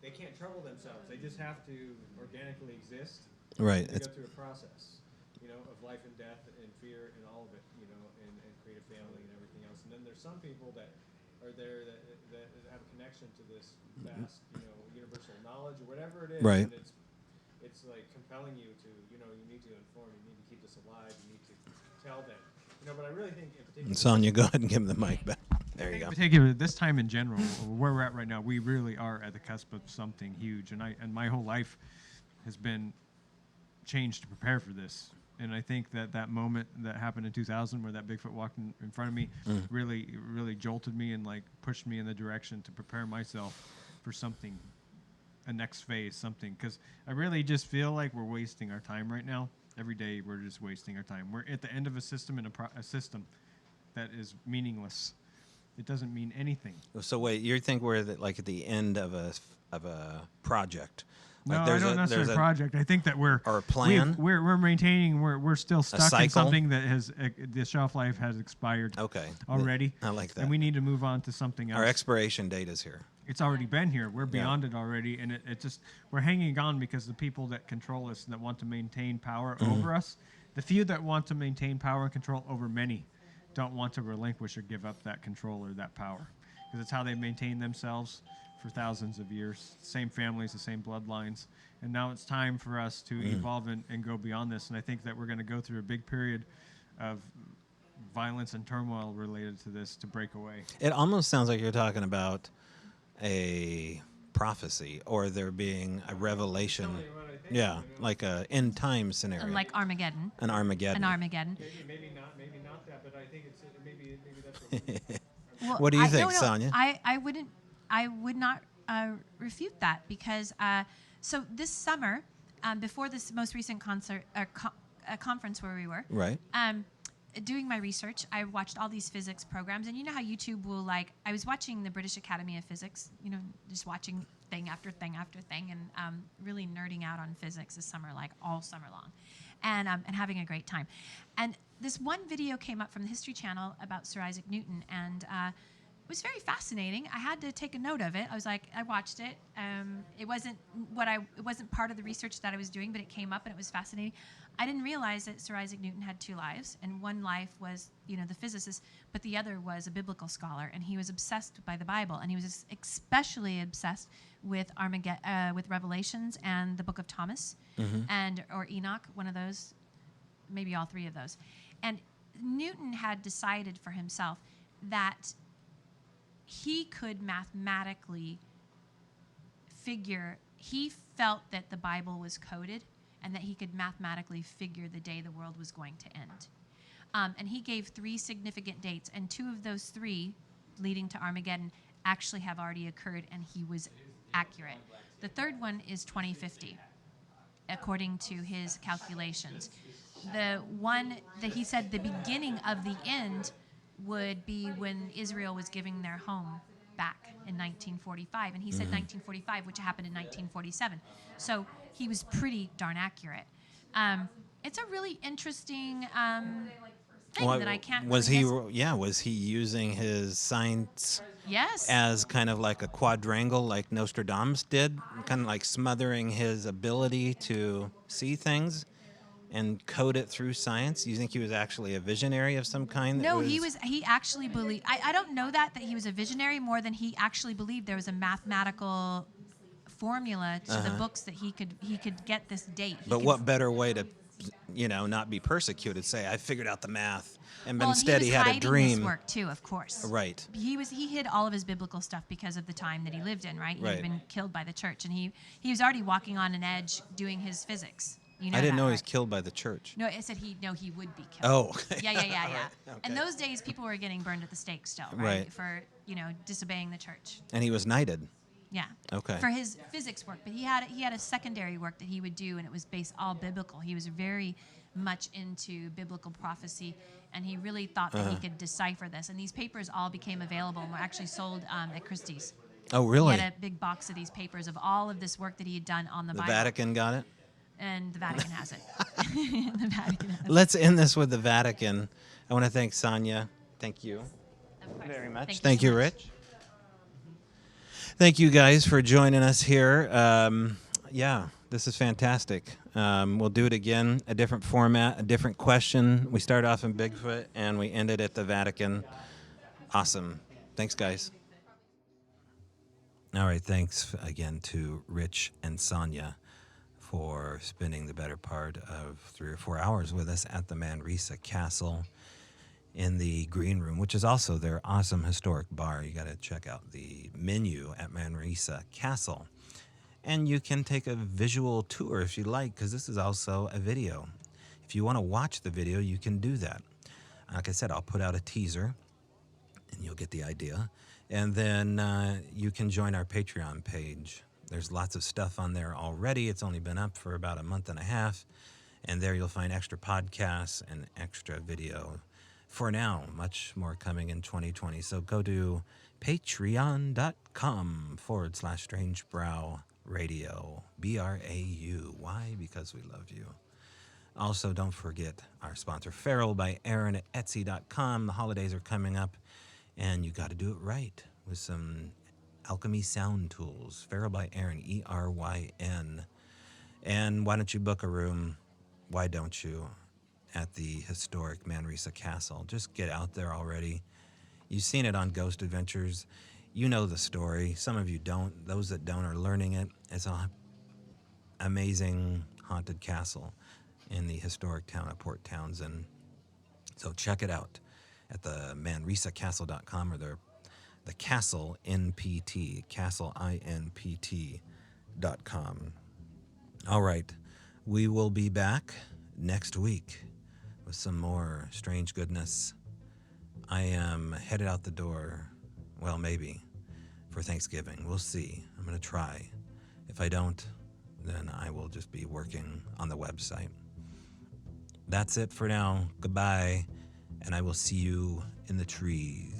they can't trouble themselves. They just have to organically exist. Right. They go through a process, of life and death and fear and all of it, and create a family and everything else. And then there's some people that are there that have a connection to this vast, universal knowledge or whatever it is. Right. And it's like compelling you to, you need to inform, you need to keep this alive, you need to tell them. But I really think in particular... Sonya, go ahead and give him the mic back. There you go. In particular, this time in general, where we're at right now, we really are at the cusp of something huge. And my whole life has been changed to prepare for this. And I think that moment that happened in 2000 where that Bigfoot walked in front of me really jolted me and like pushed me in the direction to prepare myself for something, a next phase, something. Because I really just feel like we're wasting our time right now. Every day we're just wasting our time. We're at the end of a system and a system that is meaningless. It doesn't mean anything. So wait, you think we're at the end of a project? No, I don't necessarily project. I think that we're or a plan. We're maintaining. We're still stuck in something that has the shelf life has expired. Okay. Already. I like that. And we need to move on to something else. Our expiration date is here. It's already been here. We're beyond it already, and it just we're hanging on because the people that control us and that want to maintain power over us, the few that want to maintain power and control over many, don't want to relinquish or give up that control or that power, because it's how they maintain themselves for thousands of years. Same families, the same bloodlines, and now it's time for us to evolve and go beyond this. And I think that we're going to go through a big period of violence and turmoil related to this to break away. It almost sounds like you're talking about a prophecy or there being a revelation. Yeah, like a end time scenario. Like Armageddon. An Armageddon. Maybe not that, but I think maybe that's what Well, what do you think, Sonya? I would not refute that because so this summer, before this most recent conference where we were, right. Doing my research, I watched all these physics programs, and you know how YouTube will I was watching the British Academy of Physics, just watching thing after thing after thing, and really nerding out on physics this summer, like all summer long, and having a great time. And this one video came up from the History Channel about Sir Isaac Newton, and it was very fascinating. I had to take a note of it. I watched it. It wasn't part of the research that I was doing, but it came up and it was fascinating. I didn't realize that Sir Isaac Newton had two lives, and one life was, the physicist, but the other was a biblical scholar, and he was obsessed by the Bible, and he was especially obsessed with with Revelations and the Book of Thomas, or Enoch, one of those, maybe all three of those. And Newton had decided for himself that he could mathematically he felt that the Bible was coded and that he could mathematically figure the day the world was going to end. And he gave 3 significant dates, and 2 of those 3 leading to Armageddon actually have already occurred, and he was accurate. The third one is 2050, according to his calculations. The one that he said the beginning of the end would be when Israel was giving their home back in 1945, and he said 1945, which happened in 1947. So he was pretty darn accurate. It's a really interesting thing that I can't. Was really he? Yeah, was he using his science Yes. as kind of like a quadrangle, like Nostradamus did, kind of like smothering his ability to see things and code it through science? You think he was actually a visionary of some kind? No, he actually believed. I don't know that he was a visionary more than he actually believed there was a mathematical formula to the books that he could get this date. But what better way to, not be persecuted? Say, I figured out the math, and Well, instead he had a his dream. work too, of course. Right. He hid all of his biblical stuff because of the time that he lived in. Right. He Right. had been killed by the church, and he was already walking on an edge doing his physics. You know I didn't that, know he right? was killed by the church. No, I said he would be killed. Oh. Yeah. Right, In okay. those days, people were getting burned at the stake still, Right. right? For disobeying the church. And he was knighted. Yeah. Okay. For his physics work, but he had a secondary work that he would do, and it was based all biblical. He was very much into biblical prophecy, and he really thought that he could decipher this. And these papers all became available and were actually sold at Christie's. Oh, really? He had a big box of these papers of all of this work that he had done on the Bible. Vatican got it? And the Vatican has it. The Vatican has it. Let's end this with the Vatican. I want to thank Sonya. Thank you Of course. very much. Thank you, so much. Rich. Thank you guys for joining us here. This is fantastic. We'll do it again, a different format, a different question. We start off in Bigfoot and we end it at the Vatican. Awesome. Thanks, guys. All right, thanks again to Rich and Sonya for spending the better part of 3 or 4 hours with us at the Manresa Castle in the green room, which is also their awesome historic bar. You got to check out the menu at Manresa Castle. And you can take a visual tour if you like, because this is also a video. If you want to watch the video, you can do that. Like I said, I'll put out a teaser, and you'll get the idea. And then you can join our Patreon page. There's lots of stuff on there already. It's only been up for about a month and a half. And there you'll find extra podcasts and extra video. For now, much more coming in 2020. So go to patreon.com/strangebrow radio. BRAU. Why? Because we love you. Also, don't forget our sponsor, Feral by Aaron at Etsy.com. The holidays are coming up, and you got to do it right with some alchemy sound tools. Feral by Aaron, ERYN. And why don't you book a room? Why don't you? At the historic Manresa Castle. Just get out there already. You've seen it on Ghost Adventures. You know the story. Some of you don't. Those that don't are learning it. It's an amazing haunted castle in the historic town of Port Townsend. So check it out at the manresacastle.com or the Castle NPT, castleINPT.com. All right. We will be back next week with some more strange goodness. I am headed out the door, well, maybe, for Thanksgiving. We'll see. I'm going to try. If I don't, then I will just be working on the website. That's it for now. Goodbye, and I will see you in the trees.